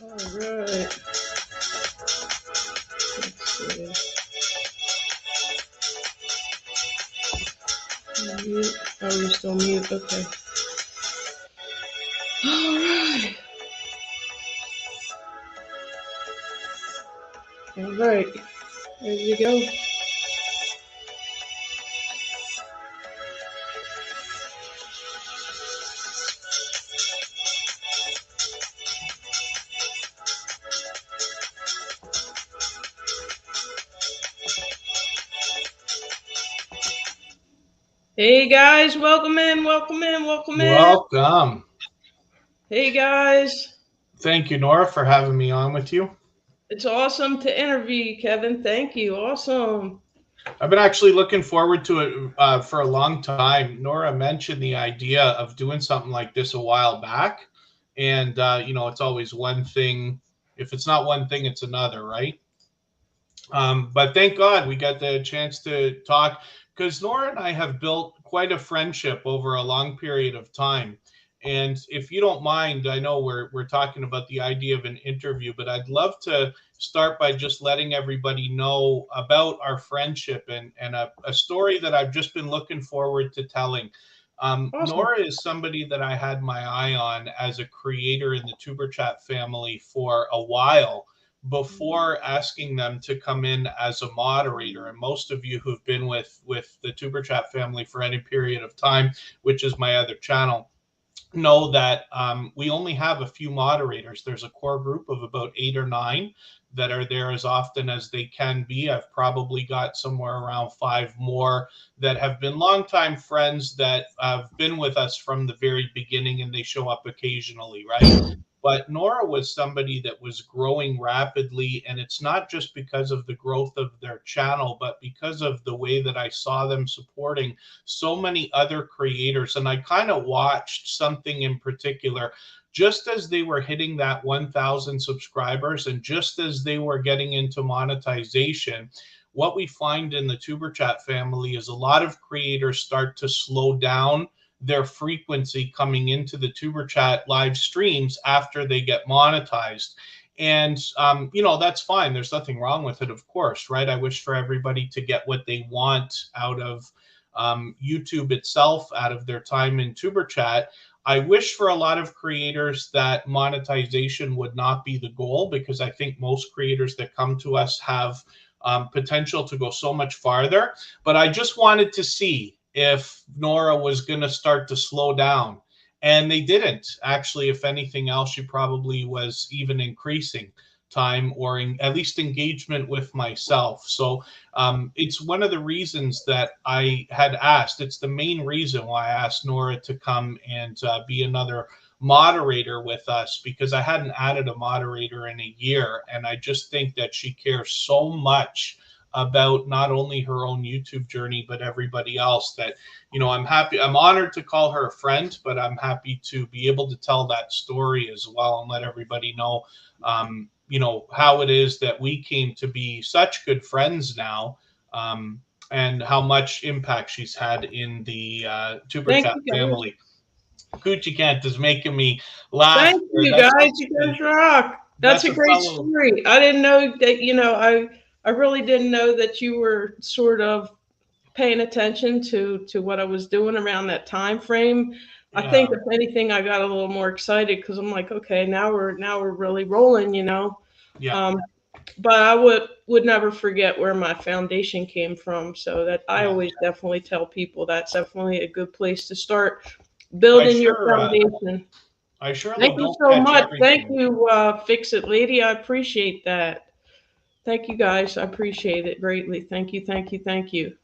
All right. Let's see. Mute. Oh, you're still mute. Okay. All right. All right. There you go. Hey guys, welcome in, welcome in, welcome in. Welcome. Hey guys. Thank you, Nora, for having me on with you. It's awesome to interview you, Kevin. Thank you. Awesome. I've been actually looking forward to it for a long time. Nora mentioned the idea of doing something like this a while back. And, it's always one thing. If it's not one thing, it's another, right? But thank God we got the chance to talk because Nora and I have built quite a friendship over a long period of time. And if you don't mind, I know we're talking about the idea of an interview, but I'd love to start by just letting everybody know about our friendship and a story that I've just been looking forward to telling. Awesome. Nora is somebody that I had my eye on as a creator in the Tuber Chat family for a while before asking them to come in as a moderator. And most of you who've been with the Tuber Chat family for any period of time, which is my other channel, know that we only have a few moderators. There's a core group of about 8 or 9 that are there as often as they can be. I've probably got somewhere around 5 more that have been longtime friends that have been with us from the very beginning, and they show up occasionally, right? But Nora was somebody that was growing rapidly, and it's not just because of the growth of their channel, but because of the way that I saw them supporting so many other creators. And I kind of watched something in particular just as they were hitting that 1,000 subscribers and just as they were getting into monetization. What we find in the Tuber Chat family is a lot of creators start to slow down their frequency coming into the Tuber Chat live streams after they get monetized. And, that's fine. There's nothing wrong with it, of course, right? I wish for everybody to get what they want out of YouTube itself, out of their time in Tuber Chat. I wish for a lot of creators that monetization would not be the goal, because I think most creators that come to us have potential to go so much farther. But I just wanted to see if Nora was going to start to slow down. And they didn't. Actually, if anything else, she probably was even increasing time or at least engagement with myself. So it's one of the reasons that I had asked. It's the main reason why I asked Nora to come and be another moderator with us, because I hadn't added a moderator in a year. And I just think that she cares so much about not only her own YouTube journey, but everybody else, that, I'm honored to call her a friend, but I'm happy to be able to tell that story as well and let everybody know, how it is that we came to be such good friends now, and how much impact she's had in the Tuber Thank Chat you guys. family. Coochie Cat is making me laugh. Thank you That's guys. You guys rock. That's that's a a great fellow. story. I didn't know that, I really didn't know that you were sort of paying attention to what I was doing around that time frame. I think Yeah, if anything, I got a little more excited because I'm like, okay, now we're really rolling. yeah, Um, but I would never forget where my foundation came from. So that I yeah. always definitely tell people that's definitely a good place to start I building your sure, foundation. I surely Thank you don't so catch much. Thank everything. you, Fix It Lady. I appreciate that. Thank you guys. I appreciate it greatly. Thank you, thank you, thank you.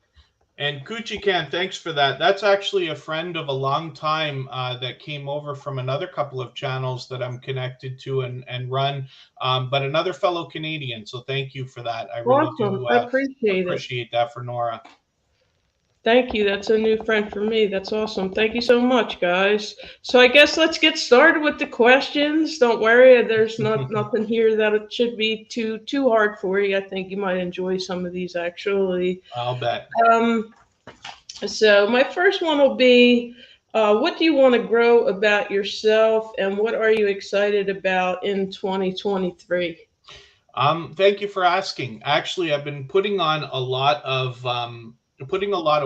And Coochie Can, thanks for that. That's actually a friend of a long time that came over from another couple of channels that I'm connected to and run, but another fellow Canadian. So thank you for that. I really Awesome. do I appreciate it. appreciate that for Nora. Thank you. That's a new friend for me. That's awesome. Thank you so much, guys. So I guess let's get started with the questions. Don't worry, there's nothing here that it should be too hard for you. I think you might enjoy some of these actually. I'll bet. Um, so my first one will be, What do you want to grow about yourself, and what are you excited about in 2023? Thank you for asking. Actually, I've been putting a lot of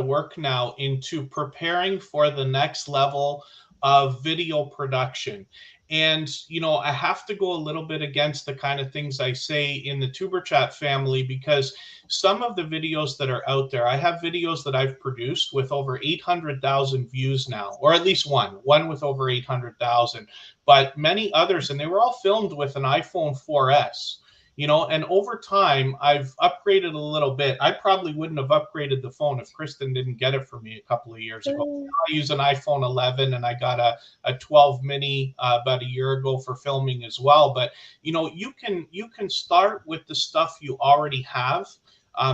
work now into preparing for the next level of video production. And I have to go a little bit against the kind of things I say in the Tuber Chat family, because some of the videos that are out there, I have videos that I've produced with over 800,000 views now, or at least one with over 800,000, but many others, and they were all filmed with an iPhone 4S. And over time I've upgraded a little bit. I probably wouldn't have upgraded the phone if Kristen didn't get it for me a couple of years ago. I use an iPhone 11, and I got a 12 mini about a year ago for filming as well. But you can start with the stuff you already have.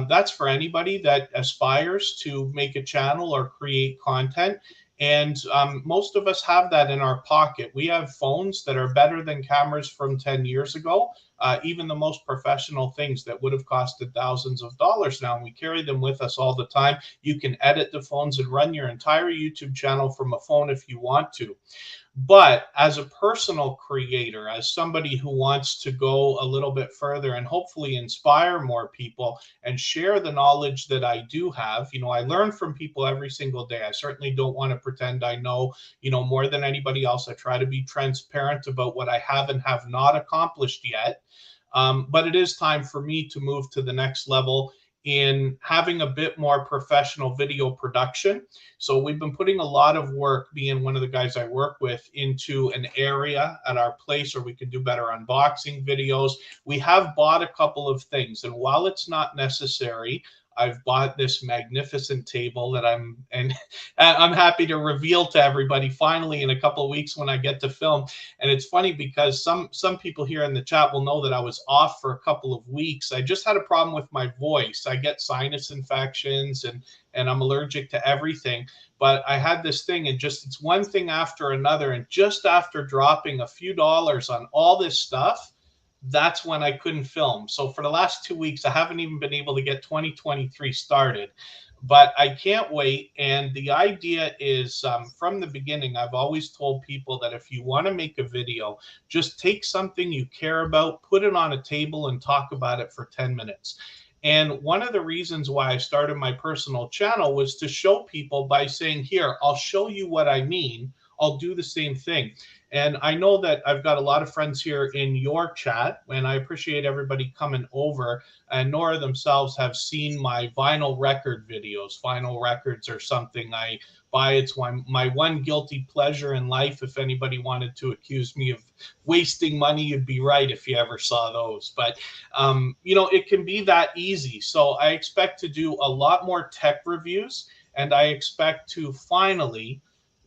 That's for anybody that aspires to make a channel or create content. And most of us have that in our pocket. We have phones that are better than cameras from 10 years ago. Even the most professional things that would have costed thousands of dollars now, and we carry them with us all the time. You can edit the phones and run your entire YouTube channel from a phone if you want to. But as a personal creator, as somebody who wants to go a little bit further and hopefully inspire more people and share the knowledge that I do have, I learn from people every single day. I certainly don't want to pretend I know, more than anybody else. I try to be transparent about what I have and have not accomplished yet. But it is time for me to move to the next level in having a bit more professional video production. So we've been putting a lot of work, being one of the guys I work with, into an area at our place where we can do better unboxing videos. We have bought a couple of things, and while it's not necessary, I've bought this magnificent table that I'm happy to reveal to everybody finally in a couple of weeks when I get to film. And it's funny because some people here in the chat will know that I was off for a couple of weeks. I just had a problem with my voice. I get sinus infections, and I'm allergic to everything. But I had this thing, and just it's one thing after another. And just after dropping a few dollars on all this stuff, that's when I couldn't film. So for the last 2 weeks, I haven't even been able to get 2023 started. But I can't wait. And the idea is, from the beginning, I've always told people that if you want to make a video, just take something you care about, put it on a table, and talk about it for 10 minutes. And one of the reasons why I started my personal channel was to show people by saying, here, I'll show you what I mean. I'll do the same thing. And I know that I've got a lot of friends here in your chat, and I appreciate everybody coming over. And Nora themselves have seen my vinyl record videos. Vinyl records are something I buy. It's my one guilty pleasure in life. If anybody wanted to accuse me of wasting money, you'd be right if you ever saw those. But, it can be that easy. So I expect to do a lot more tech reviews, and I expect to finally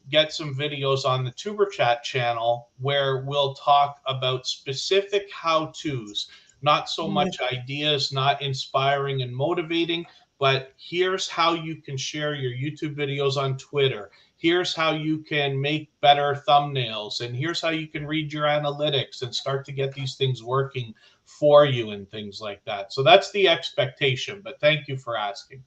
get some videos on the Tuber Chat channel where we'll talk about specific how-tos, not so much ideas, not inspiring and motivating, but here's how you can share your YouTube videos on Twitter. Here's how you can make better thumbnails, and here's how you can read your analytics and start to get these things working for you and things like that. So that's the expectation, but thank you for asking.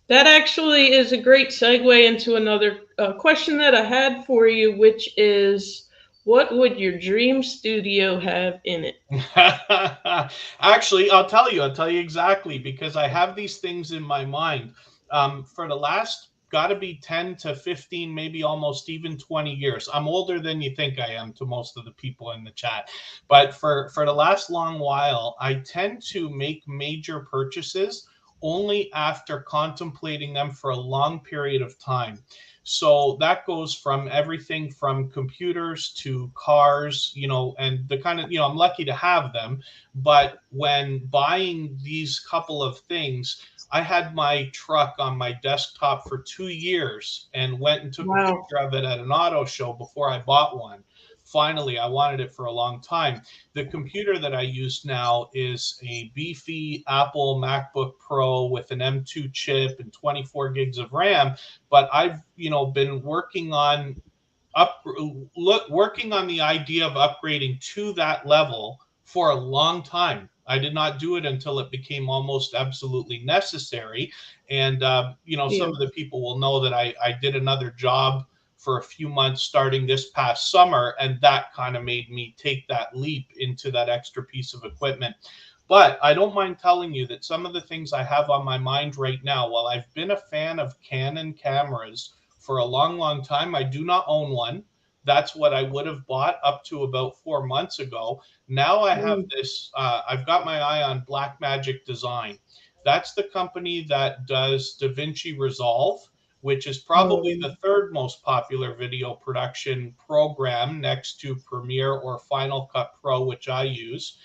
That actually is a great segue into another question that I had for you, which is, what would your dream studio have in it? Actually, I'll tell you exactly, because I have these things in my mind. For the last got to be 10 to 15, maybe almost even 20 years. I'm older than you think I am to most of the people in the chat. But for the last long while, I tend to make major purchases only after contemplating them for a long period of time. So that goes from everything from computers to cars, and the kind of, I'm lucky to have them. But when buying these couple of things, I had my truck on my desktop for 2 years and went and took a Wow. picture of it at an auto show before I bought one. Finally, I wanted it for a long time. The computer that I use now is a beefy Apple MacBook Pro with an M2 chip and 24 gigs of RAM. But I've, been working on the idea of upgrading to that level for a long time. I did not do it until it became almost absolutely necessary. And some Yeah. of the people will know that I did another job for a few months starting this past summer, and that kind of made me take that leap into that extra piece of equipment. But I don't mind telling you that some of the things I have on my mind right now, while I've been a fan of Canon cameras for a long, long time, I do not own one. That's what I would have bought up to about 4 months ago. Now I have this, I've got my eye on Blackmagic Design. That's the company that does DaVinci Resolve, which is probably the third most popular video production program next to Premiere or Final Cut Pro, which I use.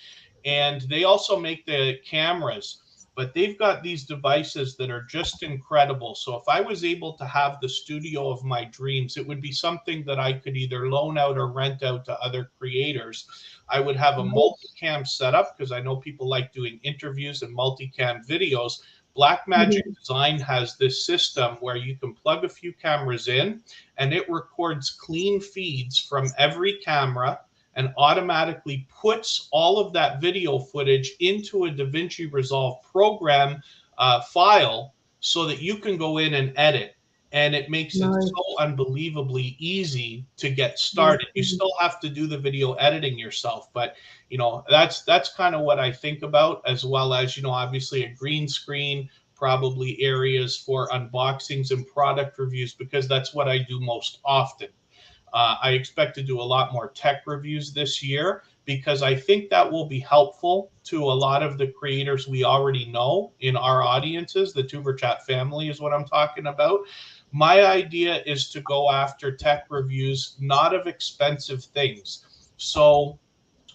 And they also make the cameras, but they've got these devices that are just incredible. So if I was able to have the studio of my dreams, it would be something that I could either loan out or rent out to other creators. I would have a multicam setup because I know people like doing interviews and multicam videos. Blackmagic Design has this system where you can plug a few cameras in and it records clean feeds from every camera and automatically puts all of that video footage into a DaVinci Resolve program file so that you can go in and edit. And it makes it so unbelievably easy to get started. You still have to do the video editing yourself, but that's kind of what I think about, as well as obviously a green screen, probably areas for unboxings and product reviews, because that's what I do most often. I expect to do a lot more tech reviews this year because I think that will be helpful to a lot of the creators we already know in our audiences. The Tuber Chat family is what I'm talking about. My idea is to go after tech reviews, not of expensive things. So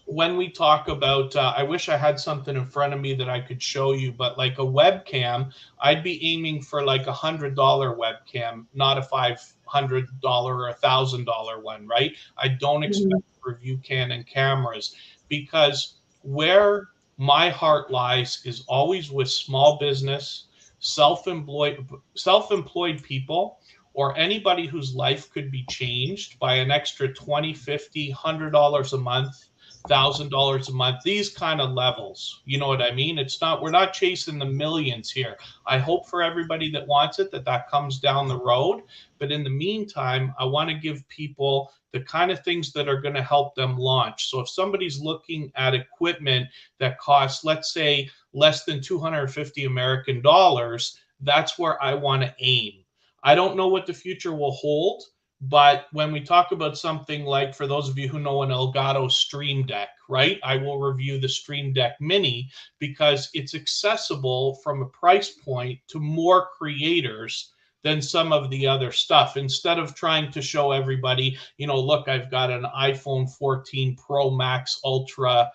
when we talk about, I wish I had something in front of me that I could show you, but like a webcam, I'd be aiming for like $100 webcam, not a $500 or $1,000 one, right? I don't expect to review Canon cameras because where my heart lies is always with small business, self-employed people, or anybody whose life could be changed by an extra $20, $50, $100 a month, $1,000 a month, these kind of levels. You know what I mean? We're not chasing the millions here. I hope for everybody that wants it that comes down the road. But in the meantime, I want to give people the kind of things that are going to help them launch. So if somebody's looking at equipment that costs, let's say, less than 250 American dollars, that's where I want to aim. I don't know what the future will hold. But when we talk about something like, for those of you who know an Elgato Stream Deck, right? I will review the Stream Deck Mini because it's accessible from a price point to more creators than some of the other stuff. Instead of trying to show everybody, look, I've got an iPhone 14 Pro Max Ultra,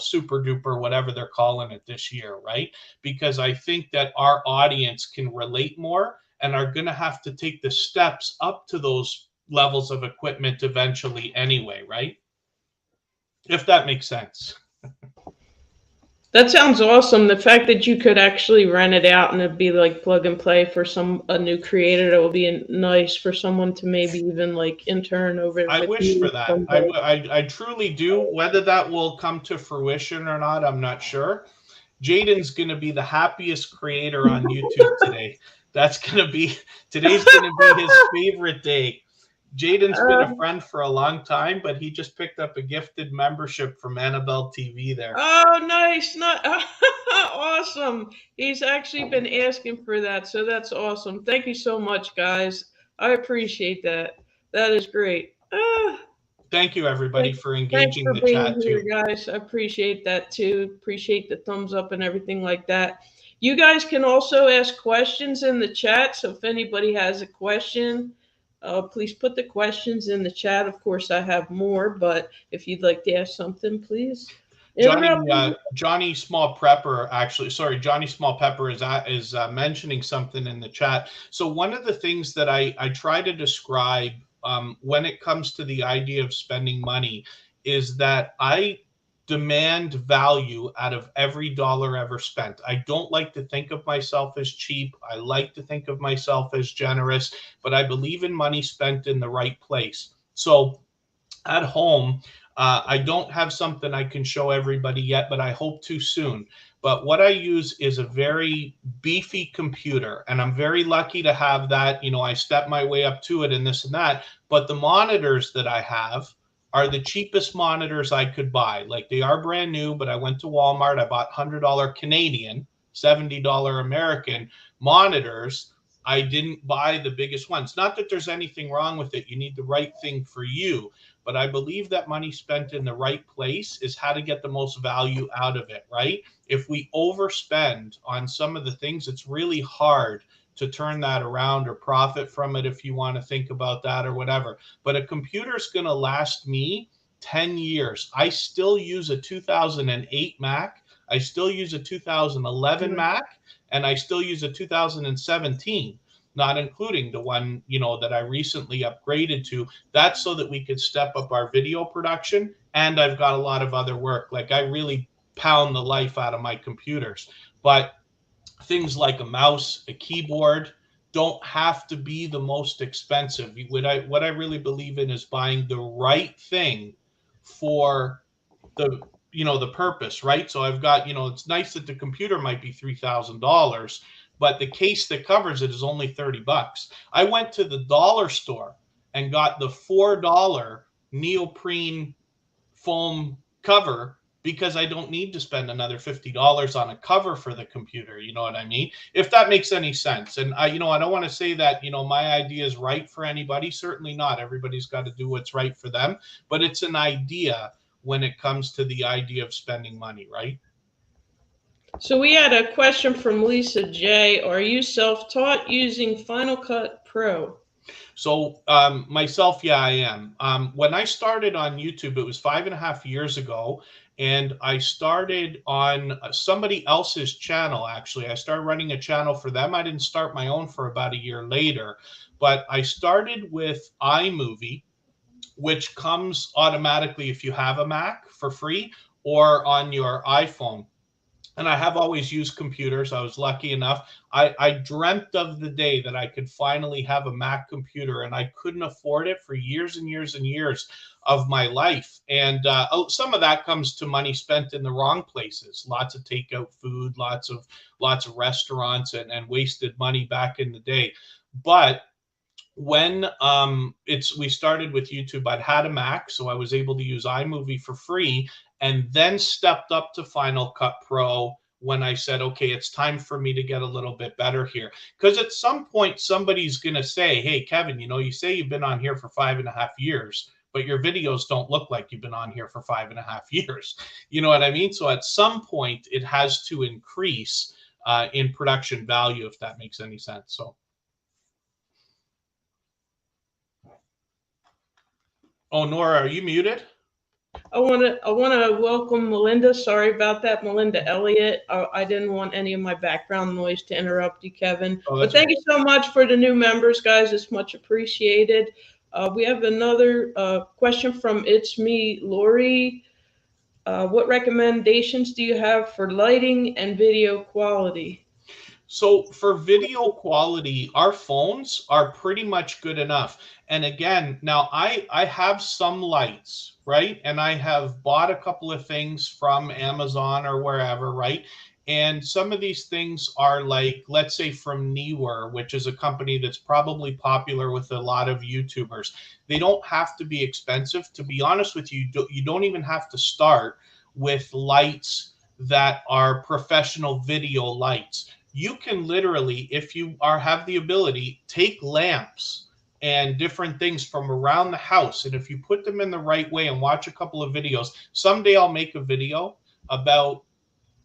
super duper, whatever they're calling it this year, right? Because I think that our audience can relate more and are going to have to take the steps up to those levels of equipment eventually anyway, right? If that makes sense. That sounds awesome. The fact that you could actually rent it out and it'd be like plug and play for a new creator, that would be nice for someone to maybe even like intern over. I wish for that. I truly do. Whether that will come to fruition or not, I'm not sure. Jaden's going to be the happiest creator on YouTube today. Today's going to be his favorite day. Jaden's been a friend for a long time, but he just picked up a gifted membership from Annabelle TV there. Oh, nice. Awesome. He's actually been asking for that, so that's awesome. Thank you so much, guys. I appreciate that. That is great. Thank you, everybody, for engaging thanks for the chat, being here, too. guys. I appreciate that, too. Appreciate the thumbs up and everything like that. You guys can also ask questions in the chat, so if anybody has a question, please put the questions in the chat. Of course, I have more, but if you'd like to ask something, please. Johnny Small Prepper, actually, sorry, Johnny Small Pepper is mentioning something in the chat. So one of the things that I try to describe when it comes to the idea of spending money is that I demand value out of every dollar ever spent. I don't like to think of myself as cheap. I like to think of myself as generous, but I believe in money spent in the right place. So at home, I don't have something I can show everybody yet, but I hope to soon. But what I use is a very beefy computer, and I'm very lucky to have that. I step my way up to it and this and that. But the monitors that I have are the cheapest monitors I could buy. Like, they are brand new, but I went to Walmart. I bought $100 Canadian, $70 American monitors. I didn't buy the biggest ones. Not that there's anything wrong with it. You need the right thing for you. But I believe that money spent in the right place is how to get the most value out of it, right? If we overspend on some of the things, it's really hard to turn that around or profit from it, if you want to think about that or whatever. But a computer is going to last me 10 years. I still use a 2008 Mac. I still use a 2011 Mac, and I still use a 2017, not including the one, that I recently upgraded to. That's so that we could step up our video production. And I've got a lot of other work. Like, I really pound the life out of my computers. But things like a mouse, a keyboard don't have to be the most expensive. What I really believe in is buying the right thing for the purpose, right? So I've got, it's nice that the computer might be $3,000, but the case that covers it is only $30. I went to the dollar store and got the $4 neoprene foam cover because I don't need to spend another $50 on a cover for the computer. You know what I mean? If that makes any sense. And I don't want to say that, my idea is right for anybody. Certainly not. Everybody's got to do what's right for them. But it's an idea when it comes to the idea of spending money, right? So we had a question from Lisa J. Are you self-taught using Final Cut Pro? So myself, yeah, I am. When I started on YouTube, it was 5.5 years ago, and I started on somebody else's channel. Actually, I started running a channel for them. I didn't start my own for about a year later, but I started with iMovie, which comes automatically if you have a Mac for free or on your iPhone. And I have always used computers. I was lucky enough. I dreamt of the day that I could finally have a Mac computer, and I couldn't afford it for years and years and years of my life. And some of that comes to money spent in the wrong places. Lots of takeout food, lots of restaurants, and wasted money back in the day. But when we started with YouTube, I'd had a Mac, so I was able to use iMovie for free, and then stepped up to Final Cut Pro when I said, okay, it's time for me to get a little bit better here. Because at some point, somebody's going to say, hey, Kevin, you say you've been on here for 5.5 years, but your videos don't look like you've been on here for 5.5 years. You know what I mean? So at some point, it has to increase in production value, if that makes any sense. So. Oh, Nora, are you muted? I want to welcome Melinda. Sorry about that, Melinda Elliott. I didn't want any of my background noise to interrupt you, Kevin. But thank you so much for the new members, guys. It's much appreciated. We have another question from It's Me, Lori. What recommendations do you have for lighting and video quality? So for video quality, our phones are pretty much good enough. And again, now I have some lights, right? And I have bought a couple of things from Amazon or wherever, right? And some of these things are like, let's say from Neewer, which is a company that's probably popular with a lot of YouTubers. They don't have to be expensive. To be honest with you, you don't even have to start with lights that are professional video lights. You can literally, if you have the ability, take lamps and different things from around the house, and if you put them in the right way and watch a couple of videos, someday I'll make a video about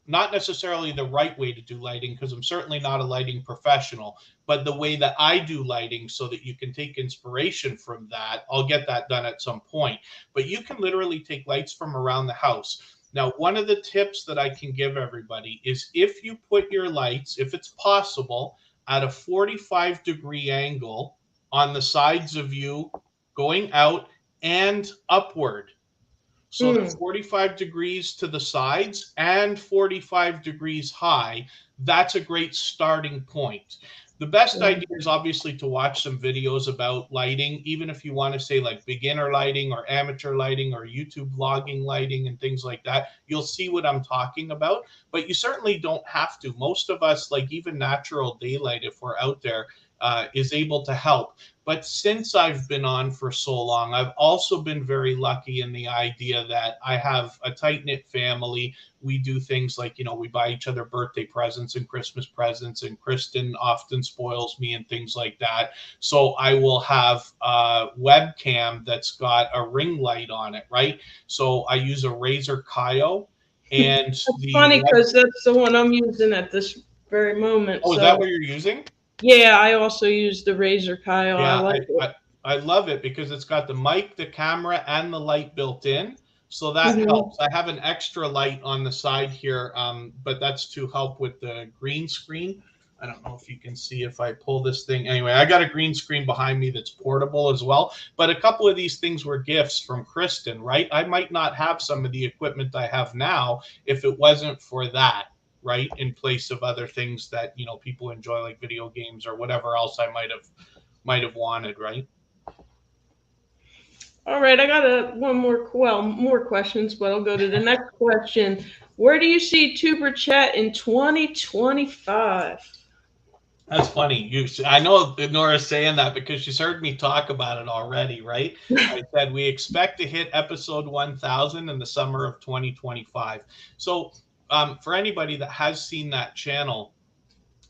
not necessarily the right way to do lighting, because I'm certainly not a lighting professional, but the way that I do lighting, so that you can take inspiration from that. I'll get that done at some point. But you can literally take lights from around the house. Now, one of the tips that I can give everybody is, if you put your lights, if it's possible, at a 45-degree angle on the sides of you going out and upward. So the 45 degrees to the sides and 45 degrees high, that's a great starting point. The best Yeah. idea is obviously to watch some videos about lighting, even if you want to say like beginner lighting or amateur lighting or YouTube vlogging lighting and things like that. You'll see what I'm talking about, but you certainly don't have to. Most of us, like even natural daylight, if we're out there, is able to help. But since I've been on for so long, I've also been very lucky in the idea that I have a tight knit family. We do things like, we buy each other birthday presents and Christmas presents, and Kristen often spoils me and things like that. So I will have a webcam that's got a ring light on it, right? So I use a Razer Kaio, and That's the funny web. because that's the one I'm using at this very moment. Oh, is that So what you're using? yeah, I also use the Razer Kyle. I Yeah, like it. I love it because it's got the mic, the camera, and the light built in. So that Hmm. helps. I have an extra light on the side here, but that's to help with the green screen. I don't know if you can see if I pull this thing. Anyway, I got a green screen behind me that's portable as well. But a couple of these things were gifts from Kristen, right? I might not have some of the equipment I have now if it wasn't for that, right? In place of other things that, people enjoy, like video games or whatever else I might have wanted, right? All right, I got one more, well, more questions, but I'll go to the next question. Where do you see Tuber Chat in 2025? That's funny. I know Nora's saying that because she's heard me talk about it already, right? I said we expect to hit episode 1000 in the summer of 2025. So, for anybody that has seen that channel,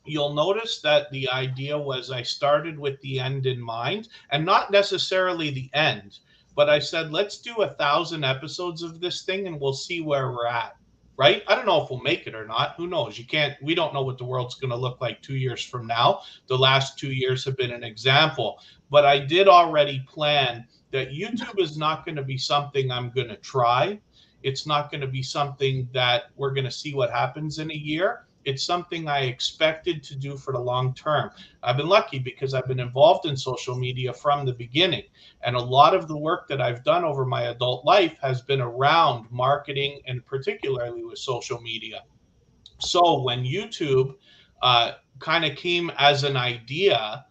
you'll notice that the idea was I started with the end in mind, and not necessarily the end, but I said, let's do 1,000 episodes of this thing and we'll see where we're at. Right? I don't know if we'll make it or not. Who knows? We don't know what the world's going to look like 2 years from now. The last 2 years have been an example. But I did already plan that YouTube is not going to be something I'm going to try. It's not going to be something that we're going to see what happens in a year. It's something I expected to do for the long term. I've been lucky because I've been involved in social media from the beginning. And a lot of the work that I've done over my adult life has been around marketing and particularly with social media. So when YouTube kind of came as an idea,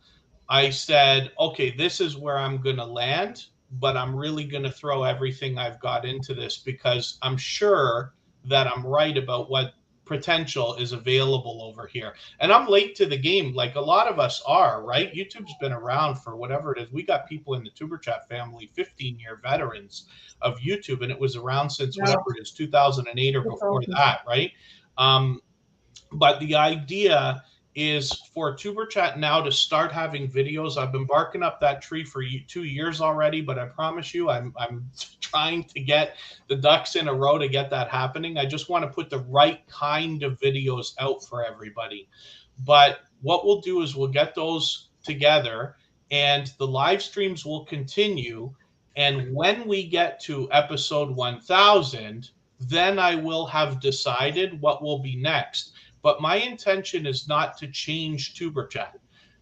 I said, okay, this is where I'm going to land, but I'm really going to throw everything I've got into this because I'm sure that I'm right about what potential is available over here. And I'm late to the game, like a lot of us are, right? YouTube's been around for whatever it is. We got people in the Tuber Chat family, 15-year veterans of YouTube, and it was around since Yeah, whatever it is, 2008 or that's before awesome. that, right? Um, but the idea is for Tuber Chat now to start having videos. I've been barking up that tree for 2 years already, but I promise you, I'm trying to get the ducks in a row to get that happening. I just want to put the right kind of videos out for everybody. But what we'll do is we'll get those together, and the live streams will continue. And when we get to episode 1000, then I will have decided what will be next. But my intention is not to change Tuber Chat.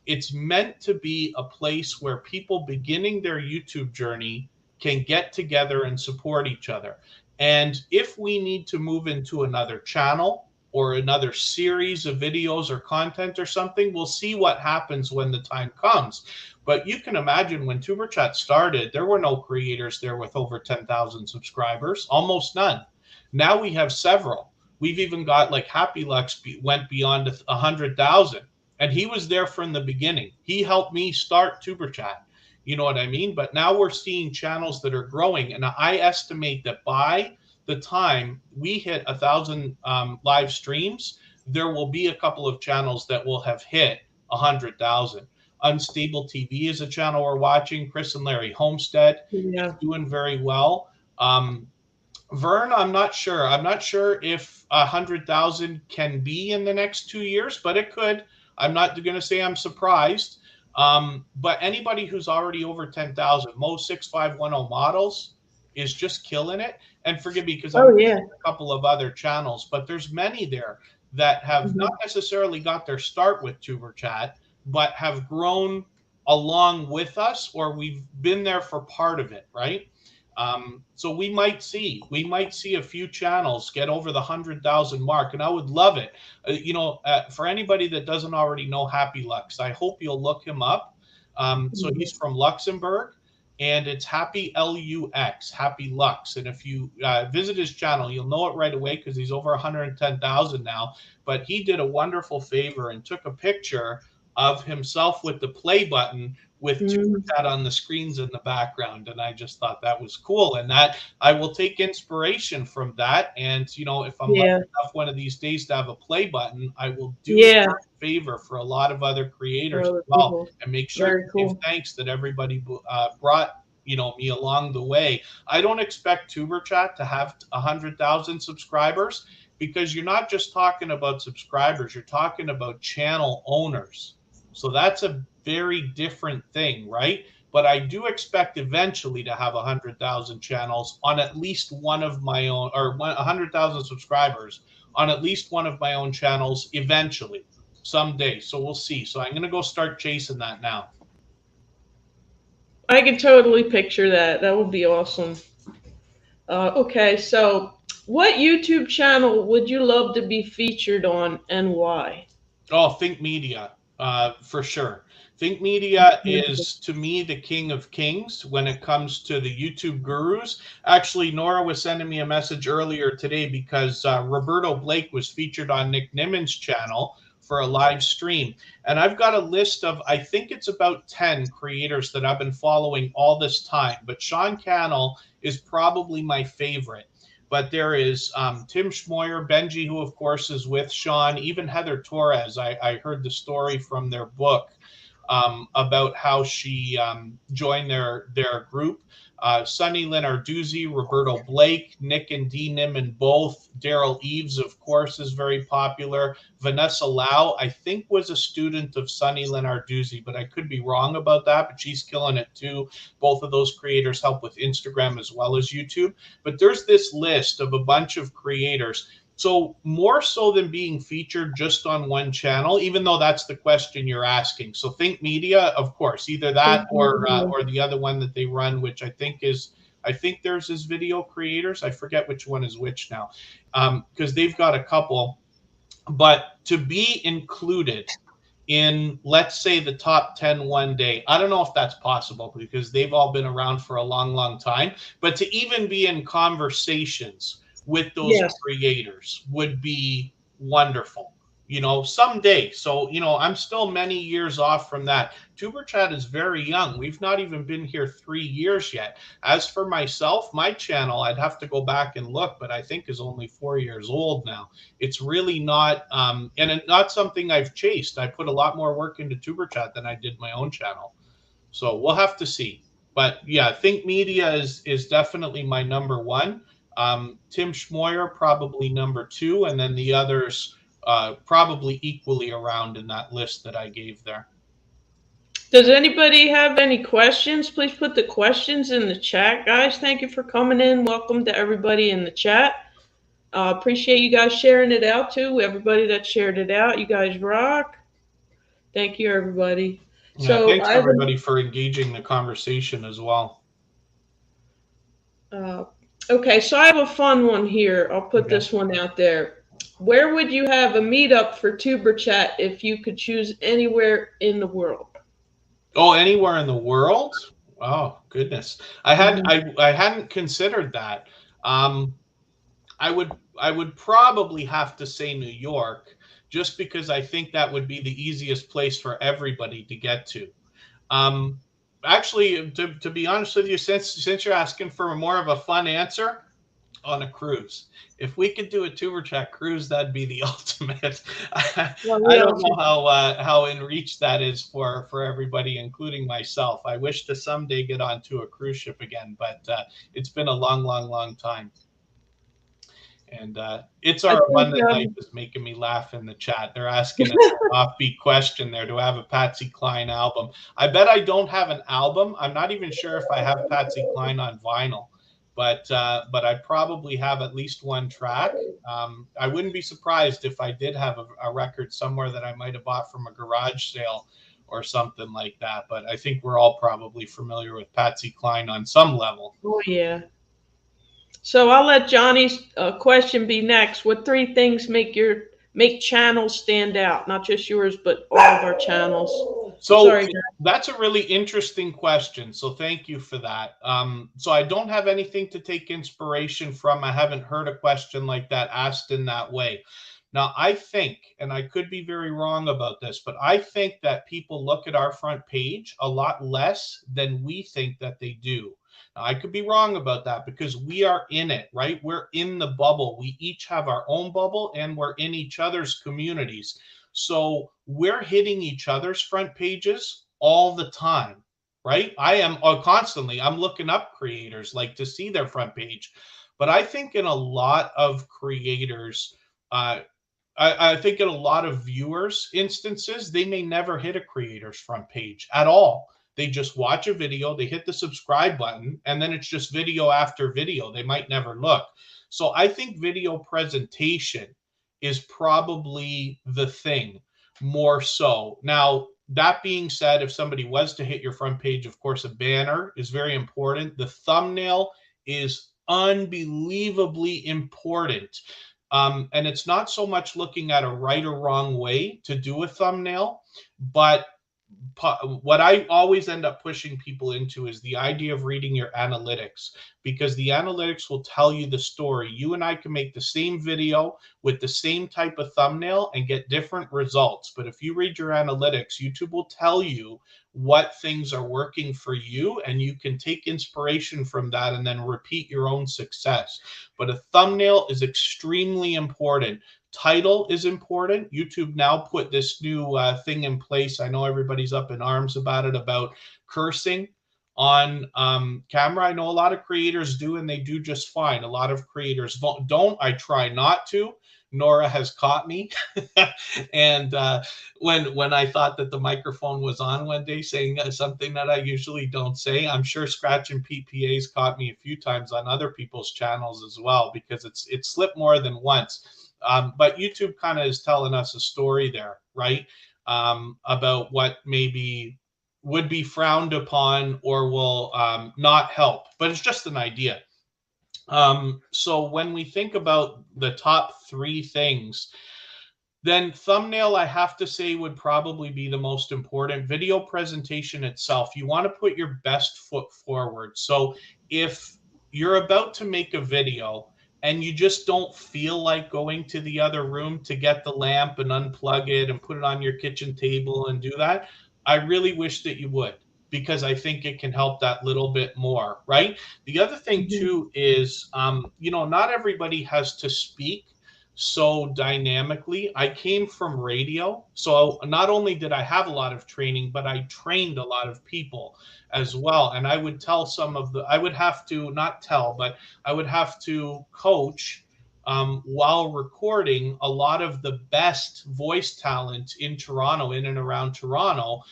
It's meant to be a place where people beginning their YouTube journey can get together and support each other. And if we need to move into another channel or another series of videos or content or something, we'll see what happens when the time comes. But you can imagine when Tuber Chat started, there were no creators there with over 10,000 subscribers, almost none. Now we have several. We've even got like Happy Lux went beyond 100,000, and he was there from the beginning. He helped me start Tuber Chat. You know what I mean? But now we're seeing channels that are growing, and I estimate that by the time we hit 1,000 live streams, there will be a couple of channels that will have hit 100,000. Unstable TV is a channel we're watching. Chris and Larry Homestead is Yeah. doing very well. Vern, I'm not sure. I'm not sure if 100,000 can be in the next 2 years, but it could. I'm not going to say I'm surprised. But anybody who's already over 10,000, Mo 6510 models is just killing it. And forgive me because I'm Oh yeah. missing a couple of other channels, but there's many there that have not Mhm. necessarily got their start with Tuber Chat, but have grown along with us, or we've been there for part of it, right? So we might see a few channels get over the 100,000 mark, and I would love it. For anybody that doesn't already know Happy Lux, I hope you'll look him up. So he's from Luxembourg, and it's Happy Lux, Happy Lux. And if you visit his channel, you'll know it right away because he's over 110,000 now. But he did a wonderful favor and took a picture of himself with the play button with Tuber Mm, Chat on the screens in the background, and I just thought that was cool. And that I will take inspiration from that. And if I'm lucky yeah, enough one of these days to have a play button, I will do yeah, that favor for a lot of other for creators as other well, people. and make sure to Very give cool. thanks that everybody brought me along the way. I don't expect Tuber Chat to have 100,000 subscribers, because you're not just talking about subscribers, you're talking about channel owners. So that's a very different thing, right? But I do expect eventually to have 100,000 channels on at least one of my own, or 100,000 subscribers on at least one of my own channels eventually, someday. So we'll see. So I'm going to go start chasing that now. I can totally picture that. That would be awesome. Okay, so what YouTube channel would you love to be featured on and why? Oh, Think Media, for sure. Think Media is, to me, the king of kings when it comes to the YouTube gurus. Actually, Nora was sending me a message earlier today because Roberto Blake was featured on Nick Niman's channel for a live stream. And I've got a list of, I think it's about 10 creators that I've been following all this time. But Sean Cannell is probably my favorite. But there is Tim Schmoyer, Benji, who of course is with Sean, even Heather Torres. I heard the story from their book about how she joined their group. Sunny Lenarduzzi, Roberto Blake, Nick and Dee Niman both. Daryl Eves, of course, is very popular. Vanessa Lau, I think, was a student of Sunny Lenarduzzi, but I could be wrong about that, but she's killing it too. Both of those creators help with Instagram as well as YouTube. But there's this list of a bunch of creators. So more so than being featured just on one channel, even though that's the question you're asking. So Think Media, of course, either that or the other one that they run, which I think theirs is video creators. I forget which one is which now, because they've got a couple. But to be included in, let's say, the top 10 one day, I don't know if that's possible because they've all been around for a long, long time. But to even be in conversations with those Yes. creators would be wonderful, someday. So, I'm still many years off from that. Tuber Chat is very young. We've not even been here 3 years yet. As for myself, my channel, I'd have to go back and look, but I think is only 4 years old now. It's really not, and it's not something I've chased. I put a lot more work into Tuber Chat than I did my own channel. So we'll have to see. But yeah, Think Media is definitely my number one. Tim Schmoyer probably number two, and then the others probably equally around in that list that I gave there. Does anybody have any questions? Please put the questions in the chat, guys. Thank you for coming in. Welcome to everybody in the chat. Appreciate you guys sharing it out too. Everybody that shared it out, you guys rock. Thank you, everybody. Yeah, So thanks everybody for engaging the conversation as well. uh, okay, so I have a fun one here. I'll put Okay. this one out there. Where would you have a meetup for Tuber Chat if you could choose anywhere in the world? Oh, anywhere in the world? Oh, goodness. I had Mhm. I hadn't considered that. Um, I would probably have to say New York, just because I think that would be the easiest place for everybody to get to. Um, Actually, to be honest with you, since you're asking for more of a fun answer, on a cruise. If we could do a Tuber Chat cruise, that'd be the ultimate. Well, I we don't also know how in reach that is for everybody, including myself. I wish to someday get onto a cruise ship again, but it's been a long, long, long time. And It's I Our think Abundant Life is making me laugh in the chat. They're asking an offbeat question there. Do I have a Patsy Cline album? I bet I don't have an album. I'm not even sure if I have Patsy Cline on vinyl, but I probably have at least one track. I wouldn't be surprised if I did have a record somewhere that I might have bought from a garage sale or something like that. But I think we're all probably familiar with Patsy Cline on some level. Oh yeah. So I'll let Johnny's question be next. What three things make channels stand out? Not just yours, but all of our channels. So Sorry, that's a really interesting question. So thank you for that. So I don't have anything to take inspiration from. I haven't heard a question like that asked in that way. Now, I think, and I could be very wrong about this, but I think that people look at our front page a lot less than we think that they do. Now, I could be wrong about that because we are in it, right? We're in the bubble. We each have our own bubble and we're in each other's communities. So we're hitting each other's front pages all the time, right? I am constantly, I'm looking up creators like to see their front page. But I think in a lot of creators, uh, I think in a lot of viewers' instances, they may never hit a creator's front page at all. They just watch a video, they hit the subscribe button, and then it's just video after video. They might never look. So I think video presentation is probably the thing more so. Now, that being said, if somebody was to hit your front page, of course, a banner is very important. The thumbnail is unbelievably important. And it's not so much looking at a right or wrong way to do a thumbnail, but what I always end up pushing people into is the idea of reading your analytics, because the analytics will tell you the story. You and I can make the same video with the same type of thumbnail and get different results. But if you read your analytics, YouTube will tell you what things are working for you, and you can take inspiration from that and then repeat your own success. But a thumbnail is extremely important. Title is important. YouTube now put this new thing in place. I know everybody's up in arms about it, about cursing on camera. I know a lot of creators do, and they do just fine. A lot of creators don't. I try not to. Nora has caught me. And when I thought that the microphone was on one day, saying something that I usually don't say, I'm sure Scratch and PPA's caught me a few times on other people's channels as well, because it's slipped more than once. But YouTube kind of is telling us a story there, right? About what maybe would be frowned upon or will not help, but it's just an idea. So when we think about the top three things, then thumbnail, I have to say, would probably be the most important. Video presentation itself, you want to put your best foot forward. So if you're about to make a video and you just don't feel like going to the other room to get the lamp and unplug it and put it on your kitchen table and do that, I really wish that you would, because I think it can help that little bit more, right? The other thing too is, not everybody has to speak so dynamically. I came from radio, so not only did I have a lot of training, but I trained a lot of people as well. And I would tell I would have to not tell, but I would have to coach while recording a lot of the best voice talent in Toronto, in and around Toronto,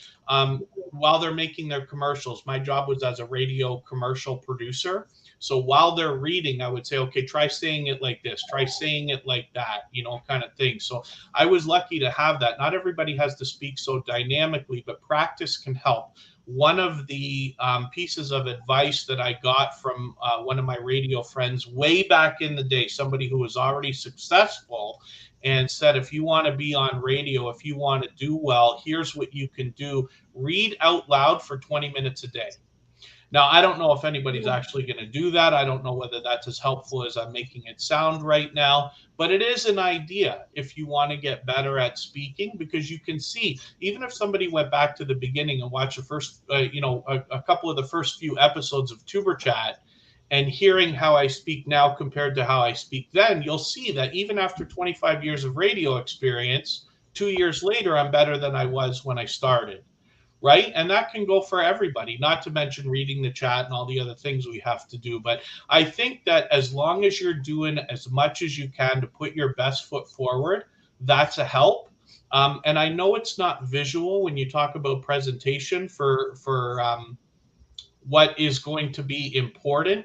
while they're making their commercials. My job was as a radio commercial producer. So while they're reading, I would say, okay, try saying it like this, try saying it like that, kind of thing. So I was lucky to have that. Not everybody has to speak so dynamically, but practice can help. One of the pieces of advice that I got from one of my radio friends way back in the day, somebody who was already successful, and said, if you want to be on radio, if you want to do well, here's what you can do. Read out loud for 20 minutes a day. Now, I don't know if anybody's actually going to do that. I don't know whether that's as helpful as I'm making it sound right now, but it is an idea if you want to get better at speaking, because you can see, even if somebody went back to the beginning and watched the first, a couple of the first few episodes of Tuber Chat, and hearing how I speak now compared to how I speak then, you'll see that even after 25 years of radio experience, 2 years later, I'm better than I was when I started. Right? And that can go for everybody, not to mention reading the chat and all the other things we have to do. But I think that as long as you're doing as much as you can to put your best foot forward, that's a help. And I know it's not visual when you talk about presentation for what is going to be important.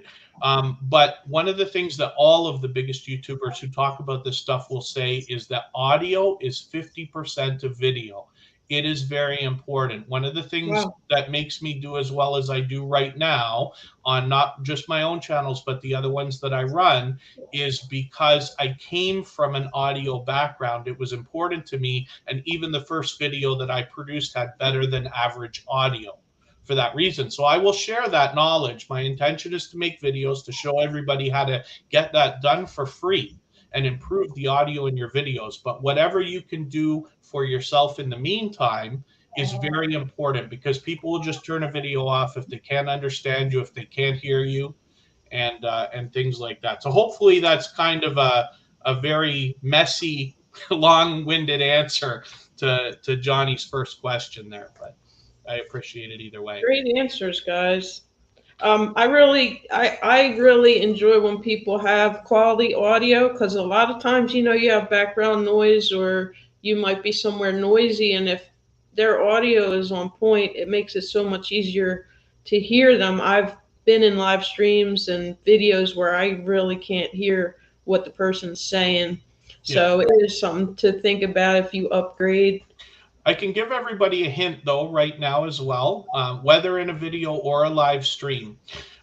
But one of the things that all of the biggest YouTubers who talk about this stuff will say is that audio is 50% of video. It is very important. One of the things Wow. that makes me do as well as I do right now on not just my own channels, but the other ones that I run, is because I came from an audio background. It was important to me. And even the first video that I produced had better than average audio for that reason. So I will share that knowledge. My intention is to make videos to show everybody how to get that done for free and improve the audio in your videos. But whatever you can do for yourself in the meantime is very important, because people will just turn a video off if they can't understand you, if they can't hear you, and things like that. So hopefully that's kind of a very messy, long-winded answer to Johnny's first question there, but I appreciate it either way. Great answers, guys. I really enjoy when people have quality audio, because a lot of times, you have background noise, or you might be somewhere noisy, and if their audio is on point, it makes it so much easier to hear them. I've been in live streams and videos where I really can't hear what the person's saying. Yeah. So it is something to think about if you upgrade. I can give everybody a hint though right now as well, whether in a video or a live stream.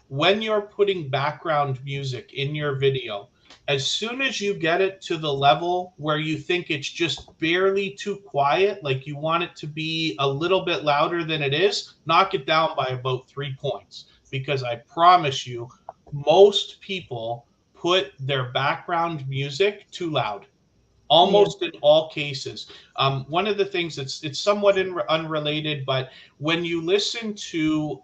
When you're putting background music in your video, as soon as you get it to the level where you think it's just barely too quiet, like you want it to be a little bit louder than it is, knock it down by about 3 points. Because I promise you, most people put their background music too loud, Yeah. almost in all cases. One of the things that's, it's somewhat unrelated, but when you listen to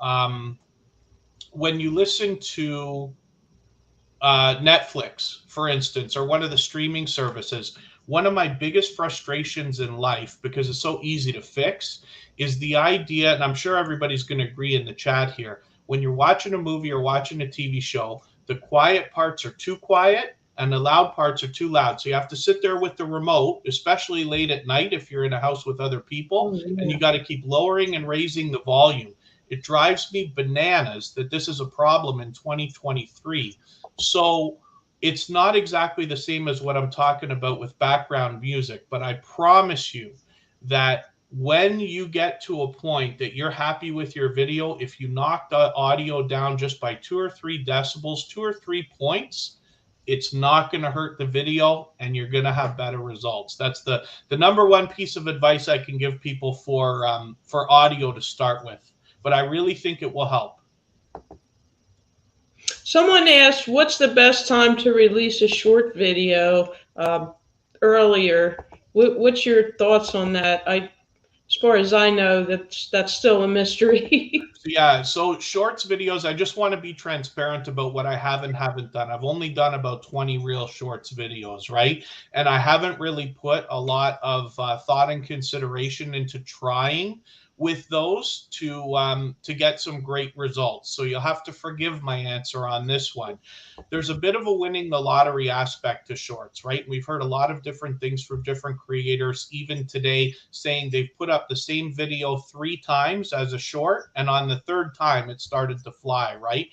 Netflix, for instance, or one of the streaming services, one of my biggest frustrations in life, because it's so easy to fix, is the idea, and I'm sure everybody's going to agree in the chat here, when you're watching a movie or watching a TV show, the quiet parts are too quiet and the loud parts are too loud. So you have to sit there with the remote, especially late at night if you're in a house with other people, Oh, and you yeah. got to keep lowering and raising the volume. It drives me bananas that this is a problem in 2023. So it's not exactly the same as what I'm talking about with background music, but I promise you that when you get to a point that you're happy with your video, if you knock the audio down just by 2 or 3 decibels, 2 or 3 points, it's not going to hurt the video and you're going to have better results. That's the number one piece of advice I can give people for audio to start with. But I really think it will help. Someone asked, "What's the best time to release a short video?" Earlier. What's your thoughts on that? As far as I know, that's still a mystery. Yeah, so shorts videos, I just want to be transparent about what I have and haven't done. I've only done about 20 real shorts videos, right? And I haven't really put a lot of thought and consideration into trying with those to get some great results. So you'll have to forgive my answer on this one. There's a bit of a winning the lottery aspect to shorts, right? We've heard a lot of different things from different creators, even today, saying they've put up the same video 3 times as a short, and on the third time it started to fly, right?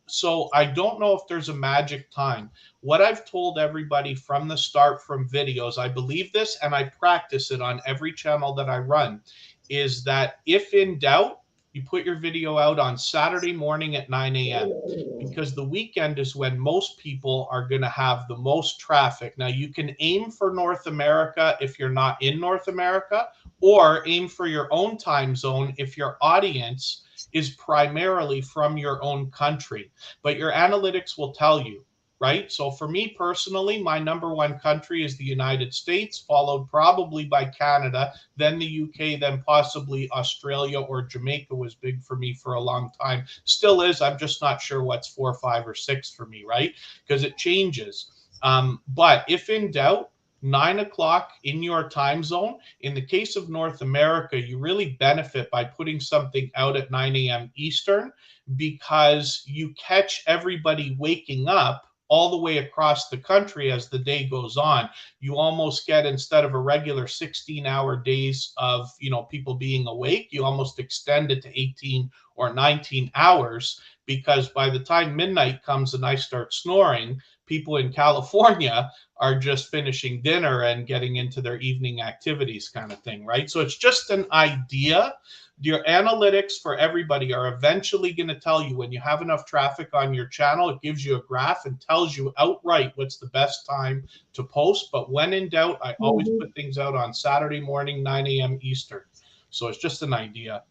So I don't know if there's a magic time. What I've told everybody from the start from videos, I believe this and I practice it on every channel that I run, is that if in doubt, you put your video out on Saturday morning at 9 a.m. because the weekend is when most people are going to have the most traffic. Now, you can aim for North America if you're not in North America, or aim for your own time zone if your audience is primarily from your own country. But your analytics will tell you, right? So for me personally, my number one country is the United States, followed probably by Canada, then the UK, then possibly Australia or Jamaica was big for me for a long time. Still is. I'm just not sure what's 4, 5, or 6 for me, right? Because it changes. But if in doubt, 9 o'clock in your time zone. In the case of North America, you really benefit by putting something out at 9 a.m. Eastern, because you catch everybody waking up all the way across the country as the day goes on. You almost get, instead of a regular 16-hour days of people being awake, you almost extend it to 18 or 19 hours, because by the time midnight comes and I start snoring, people in California are just finishing dinner and getting into their evening activities kind of thing, right? So it's just an idea. Your analytics for everybody are eventually going to tell you when you have enough traffic on your channel. It gives you a graph and tells you outright what's the best time to post. But when in doubt, I always Mhm. put things out on Saturday morning, 9 a.m. Eastern. So it's just an idea.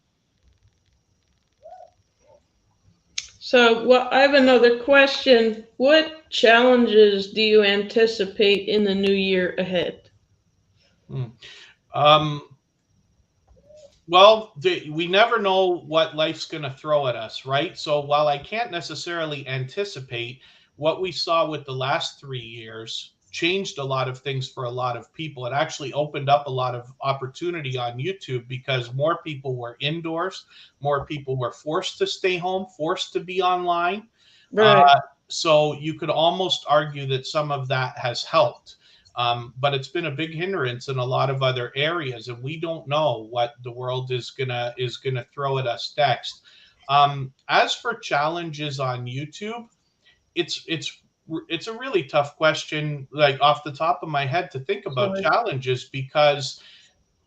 So, well, I have another question. What challenges do you anticipate in the new year ahead? Hmm. Um, Well, we never know what life's going to throw at us, right? So while I can't necessarily anticipate, what we saw with the last 3 years changed a lot of things for a lot of people. It actually opened up a lot of opportunity on YouTube because more people were indoors, more people were forced to stay home, forced to be online. Right. Uh, so you could almost argue that some of that has helped. But it's been a big hindrance in a lot of other areas, and we don't know what the world is gonna throw at us next. As for challenges on YouTube, it's it's it's a really tough question, like off the top of my head, to think about Sorry. challenges because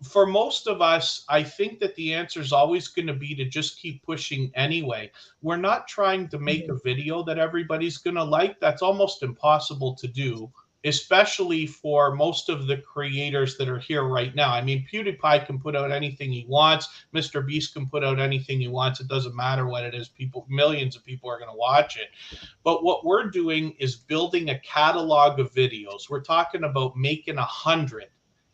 for most of us, I think that the answer is always going to be to just keep pushing anyway. We're not trying to make a Mhm. video that everybody's going to like. That's almost impossible to do, especially for most of the creators that are here right now. I mean, PewDiePie can put out anything he wants. Mr. Beast can put out anything he wants. It doesn't matter what it is. People, millions of people are going to watch it. But what we're doing is building a catalog of videos. We're talking about making 100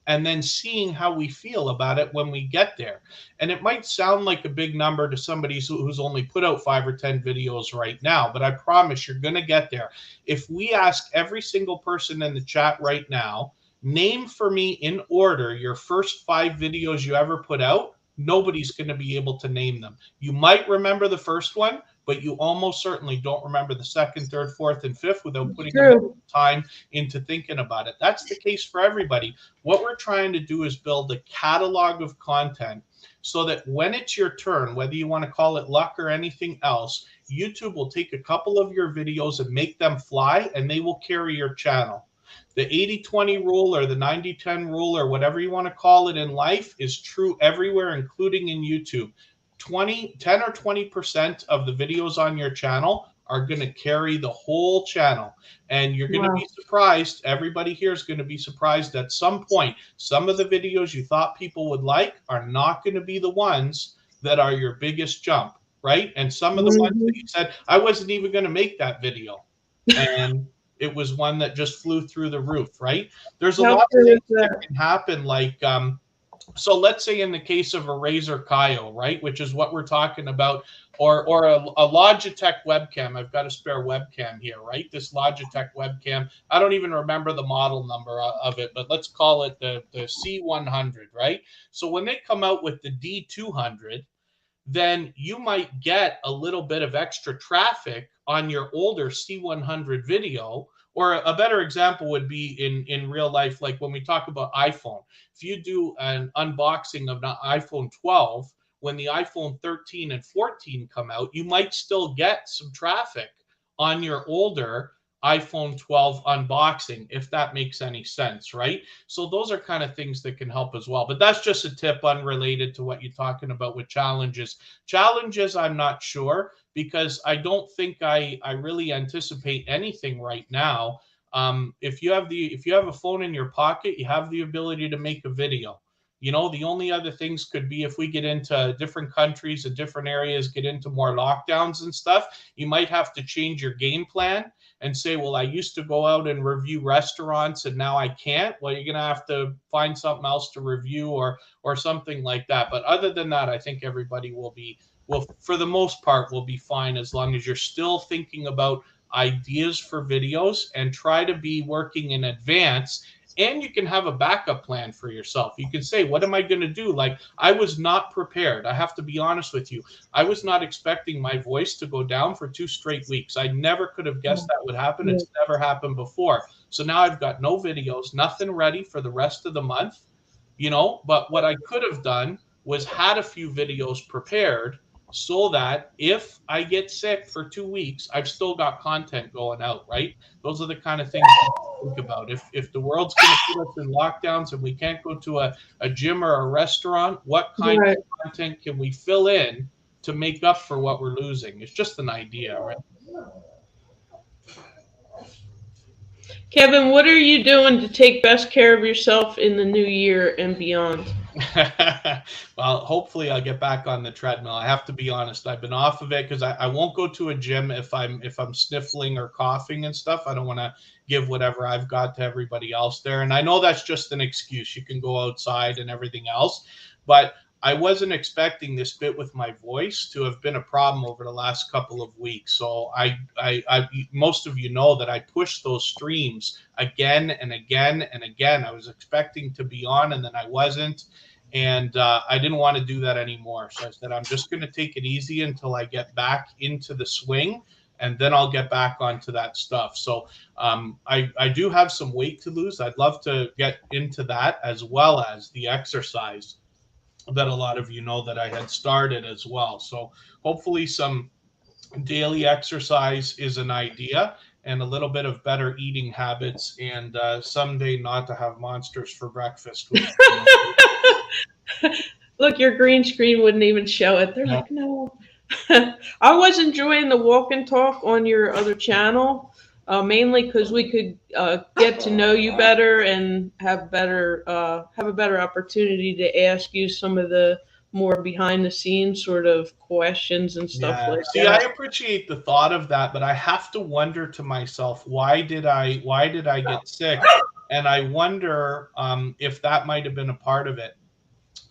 and then seeing how we feel about it when we get there. And it might sound like a big number to somebody who's only put out 5 or 10 videos right now, but I promise you're going to get there. If we ask every single person in the chat right now, name for me in order your first 5 videos you ever put out, nobody's going to be able to name them. You might remember the first one, but you almost certainly don't remember the second, third, fourth, and fifth without It's putting a bit true. of time into thinking about it. That's the case for everybody. What we're trying to do is build a catalog of content so that when it's your turn, whether you want to call it luck or anything else, YouTube will take a couple of your videos and make them fly, and they will carry your channel. The 80-20 rule or the 90-10 rule or whatever you want to call it in life is true everywhere, including in YouTube. 10 or 20% of the videos on your channel are going to carry the whole channel. And you're going to be Wow. surprised. Everybody here is going to be surprised at some point. Some of the videos you thought people would like are not going to be the ones that are your biggest jump, right? And some of the ones that Hmm. you said, I wasn't even going to make that video. And it was one that just flew through the roof, right? There's a How lot of true things is that that? can happen, like so let's say in the case of a Razer Kaio, right, which is what we're talking about, or a Logitech webcam. I've got a spare webcam here, right? This Logitech webcam. I don't even remember the model number of it, but let's call it the C100, right? So when they come out with the D200, then you might get a little bit of extra traffic on your older C100 video. Or a better example would be in real life, like when we talk about iPhone. If you do an unboxing of the iPhone 12, when the iPhone 13 and 14 come out, you might still get some traffic on your older iPhone 12 unboxing, if that makes any sense, right? So those are kind of things that can help as well. But that's just a tip unrelated to what you're talking about with challenges. Challenges, I'm not sure because I don't think I really anticipate anything right now. If you have a phone in your pocket, you have the ability to make a video. The only other things could be if we get into different countries and different areas, get into more lockdowns and stuff, you might have to change your game plan and say, well, I used to go out and review restaurants and now I can't. Well, you're going to have to find something else to review or something like that. But other than that, I think everybody will for the most part will be fine as long as you're still thinking about ideas for videos and try to be working in advance, and you can have a backup plan for yourself. You can say, what am I going to do? Like, I was not prepared. I have to be honest with you. I was not expecting my voice to go down for 2 straight weeks. I never could have guessed that would happen. Yeah. It's never happened before. So now I've got no videos, nothing ready for the rest of the month. But what I could have done was had a few videos prepared so that if I get sick for 2 weeks, I've still got content going out, right? Those are the kind of things you think about. If the world's going to put us in lockdowns and we can't go to a gym or a restaurant, what kind Right. of content can we fill in to make up for what we're losing? It's just an idea, right? Kevin, what are you doing to take best care of yourself in the new year and beyond? Well, hopefully I'll get back on the treadmill. I have to be honest. I've been off of it because I won't go to a gym if I'm sniffling or coughing and stuff. I don't want to give whatever I've got to everybody else there. And I know that's just an excuse. You can go outside and everything else, but I wasn't expecting this bit with my voice to have been a problem over the last couple of weeks. So most of you know that I pushed those streams again and again and again. I was expecting to be on, and then I wasn't, and I didn't want to do that anymore. So I said, I'm just going to take it easy until I get back into the swing, and then I'll get back onto that stuff. So I do have some weight to lose. I'd love to get into that, as well as the exercise that a lot of you know that I had started as well. So hopefully some daily exercise is an idea, and a little bit of better eating habits, and someday not to have monsters for breakfast. Which, Look, your green screen wouldn't even show it. They're no. like, no. I was enjoying the walk and talk on your other channel, mainly because we could get to know you better and have a better opportunity to ask you some of the more behind the scenes sort of questions and stuff Yeah. like See, I that. appreciate the thought of that, but I have to wonder to myself, why did I get sick? And I wonder if that might have been a part of it,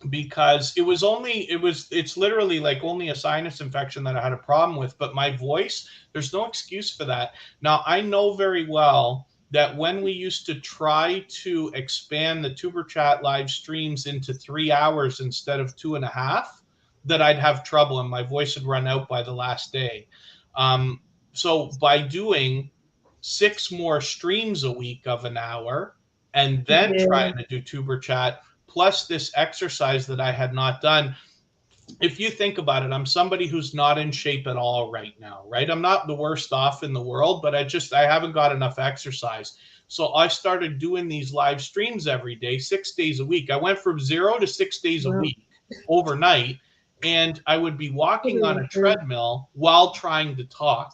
because it's literally like only a sinus infection that I had a problem with, but my voice, there's no excuse for that. Now, I know very well that when we used to try to expand the tuber chat live streams into 3 hours instead of 2.5, that I'd have trouble and my voice would run out by the last day. So by doing 6 more streams a week of an hour, and then Yeah. trying to do tuber chat plus this exercise that I had not done. If you think about it, I'm somebody who's not in shape at all right now, right? I'm not the worst off in the world, but I haven't got enough exercise. So I started doing these live streams every day, 6 days a week. I went from 0 to 6 days a Wow. week overnight, and I would be walking on a treadmill while trying to talk.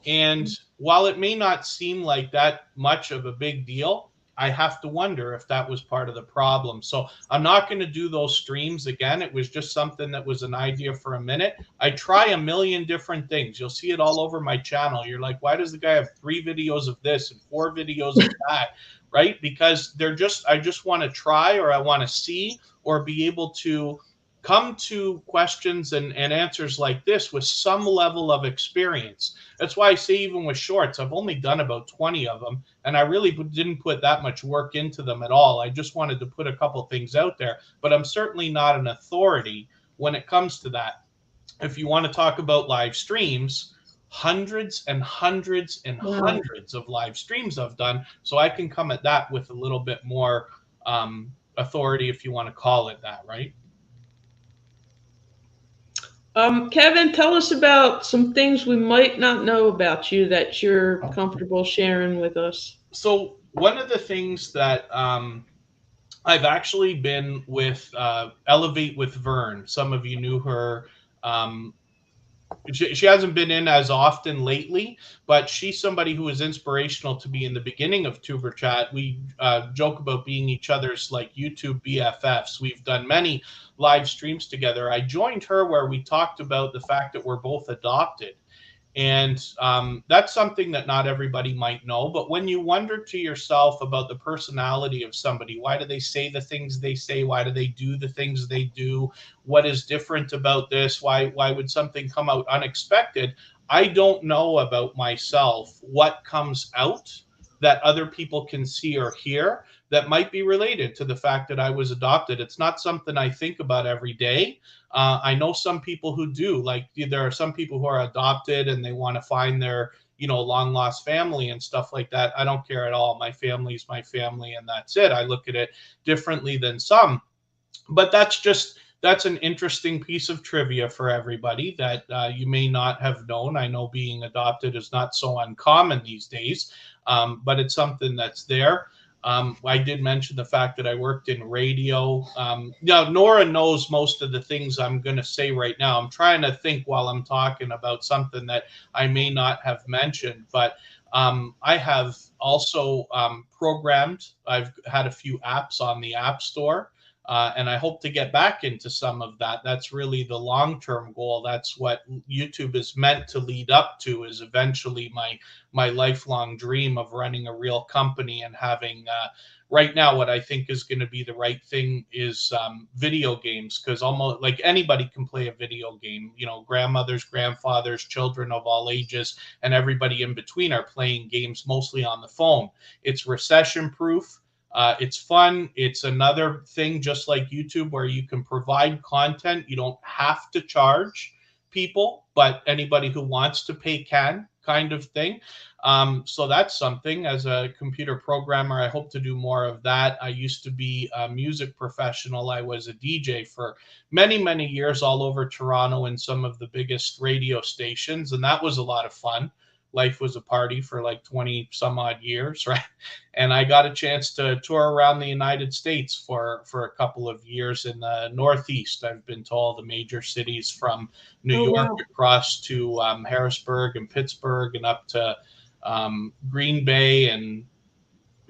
And while it may not seem like that much of a big deal, I have to wonder if that was part of the problem. So I'm not going to do those streams again. It was just something that was an idea for a minute. I try a million different things. You'll see it all over my channel. You're like, why does the guy have 3 videos of this and 4 videos of that? Right? Because I just want to try, or I want to see, or be able to come to questions and answers like this with some level of experience. That's why I say, even with shorts, I've only done about 20 of them, and I really didn't put that much work into them at all. I just wanted to put a couple things out there, but I'm certainly not an authority when it comes to that. If you want to talk about live streams, hundreds and hundreds and Wow. hundreds of live streams I've done, so I can come at that with a little bit more authority, if you want to call it that, right? Kevin, tell us about some things we might not know about you that you're comfortable sharing with us. So one of the things that I've actually been with Elevate with Vern. Some of you knew her. Um, she hasn't been in as often lately, but she's somebody who was inspirational to me in the beginning of Tuber Chat. We joke about being each other's like YouTube BFFs. We've done many live streams together. I joined her where we talked about the fact that we're both adopted. And that's something that not everybody might know. But when you wonder to yourself about the personality of somebody, why do they say the things they say? Why do they do the things they do? What is different about this? Why would something come out unexpected? I don't know about myself what comes out that other people can see or hear that might be related to the fact that I was adopted. It's not something I think about every day. I know some people who do. Like, there are some people who are adopted and they want to find their, long lost family and stuff like that. I don't care at all. My family's my family, and that's it. I look at it differently than some, but that's just that's an interesting piece of trivia for everybody that you may not have known. I know being adopted is not so uncommon these days, but it's something that's there. I did mention the fact that I worked in radio. Now, Nora knows most of the things I'm going to say right now. I'm trying to think while I'm talking about something that I may not have mentioned, but I have also programmed. I've had a few apps on the App Store. And I hope to get back into some of that. That's really the long-term goal. That's what YouTube is meant to lead up to. Is eventually my lifelong dream of running a real company and having. Right now, what I think is going to be the right thing is video games, because almost like anybody can play a video game. You know, grandmothers, grandfathers, children of all ages, and everybody in between are playing games mostly on the phone. It's recession proof. It's fun. It's another thing, just like YouTube, where you can provide content. You don't have to charge people, but anybody who wants to pay can, kind of thing. So that's something. As a computer programmer, I hope to do more of that. I used to be a music professional. I was a DJ for many, many years all over Toronto in some of the biggest radio stations, and that was a lot of fun. Life was a party for like 20 some odd years, right? And I got a chance to tour around the United States for a couple of years in the Northeast. I've been to all the major cities from New Oh, York wow. across to Harrisburg and Pittsburgh and up to Green Bay and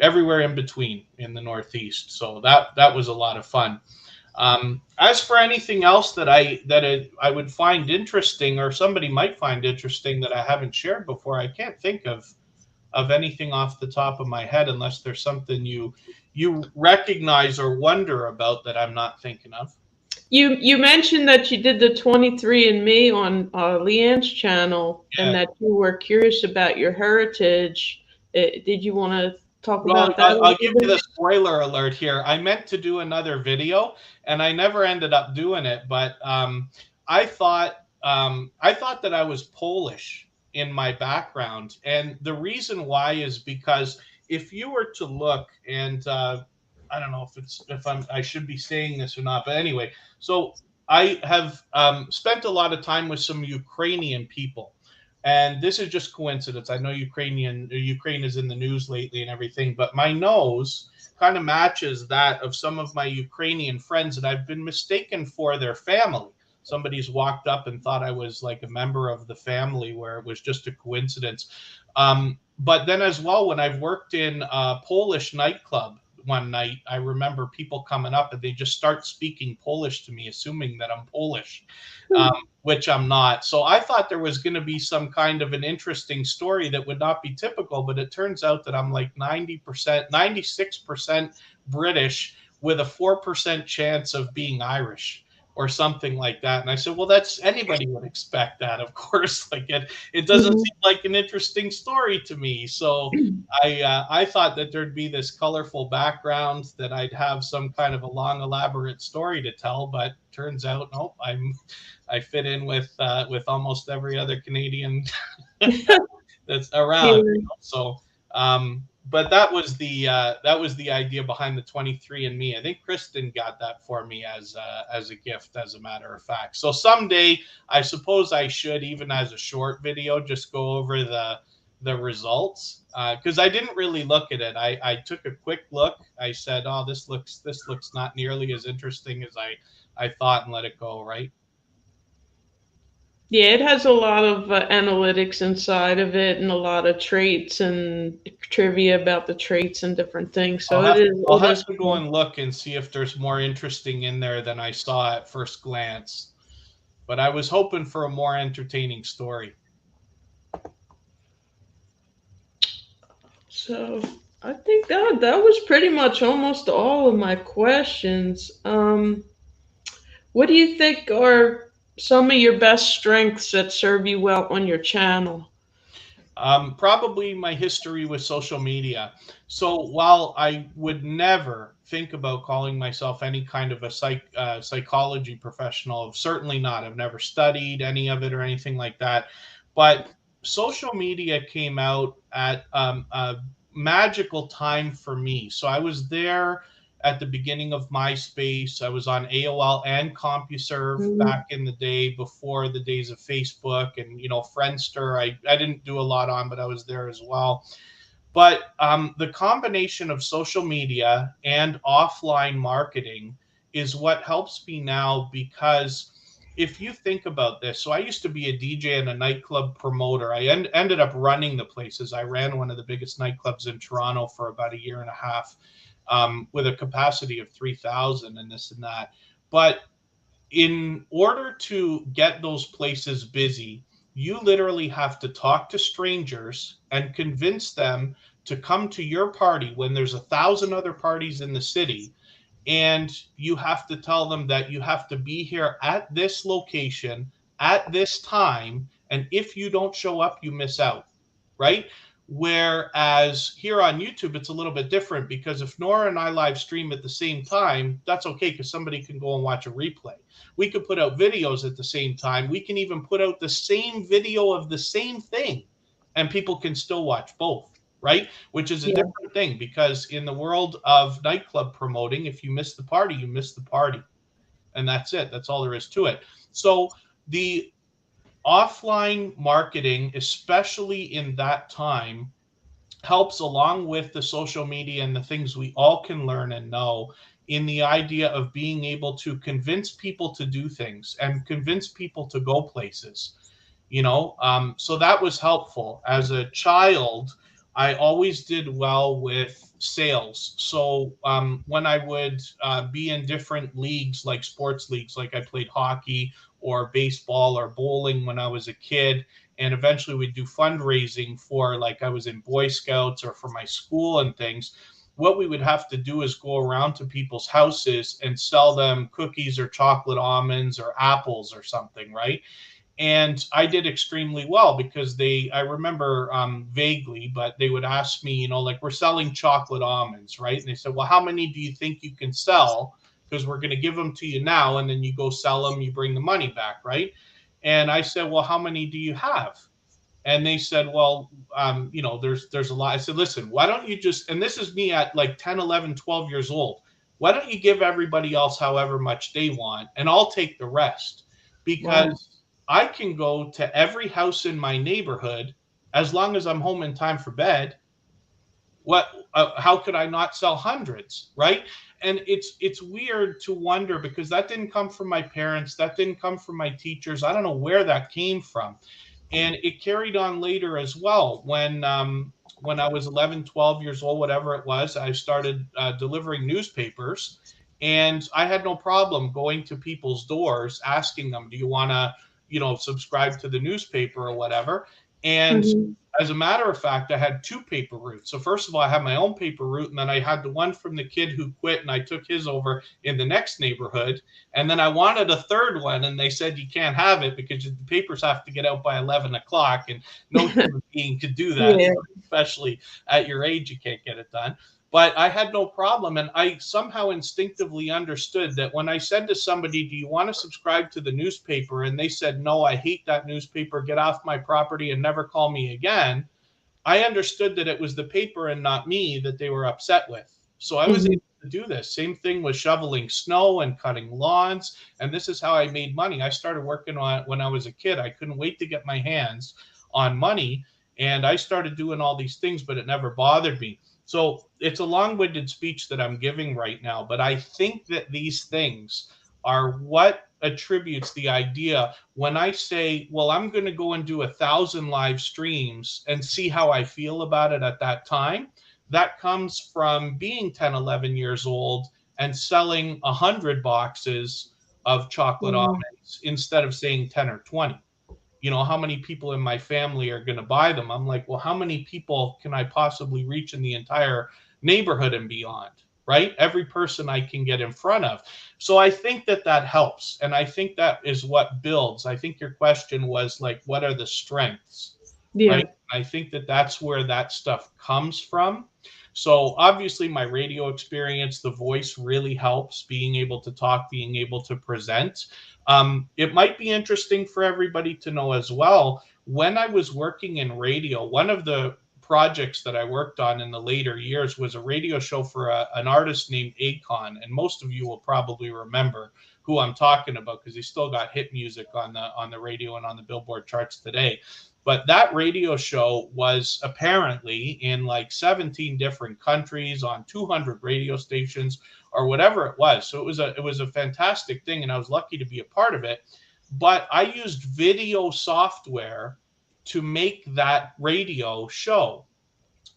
everywhere in between in the Northeast. So that was a lot of fun. As for anything else I would find interesting, or somebody might find interesting that I haven't shared before, I can't think of anything off the top of my head, unless there's something you recognize or wonder about that I'm not thinking of. You mentioned that you did the 23andMe on Leanne's channel, and Yeah. that you were curious about your heritage. Did you want to talk Well, about that a I'll little give you the bit? spoiler alert here. I meant to do another video, and I never ended up doing it. But I thought I thought that I was Polish in my background, and the reason why is because if you were to look, and I don't know if I should be saying this or not, but anyway, so I have spent a lot of time with some Ukrainian people, and this is just coincidence. I know Ukraine is in the news lately and everything, but my nose kind of matches that of some of my Ukrainian friends, and I've been mistaken for their family. Somebody's walked up and thought I was like a member of the family, where it was just a coincidence. But then, as well, when I've worked in a Polish nightclub one night, I remember people coming up and they just start speaking Polish to me, assuming that I'm Polish, um, which I'm not. So I thought there was going to be some kind of an interesting story that would not be typical, but it turns out that I'm like 90%, 96% British with a 4% chance of being Irish or something like that. And I said, well, that's anybody would expect that, of course. Like it doesn't Mhm. seem like an interesting story to me. So I thought that there'd be this colorful background, that I'd have some kind of a long, elaborate story to tell, but turns out, nope, I fit in with almost every other Canadian that's around. Yeah. So, but that was the idea behind the 23andMe. I think Kristen got that for me as a gift, as a matter of fact. So someday, I suppose I should, even as a short video, just go over the results, because I didn't really look at it. I took a quick look. I said, "Oh, this looks not nearly as interesting as I thought," and let it go. Right? Yeah, it has a lot of analytics inside of it, and a lot of traits and trivia about the traits and different things. So I'll it have is to go cool. and look and see if there's more interesting in there than I saw at first glance. But I was hoping for a more entertaining story. So I think that was pretty much almost all of my questions. What do you think are some of your best strengths that serve you well on your channel? Probably my history with social media. So while I would never think about calling myself any kind of a psychology professional, certainly not. I've never studied any of it or anything like that. But social media came out at a magical time for me. So I was there at the beginning of MySpace. I was on AOL and CompuServe Mhm. back in the day before the days of Facebook, and Friendster. I didn't do a lot on, but I was there as well. But the combination of social media and offline marketing is what helps me now, because if you think about this, so I used to be a DJ and a nightclub promoter. I ended up running the places. I ran one of the biggest nightclubs in Toronto for about a year and a half, with a capacity of 3,000 and this and that. But in order to get those places busy, you literally have to talk to strangers and convince them to come to your party when there's 1,000 other parties in the city. And you have to tell them that you have to be here at this location at this time. And if you don't show up, you miss out, right? Whereas here on YouTube, it's a little bit different, because if Nora and I live stream at the same time, that's okay, because somebody can go and watch a replay. We could put out videos at the same time. We can even put out the same video of the same thing, and people can still watch both, right? Which is a Yeah. different thing, because in the world of nightclub promoting, if you miss the party, you miss the party. And that's it. That's all there is to it. So the offline marketing, especially in that time, helps along with the social media and the things we all can learn and know, in the idea of being able to convince people to do things and convince people to go places. So that was helpful. As a child, I always did well with sales. So when I would be in different leagues, like sports leagues, like I played hockey or baseball or bowling when I was a kid, and eventually we'd do fundraising for, like, I was in Boy Scouts or for my school and things. What we would have to do is go around to people's houses and sell them cookies or chocolate almonds or apples or something, right? And I did extremely well, because I remember vaguely, but they would ask me, like, we're selling chocolate almonds, right? And they said, well, how many do you think you can sell? Because we're going to give them to you now, and then you go sell them, you bring the money back, right? And I said, well, how many do you have? And they said, well, there's a lot. I said, listen, why don't you just, and this is me at like 10, 11, 12 years old, why don't you give everybody else however much they want, and I'll take the rest? Wow. Because I can go to every house in my neighborhood, as long as I'm home in time for bed. How could I not sell hundreds, right? And it's weird to wonder, because that didn't come from my parents, that didn't come from my teachers. I don't know where that came from. And it carried on later as well. When I was 11, 12 years old, whatever it was, I started delivering newspapers, and I had no problem going to people's doors asking them, do you want to subscribe to the newspaper or whatever? And Mhm. as a matter of fact, I had two paper routes. So first of all, I had my own paper route, and then I had the one from the kid who quit, and I took his over in the next neighborhood. And then I wanted a third one, and they said you can't have it because the papers have to get out by 11 o'clock, and no human being could do that, Yeah. especially at your age, you can't get it done. But I had no problem, and I somehow instinctively understood that when I said to somebody, do you want to subscribe to the newspaper? And they said, no, I hate that newspaper, get off my property and never call me again. I understood that it was the paper and not me that they were upset with. So I was Mhm. able to do this. Same thing with shoveling snow and cutting lawns. And this is how I made money. I started working on it when I was a kid. I couldn't wait to get my hands on money. And I started doing all these things, but it never bothered me. So it's a long winded speech that I'm giving right now. But I think that these things are what attributes the idea when I say, well, I'm going to go and do 1,000 live streams and see how I feel about it at that time. That comes from being 10, 11 years old and selling 100 boxes of chocolate Wow. almonds instead of saying 10 or 20. How many people in my family are going to buy them? I'm like, well, how many people can I possibly reach in the entire neighborhood and beyond? Right? Every person I can get in front of. So I think that that helps. And I think that is what builds. I think your question was like, what are the strengths? Right? Yeah. I think that that's where that stuff comes from. So obviously, my radio experience, the voice really helps, being able to talk, being able to present. It might be interesting for everybody to know as well. When I was working in radio, one of the projects that I worked on in the later years was a radio show for an artist named Akon, and most of you will probably remember who I'm talking about because he still got hit music on the radio and on the Billboard charts today. But that radio show was apparently in like 17 different countries on 200 radio stations or whatever it was. So it was a fantastic thing, and I was lucky to be a part of it. But I used video software to make that radio show.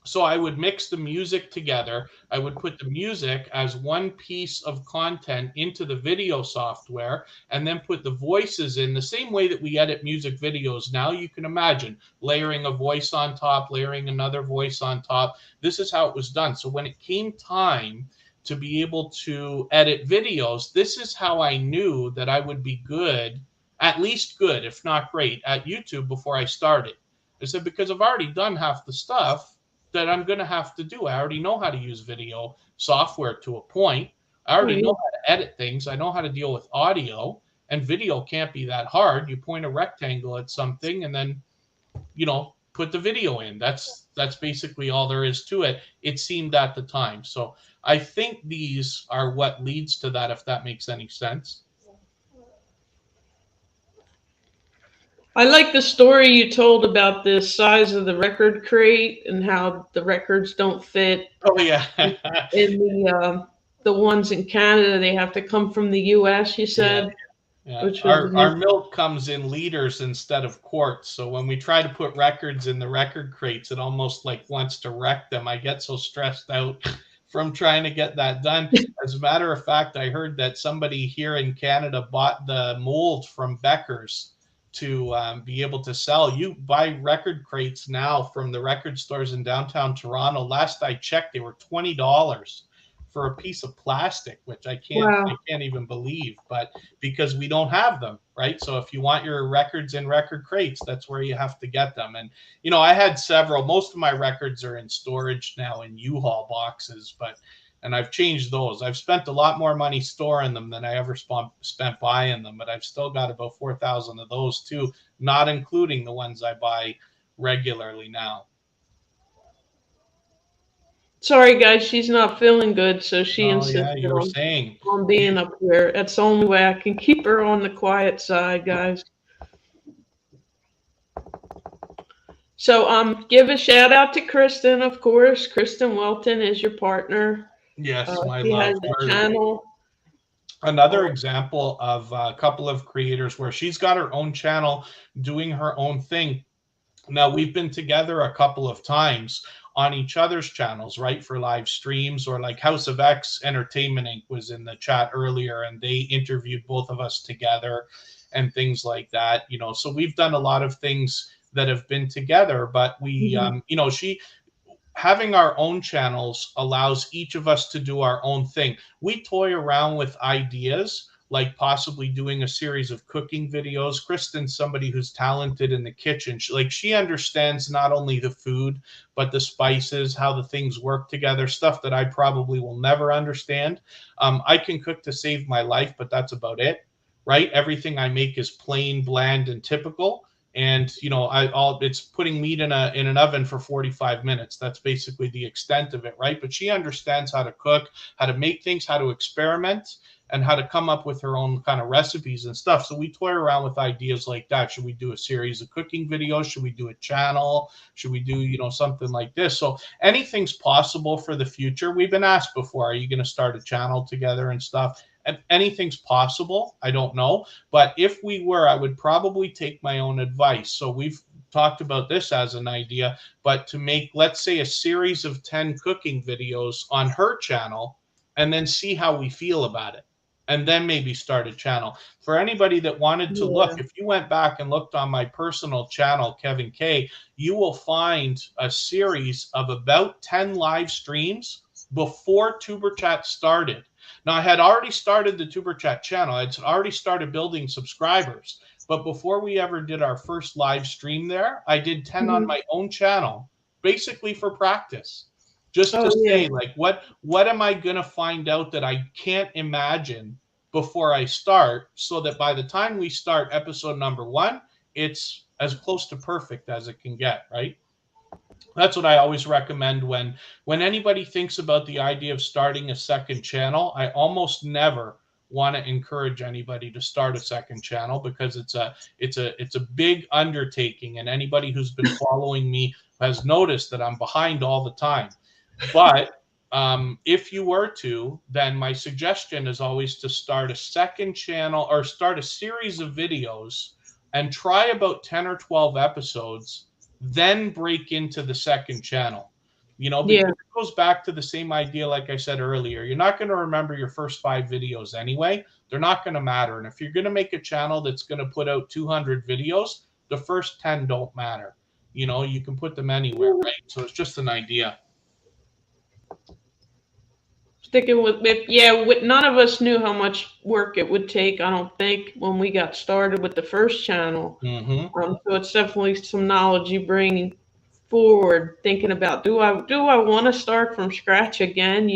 So I would mix the music together. I would put the music as one piece of content into the video software and then put the voices in the same way that we edit music videos now. You can imagine layering a voice on top, layering another voice on top. This is how it was done. So when it came time to be able to edit videos, this is how I knew that I would be good, at least good, if not great, at YouTube before I started. I said, because I've already done half the stuff that I'm going to have to do. I already know how to use video software to a point. I already know how to edit things. I know how to deal with audio, and video can't be that hard. You point a rectangle at something and then, put the video in. That's basically all there is to it. It seemed at the time. So I think these are what leads to that, if that makes any sense. I like the story you told about the size of the record crate and how the records don't fit. Oh yeah. In the ones in Canada, they have to come from the U.S. You said, yeah. Which was Our milk comes in liters instead of quarts. So when we try to put records in the record crates, it almost like wants to wreck them. I get so stressed out from trying to get that done. As a matter of fact, I heard that somebody here in Canada bought the mold from Becker's to be able to sell. You buy record crates now from the record stores in downtown Toronto. Last I checked, they were $20 for a piece of plastic, which I can't even believe, but because we don't have them, right? So if you want your records in record crates, that's where you have to get them. And, I had several. Most of my records are in storage now in U-Haul boxes, and I've changed those. I've spent a lot more money storing them than I ever spent buying them, but I've still got about 4,000 of those too, not including the ones I buy regularly now. Sorry, guys, she's not feeling good, so she insisted you were saying on being up here. That's the only way I can keep her on the quiet side, guys. So give a shout out to Kristen, of course. Kristen Welton is your partner. Yes, my she love. has a channel. Another example of a couple of creators where she's got her own channel doing her own thing. Now, we've been together a couple of times on each other's channels, right, for live streams, or like House of X Entertainment Inc. was in the chat earlier, and they interviewed both of us together and things like that. So we've done a lot of things that have been together, but we, having our own channels allows each of us to do our own thing. We toy around with ideas, like possibly doing a series of cooking videos. Kristen's somebody who's talented in the kitchen. She understands not only the food, but the spices, how the things work together, stuff that I probably will never understand. I can cook to save my life, but that's about it, right? Everything I make is plain, bland, and typical. And it's putting meat in an oven for 45 minutes. That's basically the extent of it, right? But she understands how to cook, how to make things, how to experiment, and how to come up with her own kind of recipes and stuff. So we toy around with ideas like that. Should we do a series of cooking videos? Should we do a channel? Should we do something like this? So anything's possible for the future. We've been asked before, are you going to start a channel together and stuff? And anything's possible. I don't know. But if we were, I would probably take my own advice. So we've talked about this as an idea, but to make, let's say, a series of 10 cooking videos on her channel and then see how we feel about it. And then maybe start a channel. For anybody that wanted to look, if you went back and looked on my personal channel, Kevin K, you will find a series of about 10 live streams before Tuber Chat started. Now, I had already started the Tuber Chat channel. I'd already started building subscribers. But before we ever did our first live stream there, I did 10 on my own channel, basically for practice. Just to say, like, what am I going to find out that I can't imagine before I start, so that by the time we start episode number 1, it's as close to perfect as it can get, right? That's what I always recommend when anybody thinks about the idea of starting a second channel. I almost never want to encourage anybody to start a second channel because it's a big undertaking, and anybody who's been following me has noticed that I'm behind all the time. But if you were to, then my suggestion is always to start a second channel or start a series of videos and try about 10 or 12 episodes, then break into the second channel. Yeah. Because it goes back to the same idea, like I said earlier. You're not going to remember your first 5 videos anyway. They're not going to matter. And if you're going to make a channel that's going to put out 200 videos, the first 10 don't matter. You can put them anywhere, right? So it's just an idea. Sticking with it, yeah. None of us knew how much work it would take. I don't think when we got started with the first channel. Mm-hmm. So it's definitely some knowledge you bring forward. Thinking about do I want to start from scratch again?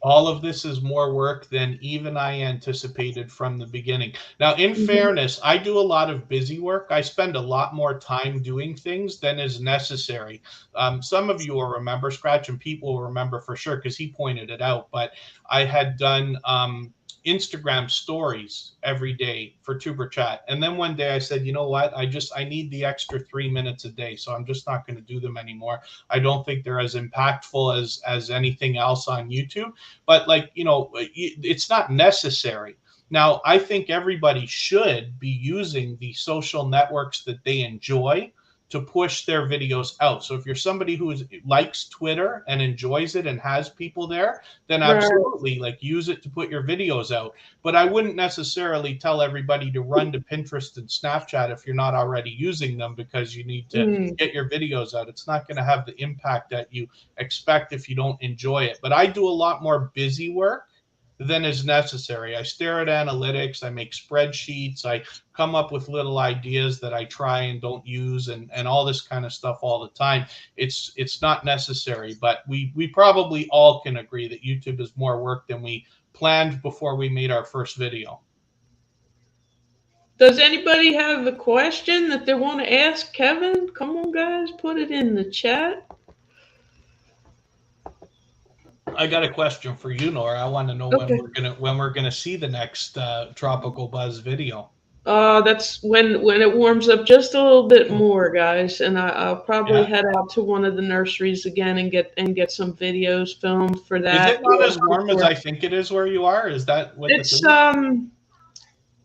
All of this is more work than even I anticipated from the beginning. Now, in Mhm. fairness, I do a lot of busy work. I spend a lot more time doing things than is necessary. Some of you will remember, Scratch and Pete will remember for sure because he pointed it out, but I had done Instagram stories every day for Tuber Chat. And then one day I said, you know what? I need the extra 3 minutes a day. So I'm just not going to do them anymore. I don't think they're as impactful as anything else on YouTube. But it's not necessary. Now, I think everybody should be using the social networks that they enjoy to push their videos out. So if you're somebody who likes Twitter and enjoys it and has people there, then Right. absolutely use it to put your videos out. But I wouldn't necessarily tell everybody to run to Pinterest and Snapchat if you're not already using them because you need to Mm. get your videos out. It's not going to have the impact that you expect if you don't enjoy it. But I do a lot more busy work than is necessary. I stare at analytics, I make spreadsheets, I come up with little ideas that I try and don't use, and all this kind of stuff all the time. It's not necessary, but we probably all can agree that YouTube is more work than we planned before we made our first video. Does anybody have a question that they want to ask Kevin? Come on, guys, put it in the chat. I got a question for you, Nora. I want to know Okay. when we're gonna see the next Tropical Buzz video. That's when it warms up just a little bit more, guys, and I'll probably Yeah. head out to one of the nurseries again and get some videos filmed for Is it that. not as warm as I think it is where you are? Is that what the It's thing is?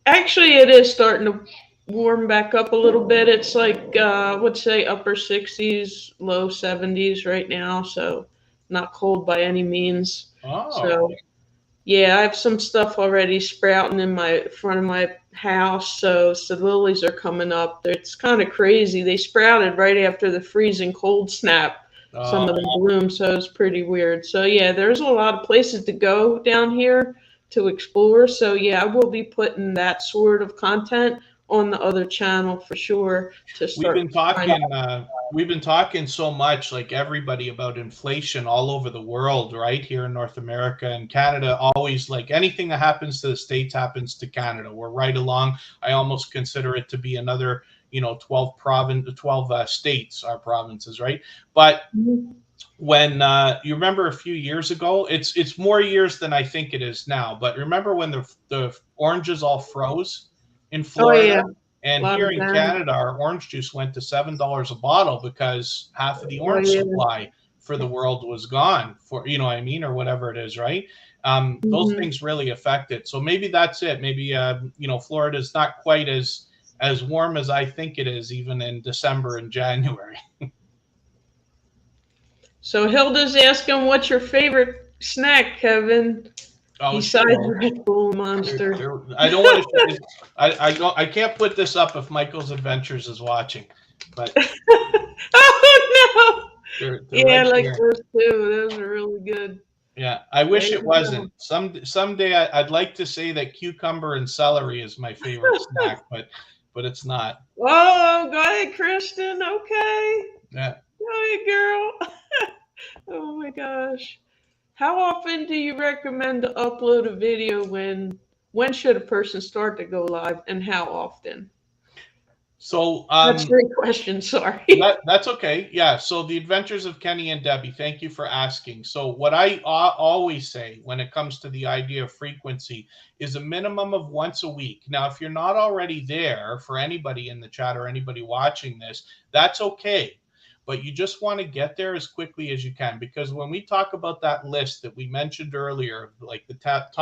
actually it is starting to warm back up a little bit. It's like I would say upper 60s, low 70s right now, so not cold by any means. Oh, So yeah, I have some stuff already sprouting in my front of my house, so the lilies are coming up. It's kind of crazy. They sprouted right after the freezing cold snap. Some of them bloomed, so it's pretty weird. So yeah, there's a lot of places to go down here to explore. So yeah, I will be putting that sort of content on the other channel for sure to we've start been finding. talking. We've been talking so much, like everybody, about inflation all over the world, right? Here in North America and Canada, always like anything that happens to the States happens to Canada. We're right along. I almost consider it to be another, 12 states are provinces, right? But Mhm. when you remember a few years ago, it's more years than I think it is now. But remember when the oranges all froze in Oh yeah, Florida, a and lot here of in damage. Canada, our orange juice went to $7 a bottle because half of the Oh orange yeah. supply for the world was gone. For what I mean, or whatever it is, right? Those Mhm. things really affect it. So maybe that's it. Maybe Florida is not quite as warm as I think it is, even in December and January. So Hilda's asking, "What's your favorite snack, Kevin? Oh, she Besides knows. Red Bull Monster." I don't want to. I don't. I can't put this up if Michael's Adventures is watching, but Oh no! they're Yeah, right I like here. those too. Those are really good. Yeah, I There wish it you go. wasn't. Someday I'd like to say that cucumber and celery is my favorite snack, but it's not. Oh, go ahead, Kristen. Okay, Yeah. go ahead, girl. Oh my gosh. How often do you recommend to upload a video? When should a person start to go live, and how often? So That's 3 questions. Sorry. that's okay. Yeah. So the Adventures of Kenny and Debbie. Thank you for asking. So what I always say when it comes to the idea of frequency is a minimum of once a week. Now, if you're not already there, for anybody in the chat or anybody watching this, that's okay. But you just want to get there as quickly as you can, because when we talk about that list that we mentioned earlier, like the top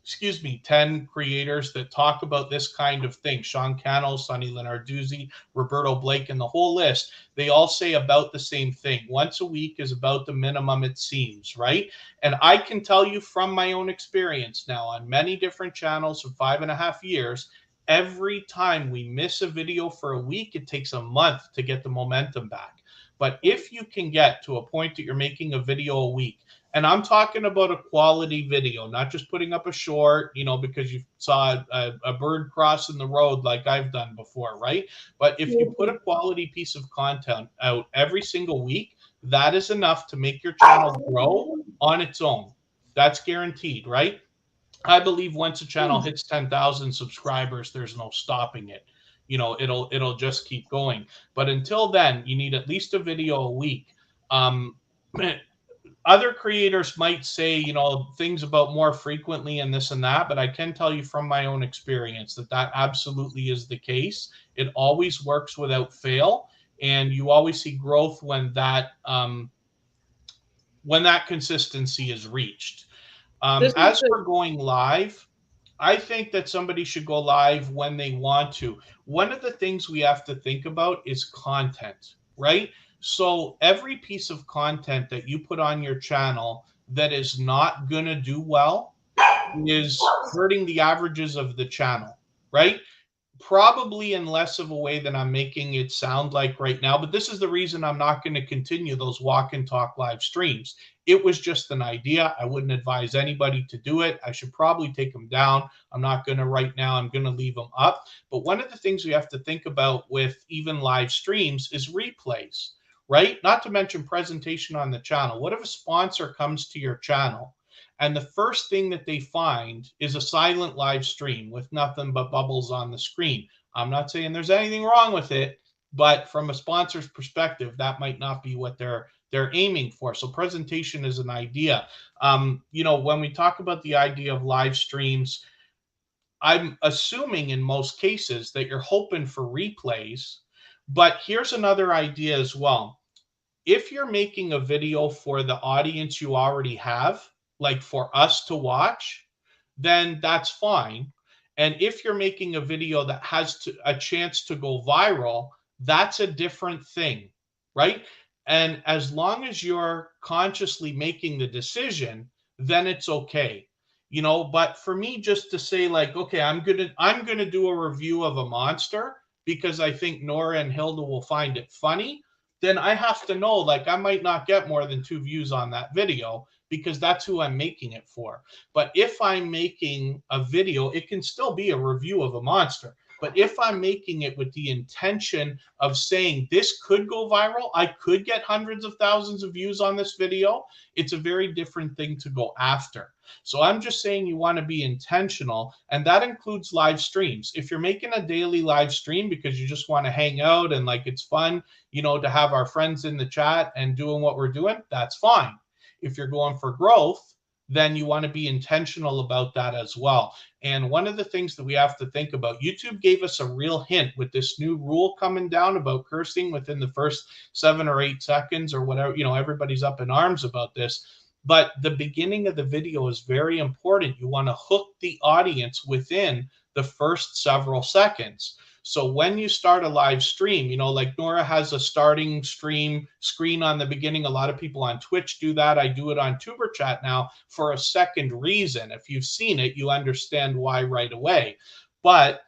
10 creators that talk about this kind of thing, Sean Cannell, Sonny Lenarduzzi, Roberto Blake, and the whole list, they all say about the same thing. Once a week is about the minimum, it seems, right? And I can tell you from my own experience now on many different channels for 5.5 years, every time we miss a video for a week, it takes a month to get the momentum back. But if you can get to a point that you're making a video a week, and I'm talking about a quality video, not just putting up a short, because you saw a bird crossing the road like I've done before, right? But if you put a quality piece of content out every single week, that is enough to make your channel grow on its own. That's guaranteed, right? I believe once a channel hits 10,000 subscribers, there's no stopping it. It'll just keep going. But until then, you need at least a video a week. Other creators might say, things about more frequently and this and that, but I can tell you from my own experience that absolutely is the case. It always works without fail, and you always see growth when that consistency is reached. As for going live, I think that somebody should go live when they want to. One of the things we have to think about is content, right? So every piece of content that you put on your channel that is not going to do well is hurting the averages of the channel, right? Probably in less of a way than I'm making it sound like right now, but this is the reason I'm not going to continue those walk and talk live streams. It was just an idea. I wouldn't advise anybody to do it. I should probably take them down. I'm not going to right now. I'm going to leave them up. But one of the things we have to think about with even live streams is replays, right? Not to mention presentation on the channel. What if a sponsor comes to your channel and the first thing that they find is a silent live stream with nothing but bubbles on the screen? I'm not saying there's anything wrong with it, but from a sponsor's perspective, that might not be what they're aiming for. So presentation is an idea. When we talk about the idea of live streams, I'm assuming in most cases that you're hoping for replays. But here's another idea as well. If you're making a video for the audience you already have, like for us to watch, then that's fine. And if you're making a video that has a chance to go viral, that's a different thing, right? And as long as you're consciously making the decision, then it's okay. But for me, just to say like, okay, I'm gonna do a review of a monster because I think Nora and Hilda will find it funny, then I have to know, like, I might not get more than 2 views on that video because that's who I'm making it for. But if I'm making a video, it can still be a review of a monster. But if I'm making it with the intention of saying this could go viral, I could get hundreds of thousands of views on this video, it's a very different thing to go after. So I'm just saying you want to be intentional, and that includes live streams. If you're making a daily live stream because you just want to hang out and like it's fun, to have our friends in the chat and doing what we're doing, that's fine. If you're going for growth, then you want to be intentional about that as well. And one of the things that we have to think about, YouTube gave us a real hint with this new rule coming down about cursing within the first 7 or 8 seconds or whatever. Everybody's up in arms about this. But the beginning of the video is very important. You want to hook the audience within the first several seconds. So when you start a live stream, like Nora has a starting stream screen on the beginning. A lot of people on Twitch do that. I do it on Tuber Chat now for a second reason. If you've seen it, you understand why right away. But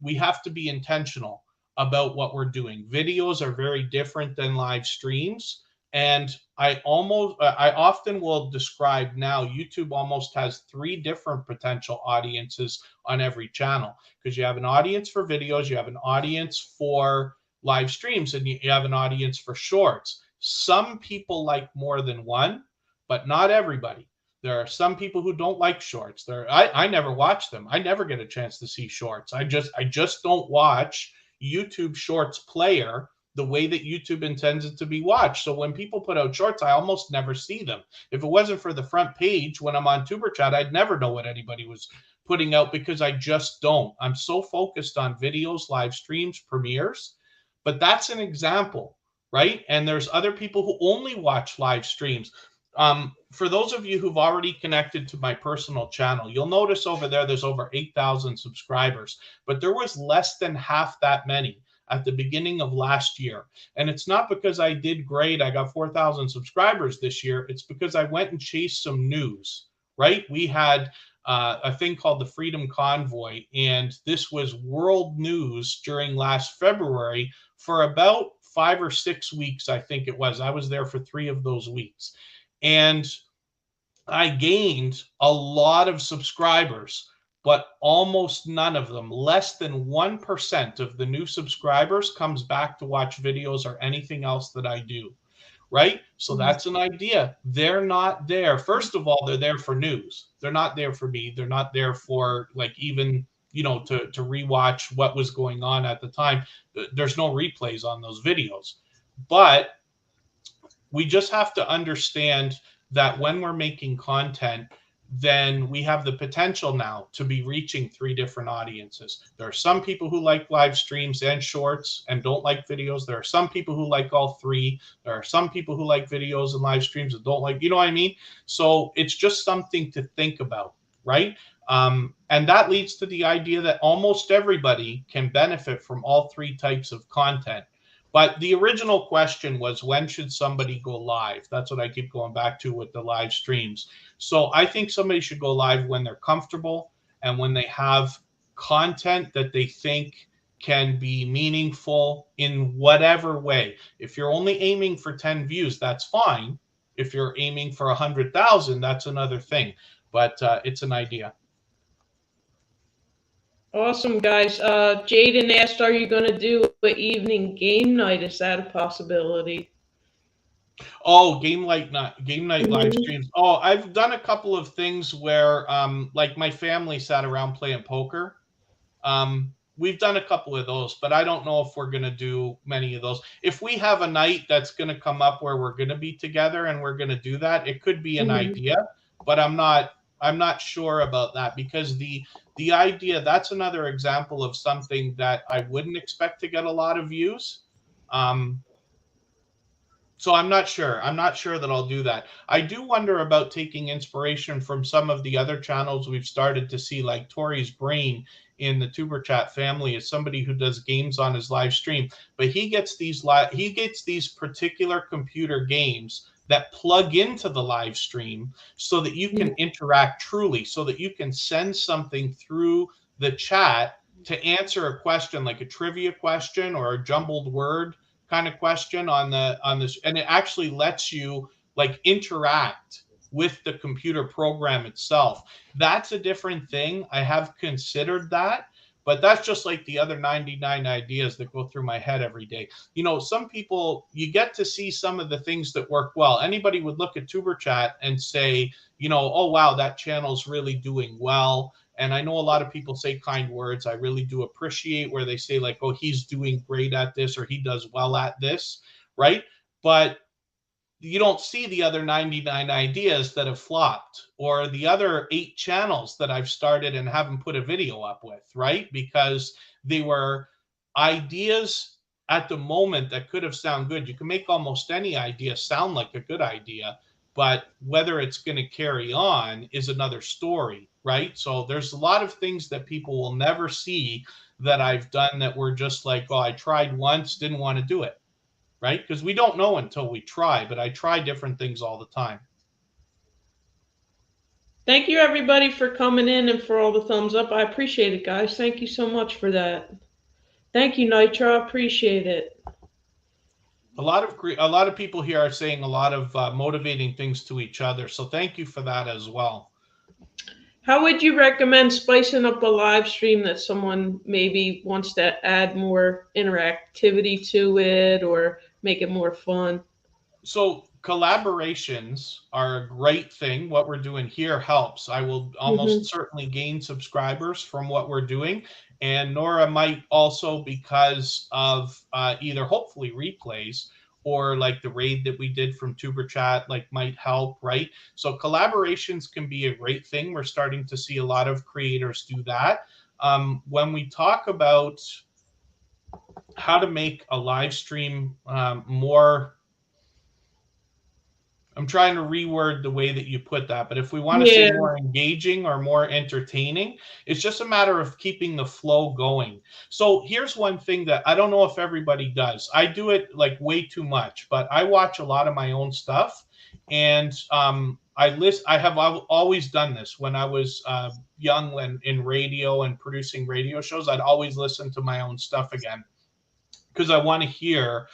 we have to be intentional about what we're doing. Videos are very different than live streams. And I often will describe now, YouTube almost has 3 different potential audiences on every channel, because you have an audience for videos, you have an audience for live streams, and you have an audience for shorts. Some people like more than one, but not everybody. There are some people who don't like shorts. I never watch them. I never get a chance to see shorts. I just don't watch YouTube Shorts player the way that YouTube intends it to be watched. So when people put out shorts, I almost never see them. If it wasn't for the front page when I'm on Tuber Chat, I'd never know what anybody was putting out because I just don't. I'm so focused on videos, live streams, premieres. But that's an example, right? And there's other people who only watch live streams. For those of you who've already connected to my personal channel, you'll notice over there there's over 8,000 subscribers, but there was less than half that many at the beginning of last year. And it's not because I did great, I got 4,000 subscribers this year. It's because I went and chased some news, right? We had a thing called the Freedom Convoy, and this was world news during last February for about 5 or 6 weeks, I think it was. I was there for 3 of those weeks. And I gained a lot of subscribers, but almost none of them, less than 1% of the new subscribers comes back to watch videos or anything else that I do, right? So that's an idea. They're not there. First of all, they're there for news. They're not there for me. They're not there for like even, you know, to rewatch what was going on at the time. There's no replays on those videos. But we just have to understand that when we're making content, then we have the potential now to be reaching 3 different audiences. There are some people who like live streams and shorts and don't like videos. There are some people who like all 3. There are some people who like videos and live streams and don't like, you know what I mean? So it's just something to think about, right? And that leads to the idea that almost everybody can benefit from all 3 types of content. But the original question was, when should somebody go live? That's what I keep going back to with the live streams. So I think somebody should go live when they're comfortable and when they have content that they think can be meaningful in whatever way. If you're only aiming for 10 views, that's fine. If you're aiming for 100,000, that's another thing. But it's an idea. Awesome, guys. Jaden asked, are you going to do an evening game night? Is that a possibility? Oh, game night live streams. Oh, I've done a couple of things where like my family sat around playing poker. We've done a couple of those, but I don't know if we're going to do many of those. If we have a night that's going to come up where we're going to be together and we're going to do that, it could be an idea, but I'm not sure about that, because the idea, that's another example of something that I wouldn't expect to get a lot of views. So I'm not sure. I'm not sure that I'll do that. I do wonder about taking inspiration from some of the other channels we've started to see, like Tori's Brain in the Tuber Chat family is somebody who does games on his live stream, but he gets these particular computer games that plug into the live stream so that you can interact truly, so that you can send something through the chat to answer a question, like a trivia question or a jumbled word kind of question on this, and it actually lets you like interact with the computer program itself. That's a different thing. I have considered that, but that's just like the other 99 ideas that go through my head every day. You know, some people, you get to see some of the things that work well. Anybody would look at Tuber Chat and say, you know, oh wow, that channel's really doing well. And I know a lot of people say kind words. I really do appreciate where they say like, oh, he's doing great at this, or he does well at this, right? But you don't see the other 99 ideas that have flopped, or the other 8 channels that I've started and haven't put a video up with, right? Because they were ideas at the moment that could have sounded good. You can make almost any idea sound like a good idea, but whether it's going to carry on is another story, right? So there's a lot of things that people will never see that I've done that were just like, oh, I tried once, didn't want to do it, right? Because we don't know until we try, but I try different things all the time. Thank you, everybody, for coming in and for all the thumbs up. I appreciate it, guys. Thank you so much for that. Thank you, Nitro. I appreciate it. A lot of people here are saying a lot of motivating things to each other, so thank you for that as well. How would you recommend spicing up a live stream that someone maybe wants to add more interactivity to it or make it more fun? So Collaborations are a great thing. What we're doing here helps. I will almost Hmm. certainly gain subscribers from what we're doing. And Nora might also, because of either hopefully replays or like the raid that we did from Tuber Chat, like might help, right? So collaborations can be a great thing. We're starting to see a lot of creators do that. When we talk about how to make a live stream more, I'm trying to reword the way that you put that, but if we want to say Yeah. more engaging or more entertaining, it's just a matter of keeping the flow going. So here's one thing that I don't know if everybody does. I do it like way too much, but I watch a lot of my own stuff, and I have always done this when I was young and in radio and producing radio shows. I'd always listen to my own stuff again because I want to hear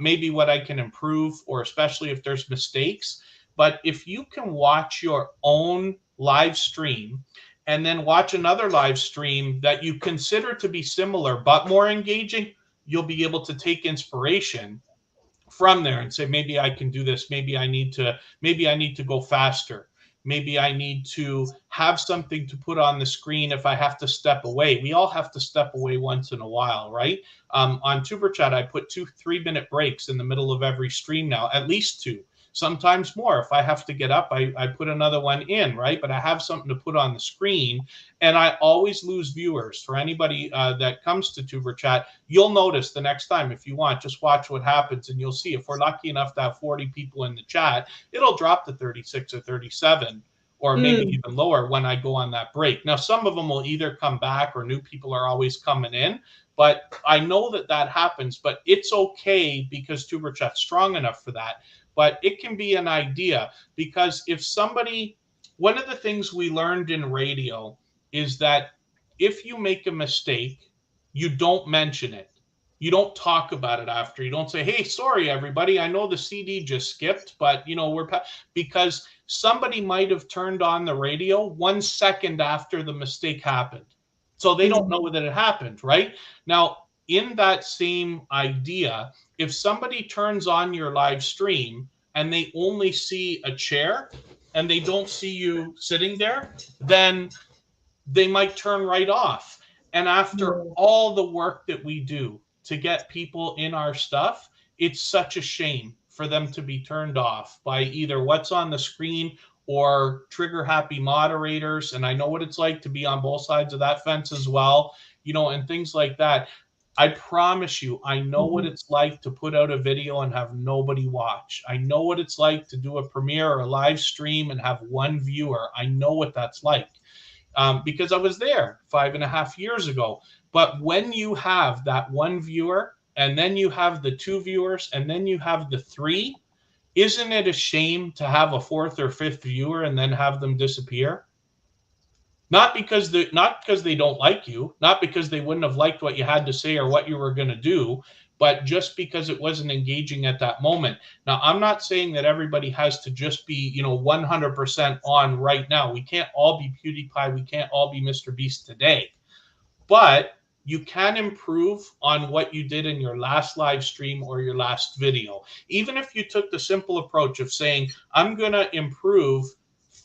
maybe what I can improve, or especially if there's mistakes. But if you can watch your own live stream and then watch another live stream that you consider to be similar but more engaging, you'll be able to take inspiration from there and say, maybe I can do this, maybe I need to go faster, maybe I need to have something to put on the screen if I have to step away. We all have to step away once in a while, right? On Tuber Chat, I put 2 3 minute breaks in the middle of every stream now, at least two, sometimes more. If I have to get up, I put another one in, right? But I have something to put on the screen. And I always lose viewers. For anybody that comes to Tuber Chat, you'll notice the next time, if you want, just watch what happens, and you'll see if we're lucky enough to have 40 people in the chat, it'll drop to 36 or 37, or maybe Mm. even lower when I go on that break. Now, some of them will either come back, or new people are always coming in, but I know that that happens. But it's okay, because Tuber Chat's strong enough for that. But it can be an idea, because if somebody, one of the things we learned in radio is that if you make a mistake, you don't mention it. You don't talk about it after. You don't say, "Hey, sorry everybody, I know the CD just skipped, but because somebody might have turned on the radio 1 second after the mistake happened. So they don't Mm. know that it happened, right? Now, in that same idea, if somebody turns on your live stream and they only see a chair and they don't see you sitting there, then they might turn right off. And after Yeah. all the work that we do to get people in our stuff, it's such a shame for them to be turned off by either what's on the screen or trigger happy moderators. And I know what it's like to be on both sides of that fence as well, and things like that. I promise you, I know what Mhm. it's like to put out a video and have nobody watch. I know what it's like to do a premiere or a live stream and have one viewer. I know what that's like, because I was there 5.5 years ago. But when you have that one viewer, and then you have the two viewers, and then you have the three, isn't it a shame to have a fourth or fifth viewer and then have them disappear? Not because they don't like you, not because they wouldn't have liked what you had to say or what you were going to do, but just because it wasn't engaging at that moment. Now, I'm not saying that everybody has to just be 100% on right now. We can't all be PewDiePie, we can't all be Mr. Beast today, but you can improve on what you did in your last live stream or your last video. Even if you took the simple approach of saying, I'm going to improve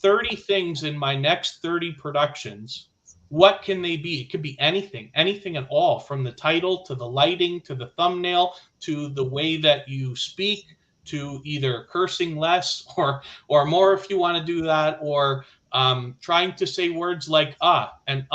30 things in my next 30 productions. What can they be? It could be anything, anything at all, from the title to the lighting to the thumbnail to the way that you speak, to either cursing less or more if you want to do that, or trying to say words like and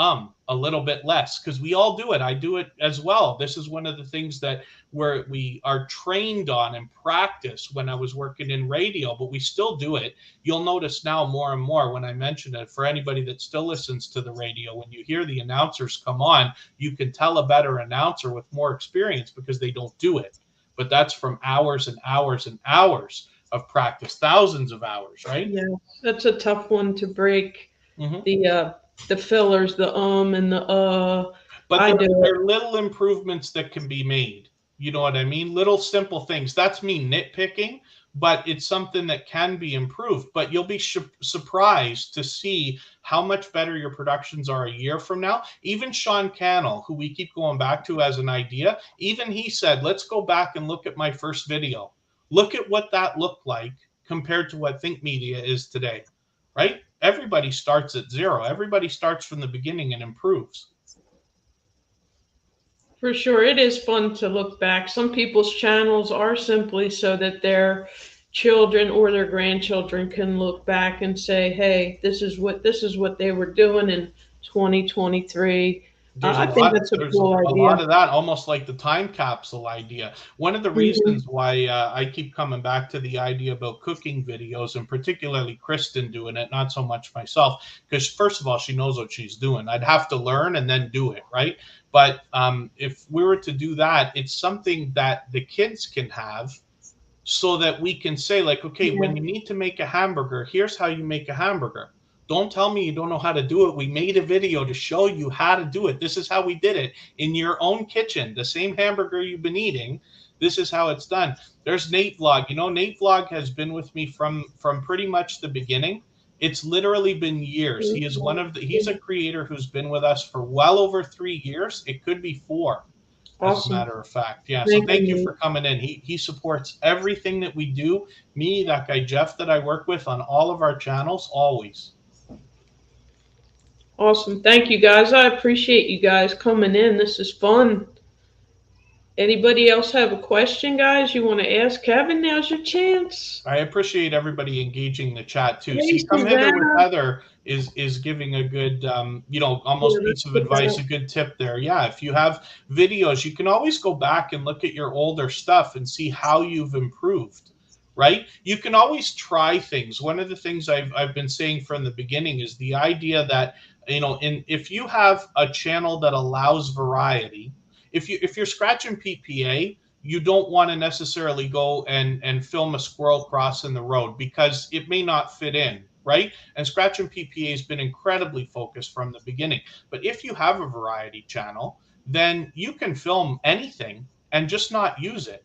a little bit less, because we all do it. I do it as well. This is one of the things that we are trained on and practice when I was working in radio, but we still do it. You'll notice now more and more when I mention it. For anybody that still listens to the radio, when you hear the announcers come on, you can tell a better announcer with more experience because they don't do it. But that's from hours and hours and hours of practice, thousands of hours, right? Yeah, that's a tough one to break. Mm-hmm. The fillers, the and the But I there, do there it. are little improvements that can be made. You know what I mean? Little simple things. That's me nitpicking, but it's something that can be improved. But you'll be surprised to see how much better your productions are a year from now. Even Sean Cannell, who we keep going back to as an idea, even he said, let's go back and look at my first video. Look at what that looked like compared to what Think Media is today, right? Everybody starts at zero. Everybody starts from the beginning and improves. For sure, it is fun to look back. Some people's channels are simply so that their children or their grandchildren can look back and say, "Hey, this is what they were doing in 2023." There's a I think lot that's a there's cool a idea. lot of that, almost like the time capsule idea. One of the Mhm. reasons why I keep coming back to the idea about cooking videos, and particularly Kristen doing it, not so much myself, because first of all, she knows what she's doing. I'd have to learn and then do it, right? But if we were to do that, it's something that the kids can have, so that we can say, like, okay, Yeah, when you need to make a hamburger, here's how you make a hamburger. Don't tell me you don't know how to do it. We made a video to show you how to do it. This is how we did it in your own kitchen. The same hamburger you've been eating, this is how it's done. There's Nate Vlog. Nate Vlog has been with me from pretty much the beginning. It's literally been years. He's a creator who's been with us for well over 3 years. It could be four, as a awesome. matter of fact. Yeah. So Thank you, thank you for Nate. coming in. He supports everything that we do. Me, that guy Jeff that I work with on all of our channels, always. Awesome. Thank you, guys. I appreciate you guys coming in. This is fun. Anybody else have a question, guys? You want to ask Kevin? Now's your chance. I appreciate everybody engaging in the chat too. Hey, See, come hither with Susanna. Heather is giving a good, Yeah, almost let's piece of put advice, that. a good tip there. Yeah, if you have videos, you can always go back and look at your older stuff and see how you've improved. Right? You can always try things. One of the things I've been saying from the beginning is the idea that, if you have a channel that allows variety, if you're scratching PPA, you don't want to necessarily go and film a squirrel crossing the road, because it may not fit in, right? And Scratch and PPA has been incredibly focused from the beginning. But if you have a variety channel, then you can film anything and just not use it,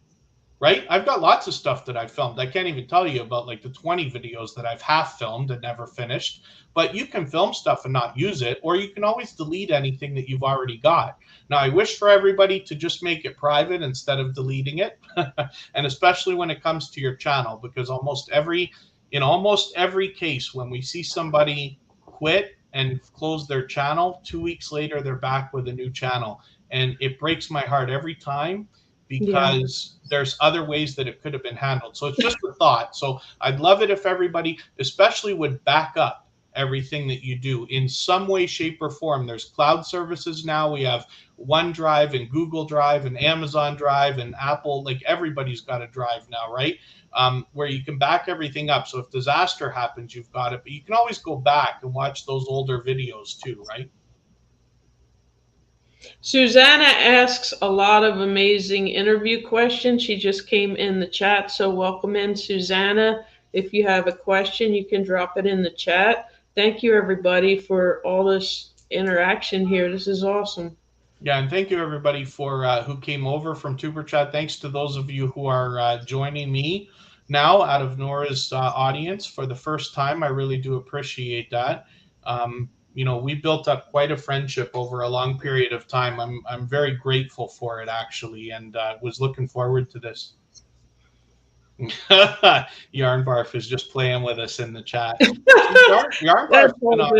right? I've got lots of stuff that I've filmed. I can't even tell you about, like, the 20 videos that I've half filmed and never finished. But you can film stuff and not use it, or you can always delete anything that you've already got. Now, I wish for everybody to just make it private instead of deleting it, and especially when it comes to your channel, because almost every case, when we see somebody quit and close their channel, 2 weeks later they're back with a new channel, and it breaks my heart every time, Yeah. because there's other ways that it could have been handled. So it's just a thought. So I'd love it if everybody, especially, would back up everything that you do in some way, shape, or form. There's cloud services now. We have OneDrive and Google Drive and Amazon Drive and Apple. Like, everybody's got a drive now, right? Where you can back everything up. So if disaster happens, you've got it. But you can always go back and watch those older videos too, right? Susanna asks a lot of amazing interview questions. She just came in the chat, so welcome in, Susanna. If you have a question, you can drop it in the chat. Thank you, everybody, for all this interaction here. This is awesome. Yeah, and thank you everybody for who came over from Tuber Chat. Thanks to those of you who are joining me now out of Nora's audience for the first time. I really do appreciate that. We built up quite a friendship over a long period of time. I'm very grateful for it, actually, and was looking forward to this. Yarn Barf is just playing with us in the chat. Yarn That's Barf's been all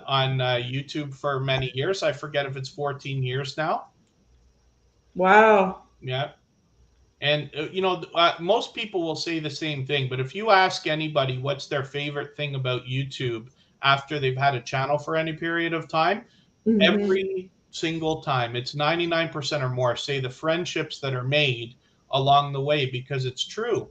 on good. YouTube for many years. I forget if it's 14 years now. Wow. Yeah. And, most people will say the same thing, but if you ask anybody what's their favorite thing about YouTube after they've had a channel for any period of time, Hmm. every single time, it's 99% or more say the friendships that are made along the way, because it's true.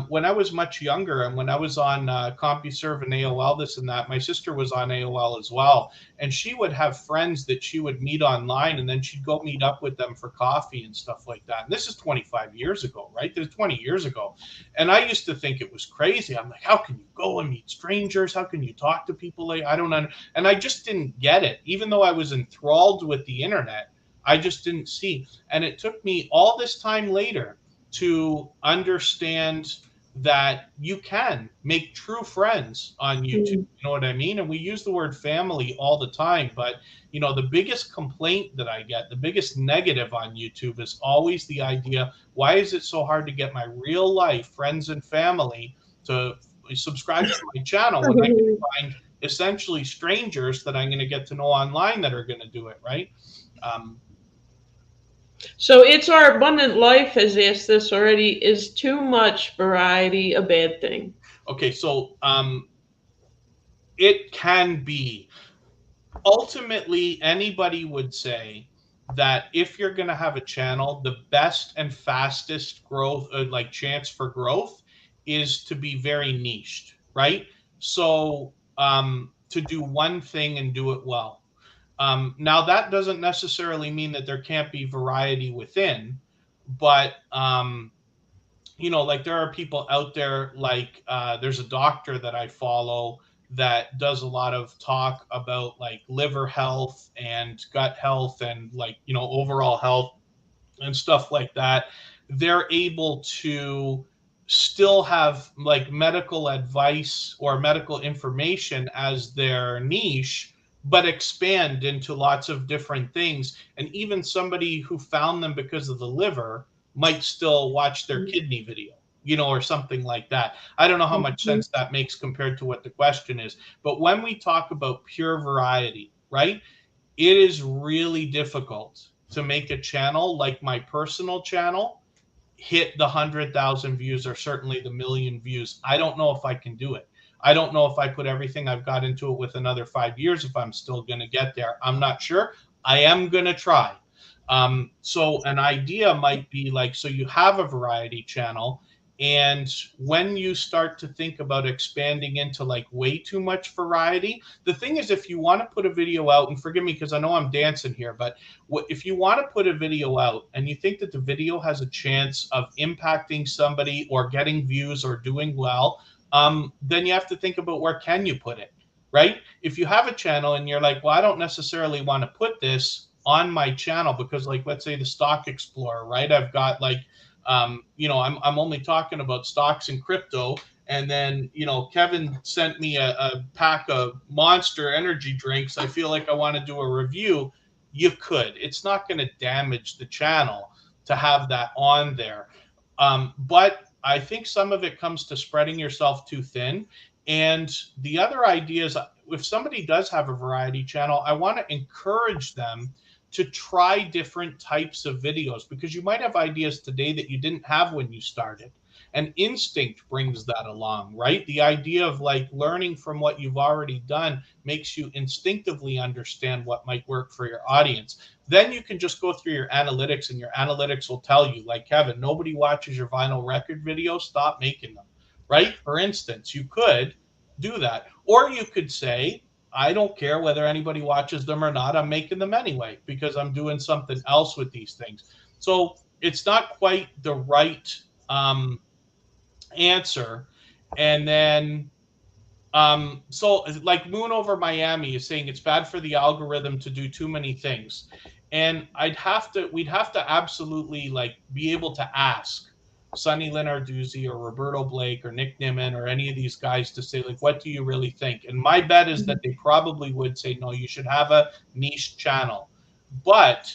When I was much younger, and when I was on CompuServe and AOL, this and that, my sister was on AOL as well, and she would have friends that she would meet online, and then she'd go meet up with them for coffee and stuff like that. And this is 25 years ago, right? There's 20 years ago. And I used to think it was crazy. I'm like, how can you go and meet strangers? How can you talk to people? Like, I don't know. And I just didn't get it. Even though I was enthralled with the internet, I just didn't see. And it took me all this time later to understand that you can make true friends on YouTube. Mm. You know what I mean? And we use the word family all the time, but the biggest complaint that I get, the biggest negative on YouTube is always the idea, why is it so hard to get my real life friends and family to subscribe to my channel when I can find essentially strangers that I'm going to get to know online that are going to do it, right? Um, So it's our abundant life has asked this already. Is too much variety a bad thing? okay, so it can be. Ultimately, anybody would say that if you're going to have a channel, the best and fastest growth, like chance for growth, is to be very niched, right? So, to do one thing and do it well. Now, that doesn't necessarily mean that there can't be variety within, but like there are people out there, like there's a doctor that I follow that does a lot of talk about like liver health and gut health and like overall health and stuff like that. They're able to still have like medical advice or medical information as their niche, but expand into lots of different things. And even somebody who found them because of the liver might still watch their kidney video, or something like that. I don't know how much Mhm. sense that makes compared to what the question is. But when we talk about pure variety, right, it is really difficult to make a channel like my personal channel hit the 100,000 views or certainly the million views. I don't know if I can do it. I don't know if I put everything I've got into it with another 5 years, if I'm still going to get there. I'm not sure. I am going to try. So an idea might be like, so you have a variety channel, and when you start to think about expanding into like way too much variety, the thing is, if you want to put a video out, and forgive me because I know I'm dancing here, but if you want to put a video out and you think that the video has a chance of impacting somebody or getting views or doing well, then you have to think about where can you put it, right? If you have a channel and you're like, well, I don't necessarily want to put this on my channel because, like, let's say the Stock Explorer, right? I've got like, I'm only talking about stocks and crypto. And then, Kevin sent me a pack of Monster energy drinks. I feel like I want to do a review. You could. It's not going to damage the channel to have that on there. But I think some of it comes to spreading yourself too thin. And the other idea is, if somebody does have a variety channel, I want to encourage them to try different types of videos, because you might have ideas today that you didn't have when you started. And instinct brings that along, right? The idea of like learning from what you've already done makes you instinctively understand what might work for your audience. Then you can just go through your analytics, and your analytics will tell you, like, Kevin, nobody watches your vinyl record videos, stop making them, right? For instance, you could do that. Or you could say, I don't care whether anybody watches them or not. I'm making them anyway because I'm doing something else with these things. So it's not quite the right um, answer. And then, so like Moon Over Miami is saying it's bad for the algorithm to do too many things. And we'd have to absolutely like be able to ask Sonny Lenarduzzi or Roberto Blake or Nick Nimmin or any of these guys to say, like, what do you really think? And my bet is that they probably would say, no, you should have a niche channel. But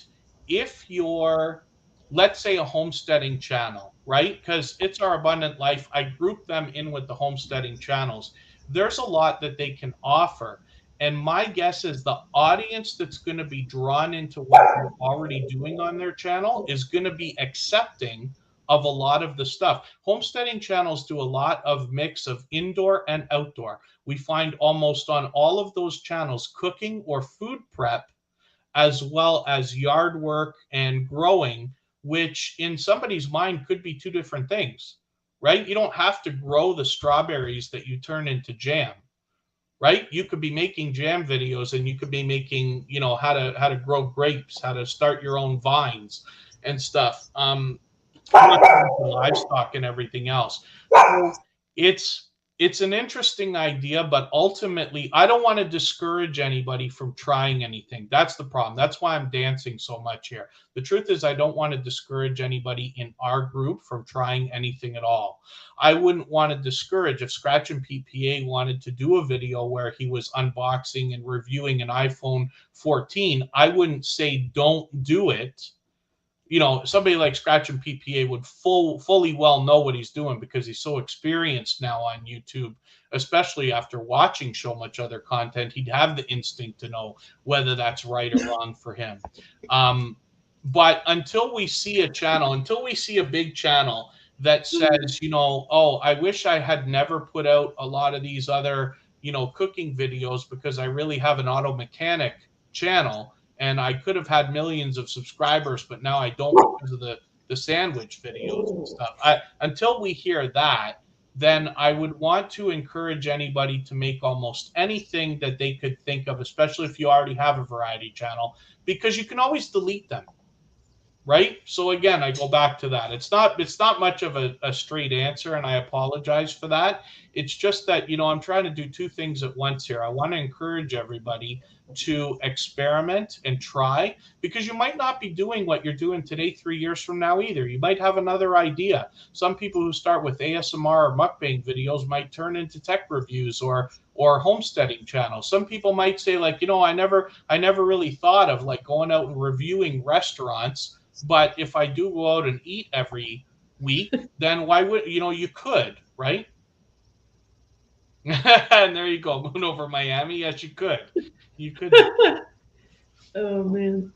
if you're, let's say, a homesteading channel, right? Because it's our abundant life, I group them in with the homesteading channels. There's a lot that they can offer. And my guess is the audience that's going to be drawn into what they're already doing on their channel is going to be accepting of a lot of the stuff. Homesteading channels do a lot of mix of indoor and outdoor. We find almost on all of those channels cooking or food prep, as well as yard work and growing, which in somebody's mind could be two different things, right? You don't have to grow the strawberries that you turn into jam, right? You could be making jam videos, and you could be making, how to grow grapes, how to start your own vines and stuff. Not to mention livestock and everything else. So it's It's an interesting idea, but ultimately, I don't want to discourage anybody from trying anything. That's the problem. That's why I'm dancing so much here. The truth is, I don't want to discourage anybody in our group from trying anything at all. I wouldn't want to discourage if Scratch and PPA wanted to do a video where he was unboxing and reviewing an iPhone 14. I wouldn't say don't do it. Somebody like Scratch and PPA would fully well know what he's doing because he's so experienced now on YouTube, especially after watching so much other content. He'd have the instinct to know whether that's right or wrong for him. But until we see a channel, until we see a big channel that says, oh, I wish I had never put out a lot of these other, cooking videos because I really have an auto mechanic channel and I could have had millions of subscribers, but now I don't because of the sandwich videos and stuff. Until we hear that, then I would want to encourage anybody to make almost anything that they could think of, especially if you already have a variety channel, because you can always delete them. Right? So again, I go back to that. It's not much of a straight answer, and I apologize for that. It's just that, I'm trying to do two things at once here. I want to encourage everybody to experiment and try, because you might not be doing what you're doing today 3 years from now either. You might have another idea. Some people who start with ASMR or mukbang videos might turn into tech reviews or homesteading channels. Some people might say, like, I never really thought of like going out and reviewing restaurants. But if I do go out and eat every week, then why would you could, right? And there you go, moon over Miami. Yes, you could. You could. Oh man.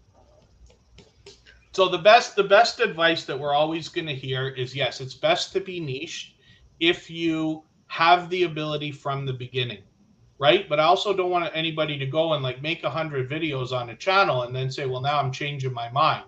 So the best advice that we're always going to hear is, yes, it's best to be niche if you have the ability from the beginning, right? But I also don't want anybody to go and like make 100 videos on a channel and then say, well, now I'm changing my mind.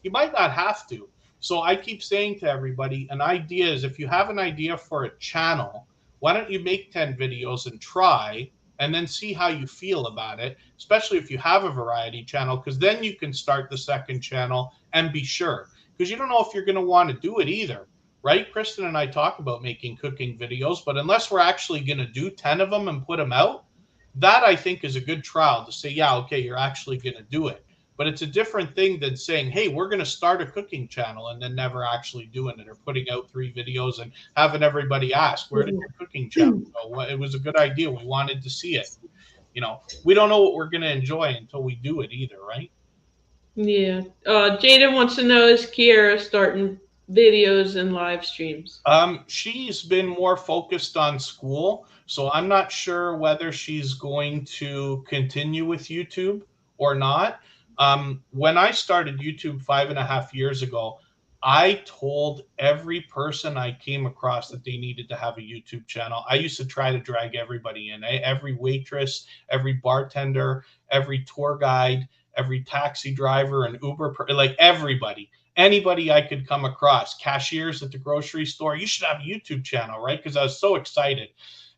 You might not have to. So I keep saying to everybody, an idea is, if you have an idea for a channel, why don't you make 10 videos and try, and then see how you feel about it, especially if you have a variety channel, because then you can start the second channel and be sure. Because you don't know if you're going to want to do it either, right? Kristen and I talk about making cooking videos, but unless we're actually going to do 10 of them and put them out, that I think is a good trial to say, yeah, okay, you're actually going to do it. But it's a different thing than saying, hey, we're going to start a cooking channel and then never actually doing it, or putting out 3 videos and having everybody ask, where did your cooking channel go? Well, it was a good idea. We wanted to see it. We don't know what we're going to enjoy until we do it either, right? Yeah. Jaden wants to know, is Kiera starting videos and live streams? She's been more focused on school, so I'm not sure whether she's going to continue with YouTube or not. When I started YouTube 5.5 years ago, I told every person I came across that they needed to have a YouTube channel. I used to try to drag everybody in, every waitress, every bartender, every tour guide, every taxi driver and Uber, like everybody, anybody I could come across, cashiers at the grocery store. You should have a YouTube channel, right? Because I was so excited.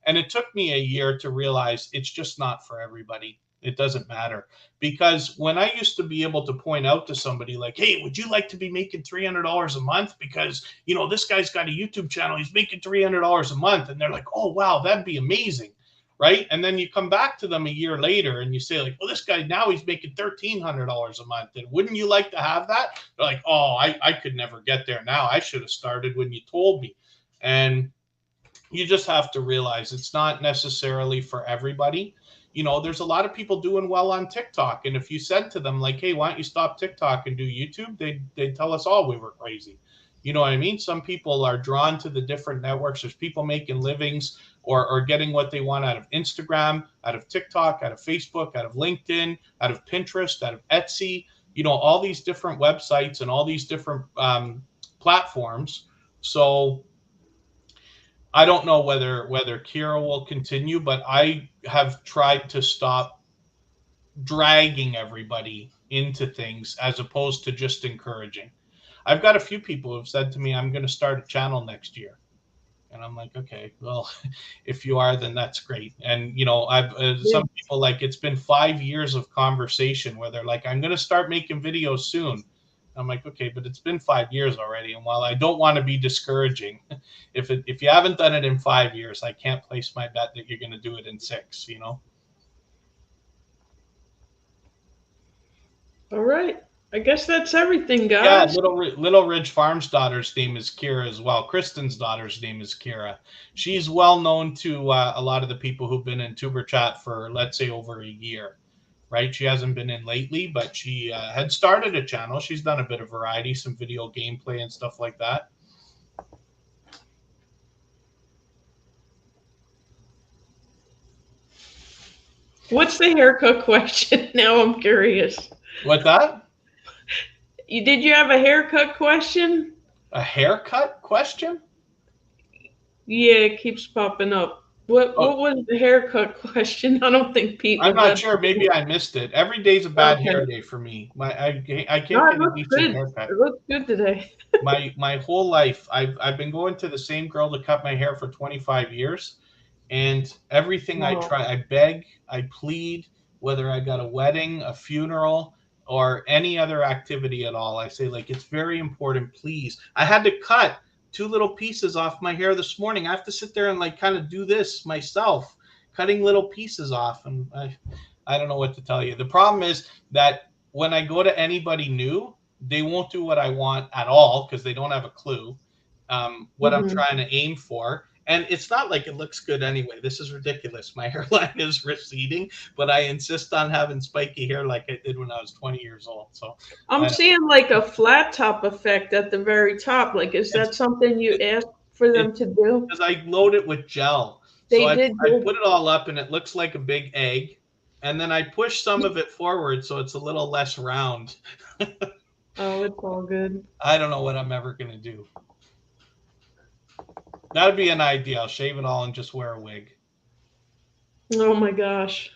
And it took me a year to realize it's just not for everybody. It doesn't matter. Because when I used to be able to point out to somebody like, hey, would you like to be making $300 a month? Because, this guy's got a YouTube channel. He's making $300 a month. And they're like, oh, wow, that'd be amazing. Right. And then you come back to them a year later and you say, like, well, this guy now he's making $1,300 a month. And wouldn't you like to have that? They're like, oh, I could never get there now. I should have started when you told me. And you just have to realize it's not necessarily for everybody. There's a lot of people doing well on TikTok. And if you said to them, like, hey, why don't you stop TikTok and do YouTube? They'd tell us all we were crazy. You know what I mean? Some people are drawn to the different networks. There's people making livings or getting what they want out of Instagram, out of TikTok, out of Facebook, out of LinkedIn, out of Pinterest, out of Etsy, all these different websites and all these different platforms. So I don't know whether Kiera will continue, but I have tried to stop dragging everybody into things as opposed to just encouraging. I've got a few people who have said to me, I'm going to start a channel next year. And I'm like, okay, well, if you are, then that's great. And, I've some people, like, it's been 5 years of conversation where they're like, I'm going to start making videos soon. I'm like, okay, but it's been 5 years already. And while I don't want to be discouraging, if you haven't done it in 5 years, I can't place my bet that you're going to do it in 6, you know? All right. I guess that's everything, Yeah, guys. Little Ridge Farm's daughter's name is Kira as well. Kristen's daughter's name is Kira. She's well known to a lot of the people who've been in Tuber Chat for, let's say, over a year, right? She hasn't been in lately, but she had started a channel. She's done a bit of variety, some video gameplay and stuff like that. What's the haircut question? Now I'm curious. What that? Did you have a haircut question? A haircut question? Yeah, it keeps popping up. What Oh, was the haircut question? I don't think Pete I'm would not let sure. Maybe I missed it. Every day's a bad Okay. hair day for me. I No, can't it get a looks decent good. haircut. It looks good today. My whole life, I've been going to the same girl to cut my hair for 25 years, and everything I Wow. try, I beg, I plead, whether I got a wedding, a funeral, or any other activity at all, I say, like, it's very important, please. I had to cut 2 little pieces off my hair this morning. I have to sit there and like kind of do this myself, cutting little pieces off, and I don't know what to tell you. The problem is that when I go to anybody new, they won't do what I want at all because they don't have a clue what I'm Hmm. trying to aim for. And it's not like it looks good anyway. This is ridiculous. My hairline is receding, but I insist on having spiky hair like I did when I was 20 years old. So I'm I, seeing like a flat top effect at the very top. Like, is it's that something you it, asked for it them to do? because I load it with gel. So They did I good. put it all up and it looks like a big egg. And then I push some of it forward so it's a little less round. Oh, it's all good. I don't know what I'm ever going to do. That'd be an idea. I'll shave it all and just wear a wig. Oh my gosh.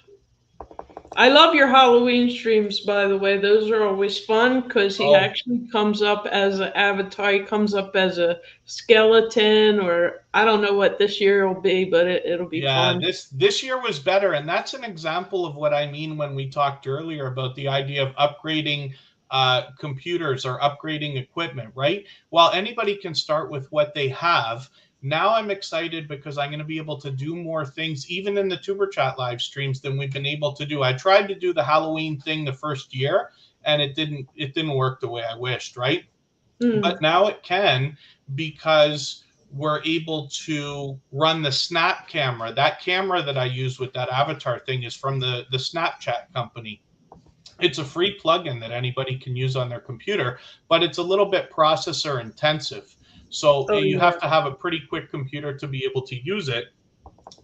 I love your Halloween streams, by the way. Those are always fun because he Oh, actually comes up as an avatar. He comes up as a skeleton, or I don't know what this year will be, but it'll be yeah, fun. this year was better, and that's an example of what I mean when we talked earlier about the idea of upgrading computers or upgrading equipment, right? While anybody can start with what they have, now I'm excited because I'm going to be able to do more things, even in the Tuber Chat live streams, than we've been able to do. I tried to do the Halloween thing the first year, and it didn't work the way I wished, right? But Mm. now it can because we're able to run the snap camera. That camera that I use with that avatar thing is from the Snapchat company. It's a free plugin that anybody can use on their computer, but it's a little bit processor intensive. So Oh you yeah. have to have a pretty quick computer to be able to use it.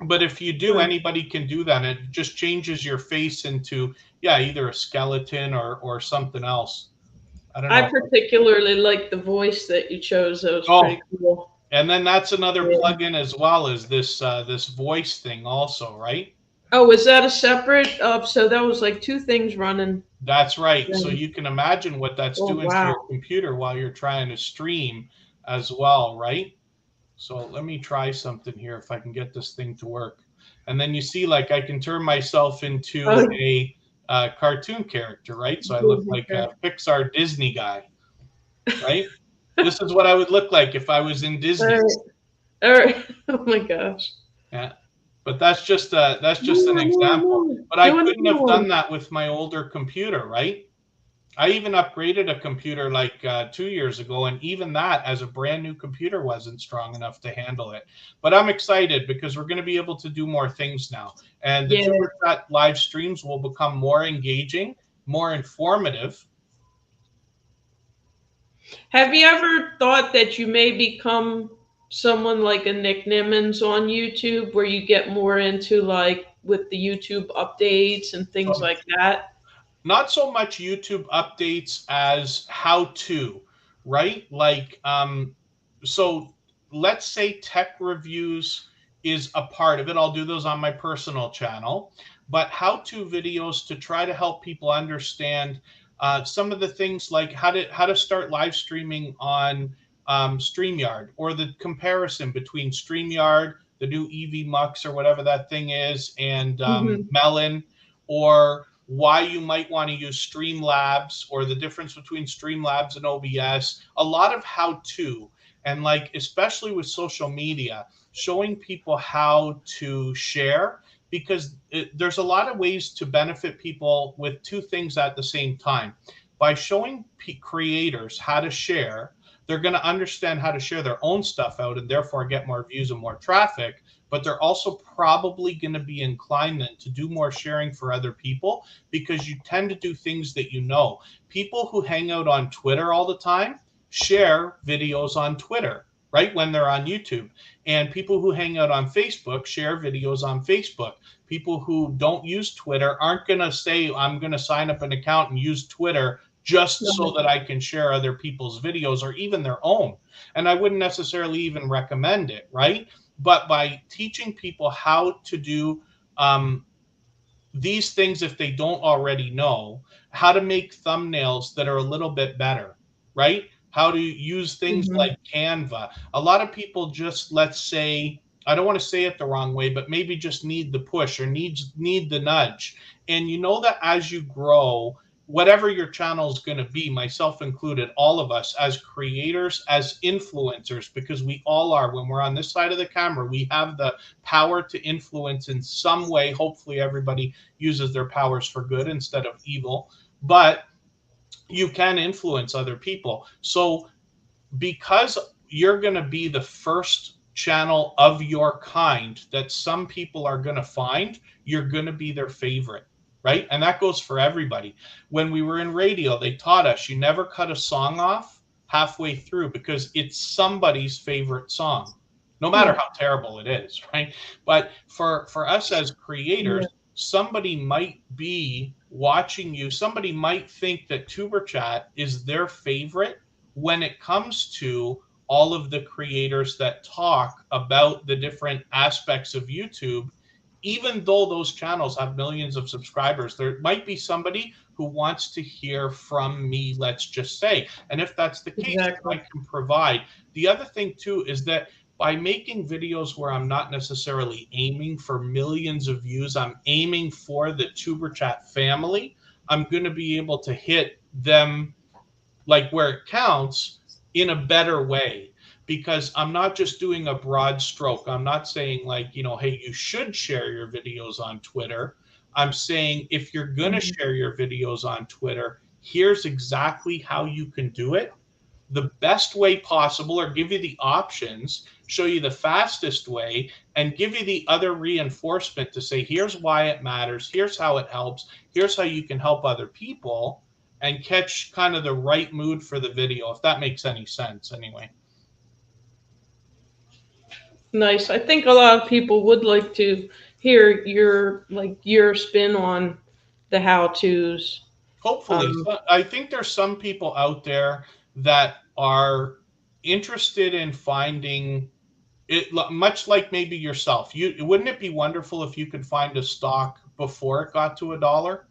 But if you do, Sure. anybody can do that. It just changes your face into, yeah, either a skeleton or something else. I don't I know. particularly like the voice that you chose. That was Oh, pretty cool. and then that's another Yeah. plugin as well as this voice thing also, right? Oh, is that a separate? So that was like two things running. That's right. So Then. you can imagine what that's Oh doing to wow. your computer while you're trying to stream as well, right? So let me try something here if I can get this thing to work. And then you see, like, I can turn myself into Oh, a cartoon character, right? So I look Disney like a character. Pixar Disney guy, right? This is what I would look like if I was in All Disney. right. All right. Oh my gosh. Yeah. But that's just an More, more, example. more. But I Do another couldn't have done one. that with my older computer, right? I even upgraded a computer like 2 years ago, and even that, as a brand new computer, wasn't strong enough to handle it. But I'm excited because we're going to be able to do more things now, and the Yeah. Tuber Chat live streams will become more engaging, more informative. Have you ever thought that you may become someone like a Nick Nimmons on YouTube, where you get more into like with the YouTube updates and things So like that? not so much YouTube updates as how to, right? Like, so let's say tech reviews is a part of it. I'll do those on my personal channel, but how to videos to try to help people understand some of the things like how to start live streaming on StreamYard, or the comparison between StreamYard, the new EV Mux or whatever that thing is, and Hmm. Melon, or why you might want to use Streamlabs or the difference between Streamlabs and OBS, a lot of how to, and like, especially with social media, showing people how to share, because there's a lot of ways to benefit people with two things at the same time. By showing creators how to share, they're going to understand how to share their own stuff out and therefore get more views and more traffic. But they're also probably going to be inclined then to do more sharing for other people, because you tend to do things that you know. People who hang out on Twitter all the time share videos on Twitter, right, when they're on YouTube. And people who hang out on Facebook share videos on Facebook. People who don't use Twitter aren't going to say, I'm going to sign up an account and use Twitter just so that I can share other people's videos or even their own. And I wouldn't necessarily even recommend it, right? But by teaching people how to do these things, if they don't already know, how to make thumbnails that are a little bit better, right? How to use things Mhm. like Canva. A lot of people just, let's say, I don't want to say it the wrong way, but maybe just need the push or need the nudge. And you know that as you grow, whatever your channel is going to be, myself included, all of us as creators, as influencers, because we all are, when we're on this side of the camera, we have the power to influence in some way. Hopefully everybody uses their powers for good instead of evil, but you can influence other people. So because you're going to be the first channel of your kind that some people are going to find, you're going to be their favorite, right? And that goes for everybody. When we were in radio, they taught us you never cut a song off halfway through, because it's somebody's favorite song, no matter Yeah. how terrible it is, right? But for us as Yeah. creators, somebody might be watching you, somebody might think that tuber chat is their favorite when it comes to all of the creators that talk about the different aspects of YouTube. Even though those channels have millions of subscribers, there might be somebody who wants to hear from me, let's just say. And if that's the case, I Exactly. can provide. The other thing too is that by making videos where I'm not necessarily aiming for millions of views, I'm aiming for the tuber chat family, I'm going to be able to hit them like where it counts in a better way, because I'm not just doing a broad stroke. I'm not saying, like, hey, you should share your videos on Twitter. I'm saying, if you're going to Mhm. share your videos on Twitter, here's exactly how you can do it the best way possible, or give you the options, show you the fastest way, and give you the other reinforcement to say, here's why it matters, here's how it helps, here's how you can help other people, and catch kind of the right mood for the video, if that makes any sense anyway. Nice. I think a lot of people would like to hear your spin on the how tos. Hopefully. Um, So I think there's some people out there that are interested in finding it, much like maybe yourself. Wouldn't it be wonderful if you could find a stock before it got to $1?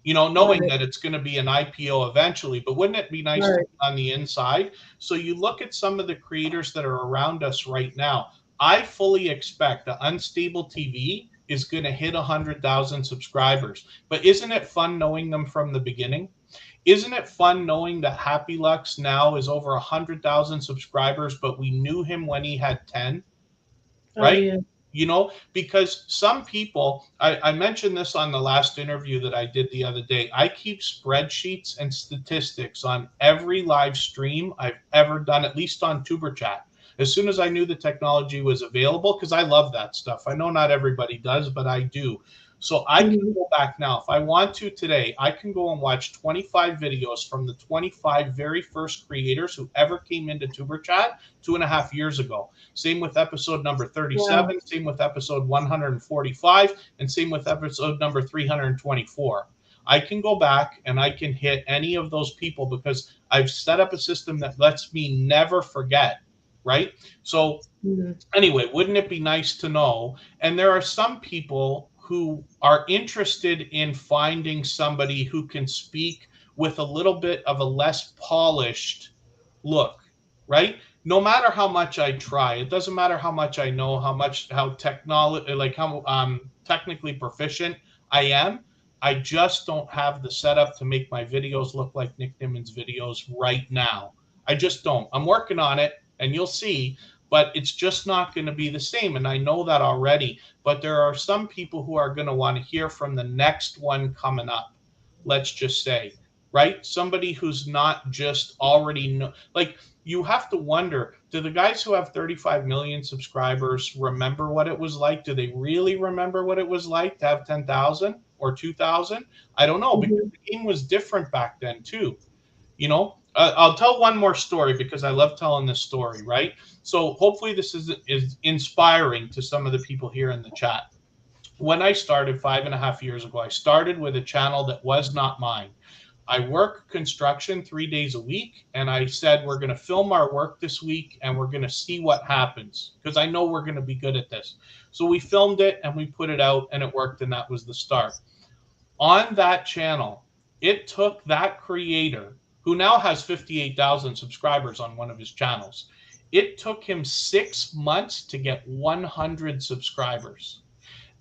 Knowing right. that it's going to be an IPO eventually, but wouldn't it be nice to Right. be on the inside? So you look at some of the creators that are around us right now. I fully expect that Unstable TV is going to hit 100,000 subscribers. But isn't it fun knowing them from the beginning? Isn't it fun knowing that Happy Lux now is over 100,000 subscribers, but we knew him when he had 10? Oh Right? yeah. Because some people, I mentioned this on the last interview that I did the other day. I keep spreadsheets and statistics on every live stream I've ever done, at least on Tuber Chat. As soon as I knew the technology was available, because I love that stuff. I know not everybody does, but I do. So I can Mhm. go back now. If I want to today, I can go and watch 25 videos from the 25 very first creators who ever came into Tuber Chat 2.5 years ago. Same with episode number Wow. 37, same with episode 145, and same with episode number 324. I can go back and I can hit any of those people because I've set up a system that lets me never forget, right? So Mhm. anyway, wouldn't it be nice to know? And there are some people who are interested in finding somebody who can speak with a little bit of a less polished look, right? No matter how much I try, it doesn't matter how much I know, how technically proficient I am. I just don't have the setup to make my videos look like Nick Nimmin's videos right now. I just don't. I'm working on it, and you'll see, but it's just not going to be the same. And I know that already. But there are some people who are going to want to hear from the next one coming up, let's just say, right? Somebody who's not just already know, like, you have to wonder, do the guys who have 35 million subscribers remember what it was like? Do they really remember what it was like to have 10,000 or 2,000? I don't know, because Mhm. the game was different back then too. I'll tell one more story because I love telling this story, right? So hopefully this is inspiring to some of the people here in the chat. When I started 5.5 years ago, I started with a channel that was not mine. I work construction 3 days a week, and I said, we're going to film our work this week and we're going to see what happens because I know we're going to be good at this. So we filmed it and we put it out, and it worked, and that was the start. On that channel, it took that creator, who now has 58,000 subscribers on one of his channels, it took him 6 months to get 100 subscribers.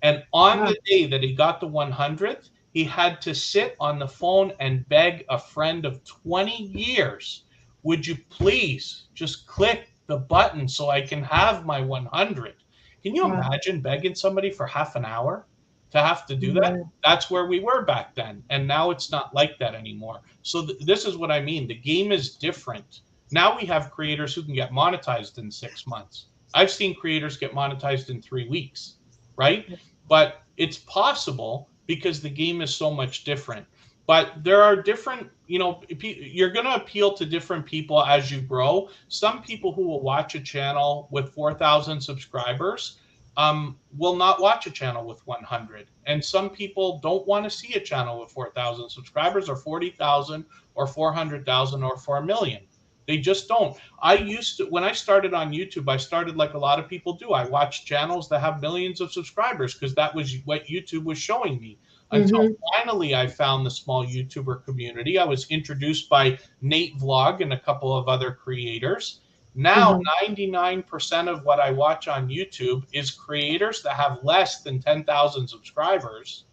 And on Wow. the day that he got the 100th, he had to sit on the phone and beg a friend of 20 years, would you please just click the button so I can have my 100? Can you Wow. imagine begging somebody for half an hour to have to do that? Yeah. That's where we were back then. And now it's not like that anymore. So this is what I mean. The game is different. Now we have creators who can get monetized in 6 months. I've seen creators get monetized in 3 weeks, right? But it's possible because the game is so much different. But there are different, you're going to appeal to different people as you grow. Some people who will watch a channel with 4,000 subscribers will not watch a channel with 100. And some people don't want to see a channel with 4,000 subscribers or 40,000 or 400,000 or 4 million. They just don't. I used to, when I started on YouTube, I started like a lot of people do. I watched channels that have millions of subscribers because that was what YouTube was showing me. Until Mhm. finally I found the small YouTuber community. I was introduced by Nate Vlog and a couple of other creators. Now, Mhm. 99% of what I watch on YouTube is creators that have less than 10,000 subscribers,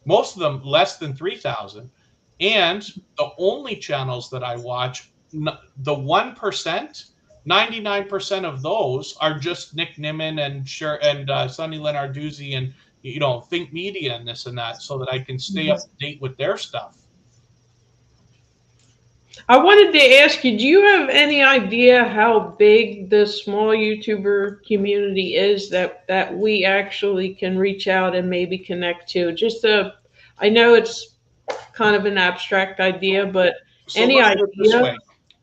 most of them less than 3,000. And the only channels that I watch, the 1%, 99% of those are just Nick Nimmin and Sonny Lenarduzzi and Think Media and this and that, so that I can stay up Mhm. to date with their stuff. I wanted to ask you, do you have any idea how big the small YouTuber community is that we actually can reach out and maybe connect to? I know it's kind of an abstract idea, but So any let's put it this idea? way.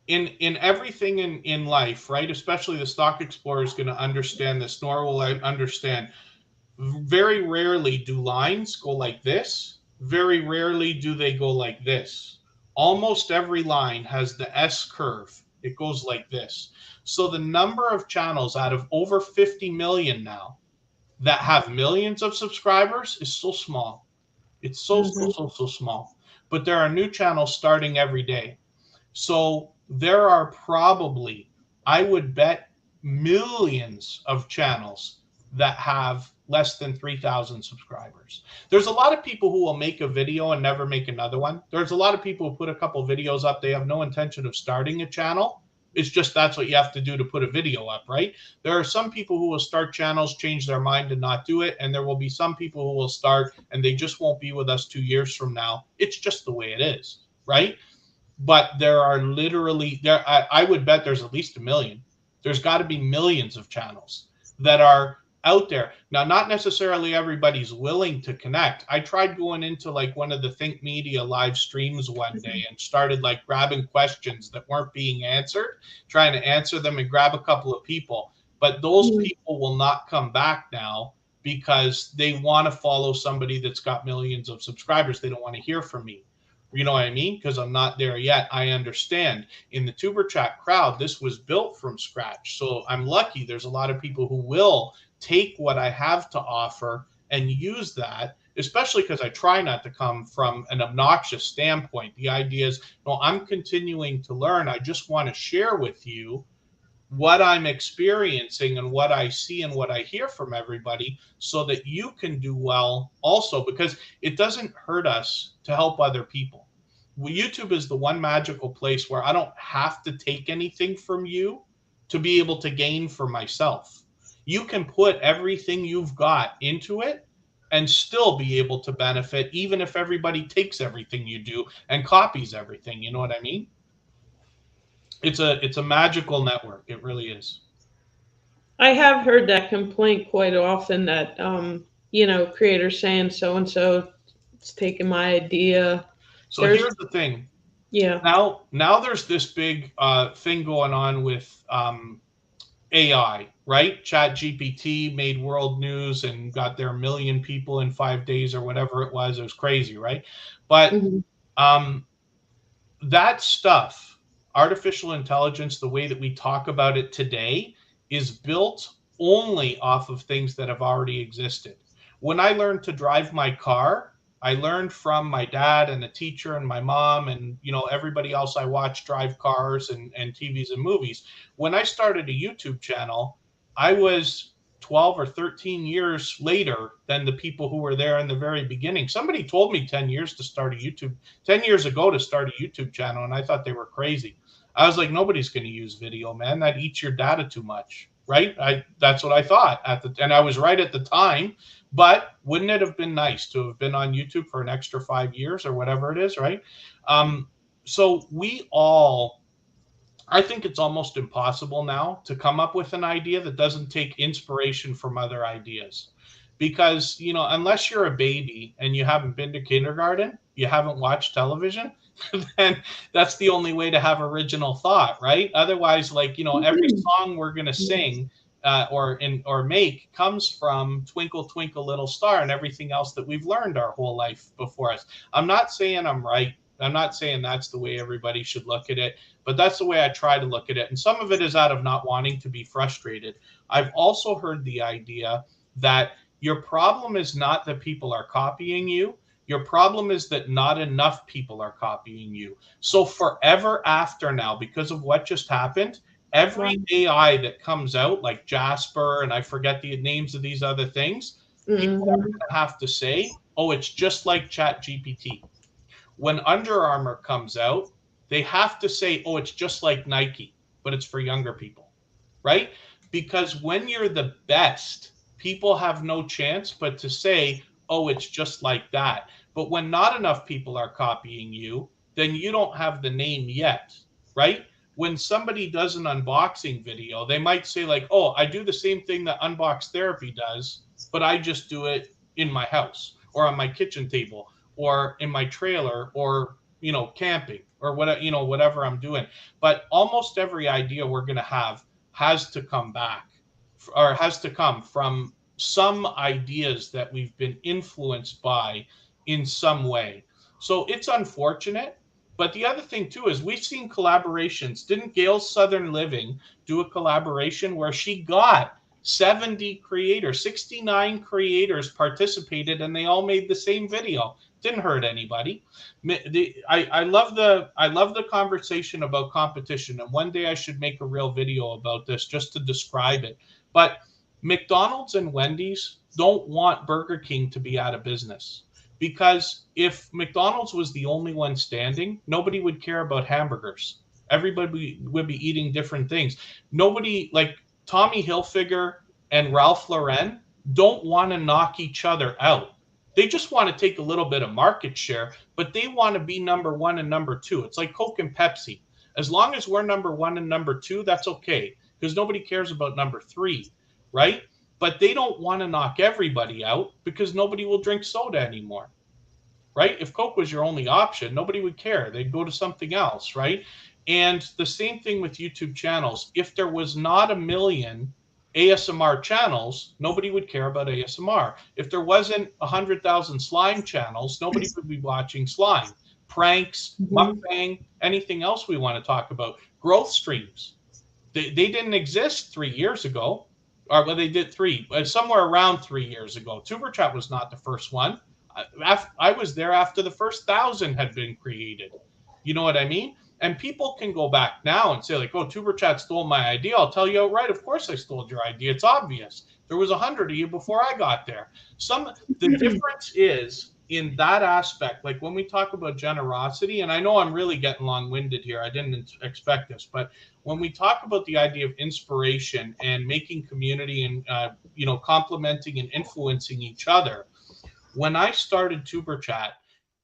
In everything in life, right? Especially the stock explorer is going to understand this, nor will I understand. Very rarely do lines go like this. Very rarely do they go like this. Almost every line has the S curve. It goes like this. So the number of channels out of over 50 million now that have millions of subscribers is so small. It's so, so, Mhm. so, so small. But there are new channels starting every day. So there are probably, I would bet, millions of channels that have less than 3,000 subscribers. There's a lot of people who will make a video and never make another one. There's a lot of people who put a couple videos up. They have no intention of starting a channel. It's just that's what you have to do to put a video up, right? There are some people who will start channels, change their mind, and not do it. And there will be some people who will start and they just won't be with us 2 years from now. It's just the way it is, right? But there are literally I would bet there's at least a million. There's got to be millions of channels that are out there now. Not necessarily everybody's willing to connect. I tried going into like one of the Think Media live streams one day and started like grabbing questions that weren't being answered, trying to answer them and grab a couple of people, but those Mhm. people will not come back now because they want to follow somebody that's got millions of subscribers. They don't want to hear from me. You know what I mean? Because I'm not there yet. I understand. In the Tuber Chat crowd, this was built from scratch. So I'm lucky there's a lot of people who will take what I have to offer and use that, especially because I try not to come from an obnoxious standpoint. The idea is, no, I'm continuing to learn. I just want to share with you what I'm experiencing and what I see and what I hear from everybody so that you can do well also, because it doesn't hurt us to help other people. YouTube is the one magical place where I don't have to take anything from you to be able to gain for myself. You can put everything you've got into it and still be able to benefit, even if everybody takes everything you do and copies everything. You know what I mean? It's a magical network. It really is. I have heard that complaint quite often that, creators saying so and so it's taking my idea. So There's, here's the thing. yeah. Now there's this big thing going on with AI, right? Chat GPT made world news and got their million people in 5 days or whatever it was. It was crazy, right? But Mhm. um, that stuff, artificial intelligence, the way that we talk about it today, is built only off of things that have already existed. When I learned to drive my car, I learned from my dad and a teacher and my mom and everybody else I watched drive cars and TVs and movies. When I started a YouTube channel, I was 12 or 13 years later than the people who were there in the very beginning. Somebody told me 10 years to start a YouTube 10 years ago to start a YouTube channel, and I thought they were crazy. I was like, nobody's going to use video, man. That eats your data too much, right? That's what I thought and I was right at the time. But wouldn't it have been nice to have been on YouTube for an extra 5 years or whatever it is, right? So we all I think it's almost impossible now to come up with an idea that doesn't take inspiration from other ideas. Because, unless you're a baby and you haven't been to kindergarten, you haven't watched television, then that's the only way to have original thought, right? Otherwise, like, every song we're going to sing or make comes from Twinkle Twinkle Little Star and everything else that we've learned our whole life before us. I'm not saying I'm right. I'm not saying that's the way everybody should look at it, but that's the way I try to look at it. And some of it is out of not wanting to be frustrated. I've also heard the idea that your problem is not that people are copying you. Your problem is that not enough people are copying you. So forever after now, because of what just happened, Wow. every AI that comes out, like Jasper, and I forget the names of these other things, people are Mhm. going to have to say, oh, it's just like Chat GPT. When Under Armour comes out, they have to say, oh, it's just like Nike, but it's for younger people, right? Because when you're the best, people have no chance but to say, oh, it's just like that. But when not enough people are copying you, then you don't have the name yet, right? When somebody does an unboxing video, they might say, like, oh, I do the same thing that Unbox Therapy does, but I just do it in my house or on my kitchen table or in my trailer or camping or whatever I'm doing. But almost every idea we're going to have has to come back or has to come from some ideas that we've been influenced by in some way. So it's unfortunate. But the other thing too is we've seen collaborations. Didn't Gail's Southern Living do a collaboration where she got 70 creators, 69 creators participated, and they all made the same video? Didn't hurt anybody. I love the conversation about competition, and one day I should make a real video about this just to describe it. But McDonald's and Wendy's don't want Burger King to be out of business, because if McDonald's was the only one standing, nobody would care about hamburgers. Everybody would be eating different things. Nobody, like Tommy Hilfiger and Ralph Lauren, don't want to knock each other out. They just want to take a little bit of market share, but they want to be number one and number two. It's like Coke and Pepsi. As long as we're number one and number two, that's okay, because nobody cares about number three, right? But they don't want to knock everybody out because nobody will drink soda anymore, right? If Coke was your only option, nobody would care. They'd go to something else, right? And the same thing with YouTube channels. If there was not a million ASMR channels, nobody would care about ASMR. If there wasn't 100,000 slime channels, nobody would be watching slime. Pranks, Mhm. mukbang, anything else we want to talk about. Growth streams. They didn't exist 3 years ago, or well, they did somewhere around 3 years ago. Tuber Chat was not the first one. I was there after the first 1,000 had been created. You know what I mean? And people can go back now and say, like, oh, Tuber Chat stole my idea. I'll tell you outright, of course I stole your idea. It's obvious. There was 100 of you before I got there. The difference is in that aspect, like when we talk about generosity, and I know I'm really getting long-winded here. I didn't expect this, but when we talk about the idea of inspiration and making community and complementing and influencing each other, when I started Tuber Chat,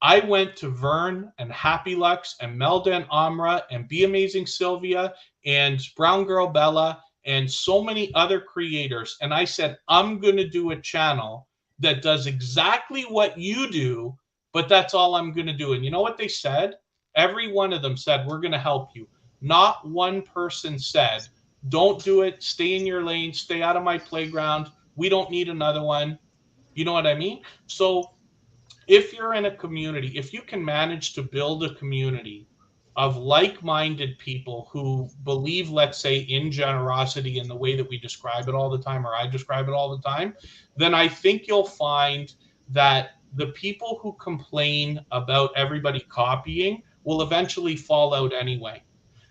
I went to Vern and Happy Lux and Melda and Amra and Be Amazing Sylvia and Brown Girl Bella and so many other creators. And I said, I'm going to do a channel that does exactly what you do, but that's all I'm going to do. And you know what they said? Every one of them said, we're going to help you. Not one person said, don't do it. Stay in your lane. Stay out of my playground. We don't need another one. You know what I mean? So if you're in a community, if you can manage to build a community of like-minded people who believe, let's say, in generosity in the way that we describe it all the time, or I describe it all the time, then I think you'll find that the people who complain about everybody copying will eventually fall out anyway.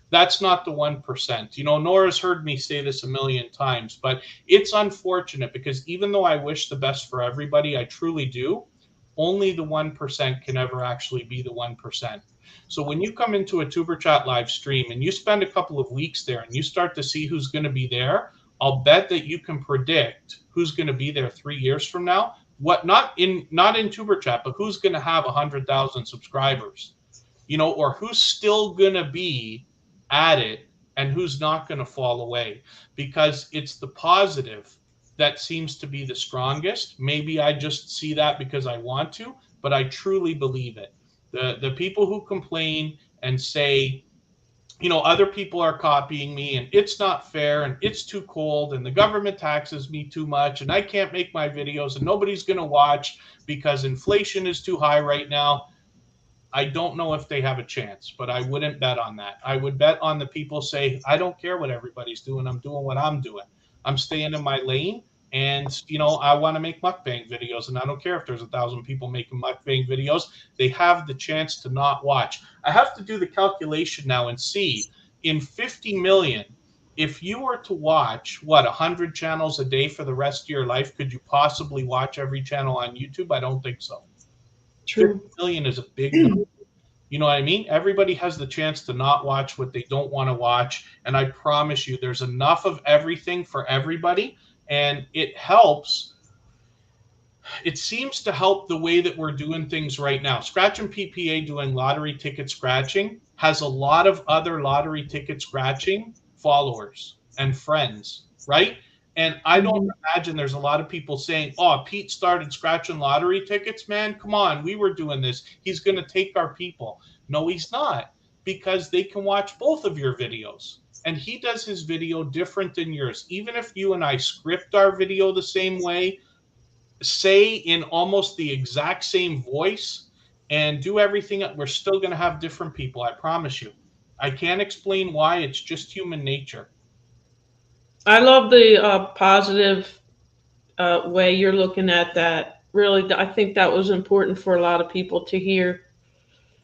That's not the 1%. Nora's heard me say this a million times, but it's unfortunate because even though I wish the best for everybody, I truly do, only the 1% can ever actually be the 1%. So when you come into a Tuber Chat live stream and you spend a couple of weeks there and you start to see who's going to be there, I'll bet that you can predict who's going to be there 3 years from now. Not in Tuber Chat, but who's going to have 100,000 subscribers, or who's still going to be at it and who's not going to fall away, because it's the positive that seems to be the strongest. Maybe I just see that because I want to, but I truly believe it. The people who complain and say, other people are copying me and it's not fair and it's too cold and the government taxes me too much and I can't make my videos and nobody's going to watch because inflation is too high right now. I don't know if they have a chance, but I wouldn't bet on that. I would bet on the people say, I don't care what everybody's doing. I'm doing what I'm doing. I'm staying in my lane. And, I want to make mukbang videos. And I don't care if there's 1,000 people making mukbang videos. They have the chance to not watch. I have to do the calculation now and see in 50 million, if you were to watch, 100 channels a day for the rest of your life, could you possibly watch every channel on YouTube? I don't think so. True. 50 million is a big number. You know what I mean? Everybody has the chance to not watch what they don't want to watch. And I promise you, there's enough of everything for everybody. And it helps. It seems to help the way that we're doing things right now. Scratch and PPA doing lottery ticket scratching has a lot of other lottery ticket scratching followers and friends, right? And I don't imagine there's a lot of people saying, oh, Pete started scratching lottery tickets, man. Come on, we were doing this. He's going to take our people. No, he's not, because they can watch both of your videos. And he does his video different than yours. Even if you and I script our video the same way, say in almost the exact same voice, and do everything, we're still going to have different people. I promise you. I can't explain why. It's just human nature. I love the positive way you're looking at that. Really, I think that was important for a lot of people to hear.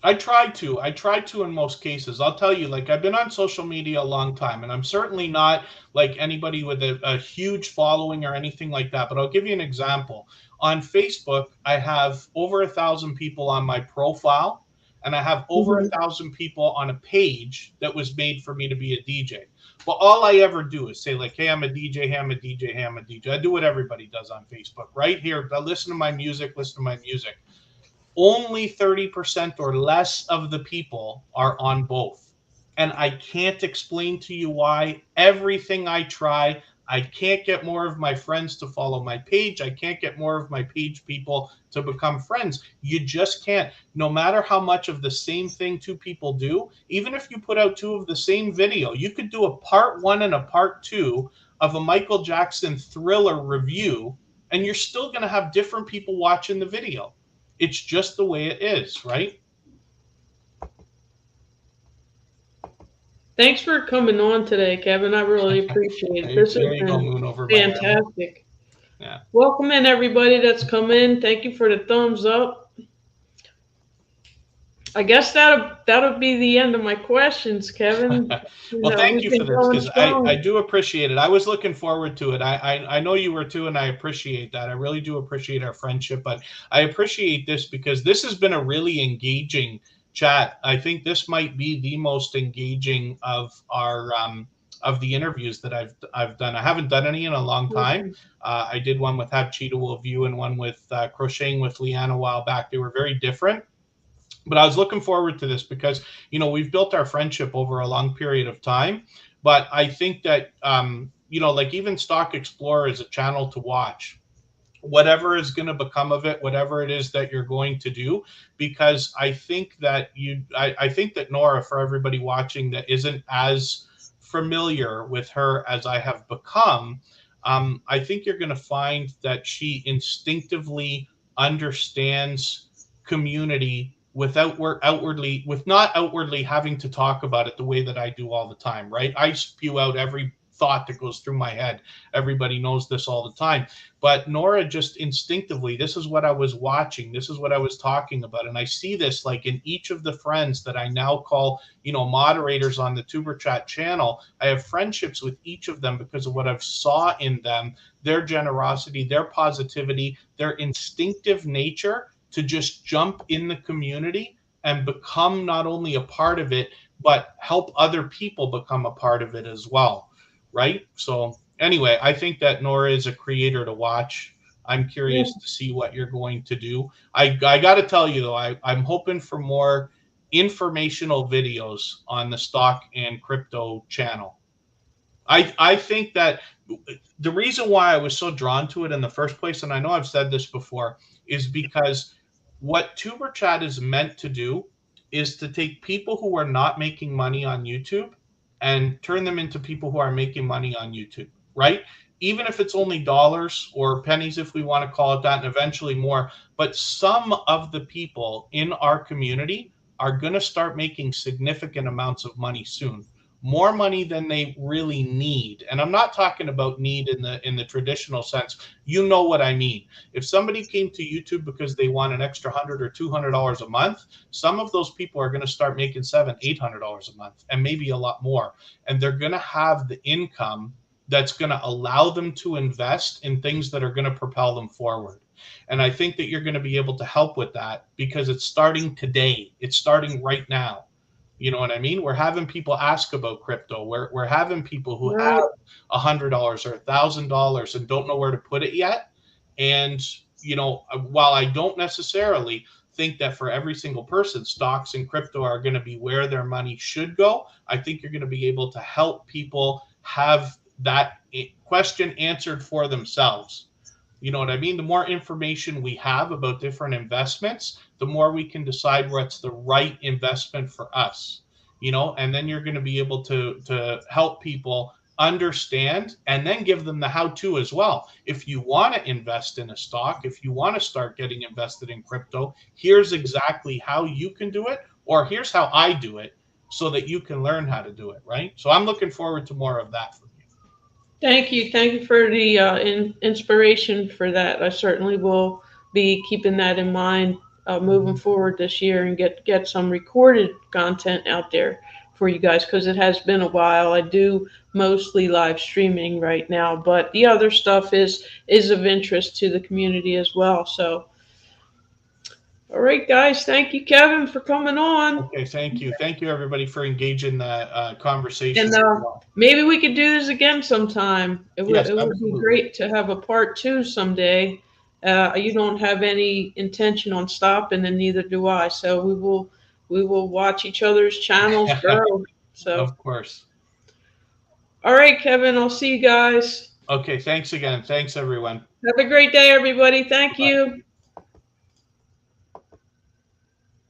I try to in most cases. I'll tell you, like, I've been on social media a long time, and I'm certainly not like anybody with a huge following or anything like that. But I'll give you an example. On Facebook, I have over 1,000 people on my profile, and I have over 1,000 people on a page that was made for me to be a DJ. But all I ever do is say, like, hey, I'm a DJ, hey, I'm a DJ, hey, I'm a DJ. I do what everybody does on Facebook, right? Here, listen to my music, listen to my music. Only 30% or less of the people are on both. And I can't explain to you why. Everything I try, I can't get more of my friends to follow my page. I can't get more of my page people to become friends. You just can't. No matter how much of the same thing two people do, even if you put out two of the same video, you could do a part 1 and a part 2 of a Michael Jackson Thriller review, and you're still going to have different people watching the video. It's just the way it is, right? Thanks for coming on today, Kevin. I really appreciate it. This has There you go, been Moon over fantastic. Yeah. Welcome in, everybody that's come in. Thank you for the thumbs up. I guess that'll be the end of my questions, Kevin. Well, thank We've you for been this going because I strong. do appreciate it. I was looking forward to it. I know you were too, and I appreciate that. I really do appreciate our friendship, but I appreciate this because this has been a really engaging chat. I think this might be the most engaging of the interviews that I've done. I haven't done any in a long time. I did one with Have Cheetah Will View and one with Crocheting with Leanne a while back. They were very different, but I was looking forward to this because we've built our friendship over a long period of time. But I think that like even Stock Explorer is a channel to watch. Whatever is going to become of it, whatever it is that you're going to do, because I think that Nora, for everybody watching that isn't as familiar with her as I have become, I think you're going to find that she instinctively understands community without outwardly with not outwardly having to talk about it the way that I do all the time, right? I spew out every thought that goes through my head. Everybody knows this all the time. But Nora just instinctively, this is what I was watching, this is what I was talking about. And I see this like in each of the friends that I now call, moderators on the Tuber Chat channel. I have friendships with each of them because of what I've saw in them, their generosity, their positivity, their instinctive nature to just jump in the community and become not only a part of it, but help other people become a part of it as well. Right? So anyway, I think that Nora is a creator to watch. I'm Yeah. curious to see what you're going to do. I got to tell you though, I'm hoping for more informational videos on the stock and crypto channel. I think that the reason why I was so drawn to it in the first place, and I know I've said this before, is because what Tuber Chat is meant to do is to take people who are not making money on YouTube and turn them into people who are making money on YouTube, right? Even if it's only dollars or pennies, if we want to call it that, and eventually more. But some of the people in our community are going to start making significant amounts of money soon, more money than they really need. And I'm not talking about need in the traditional sense. You know what I mean. If somebody came to YouTube because they want an extra $100 or $200 a month, some of those people are going to start making $700-800 a month and maybe a lot more. And they're going to have the income that's going to allow them to invest in things that are going to propel them forward. And I think that you're going to be able to help with that because it's starting today. It's starting right now. You know what I mean? We're having people ask about crypto. We're having people who Right. have $100 or $1,000 and don't know where to put it yet. And while I don't necessarily think that for every single person, stocks and crypto are going to be where their money should go, I think you're going to be able to help people have that question answered for themselves. You know what I mean? The more information we have about different investments, the more we can decide what's the right investment for us. And then you're going to be able to help people understand and then give them the how to as well. If you want to invest in a stock, if you want to start getting invested in crypto, here's exactly how you can do it, or here's how I do it so that you can learn how to do it, right? So I'm looking forward to more of that from you. Thank you. Thank you for the inspiration for that. I certainly will be keeping that in mind moving forward this year and get some recorded content out there for you guys because it has been a while. I do mostly live streaming right now, but the other stuff is of interest to the community as well. So, all right, guys. Thank you, Kevin, for coming on. Okay, thank you. Thank you, everybody, for engaging the conversation And as well. maybe we could do this again sometime. Yes, It would be absolutely. great to have a part two someday. You don't have any intention on stopping, and neither do I. So we will watch each other's channels grow. So Of course. all right, Kevin. I'll see you guys. Okay, thanks again. Thanks, everyone. Have a great day, everybody. Thank Bye. you.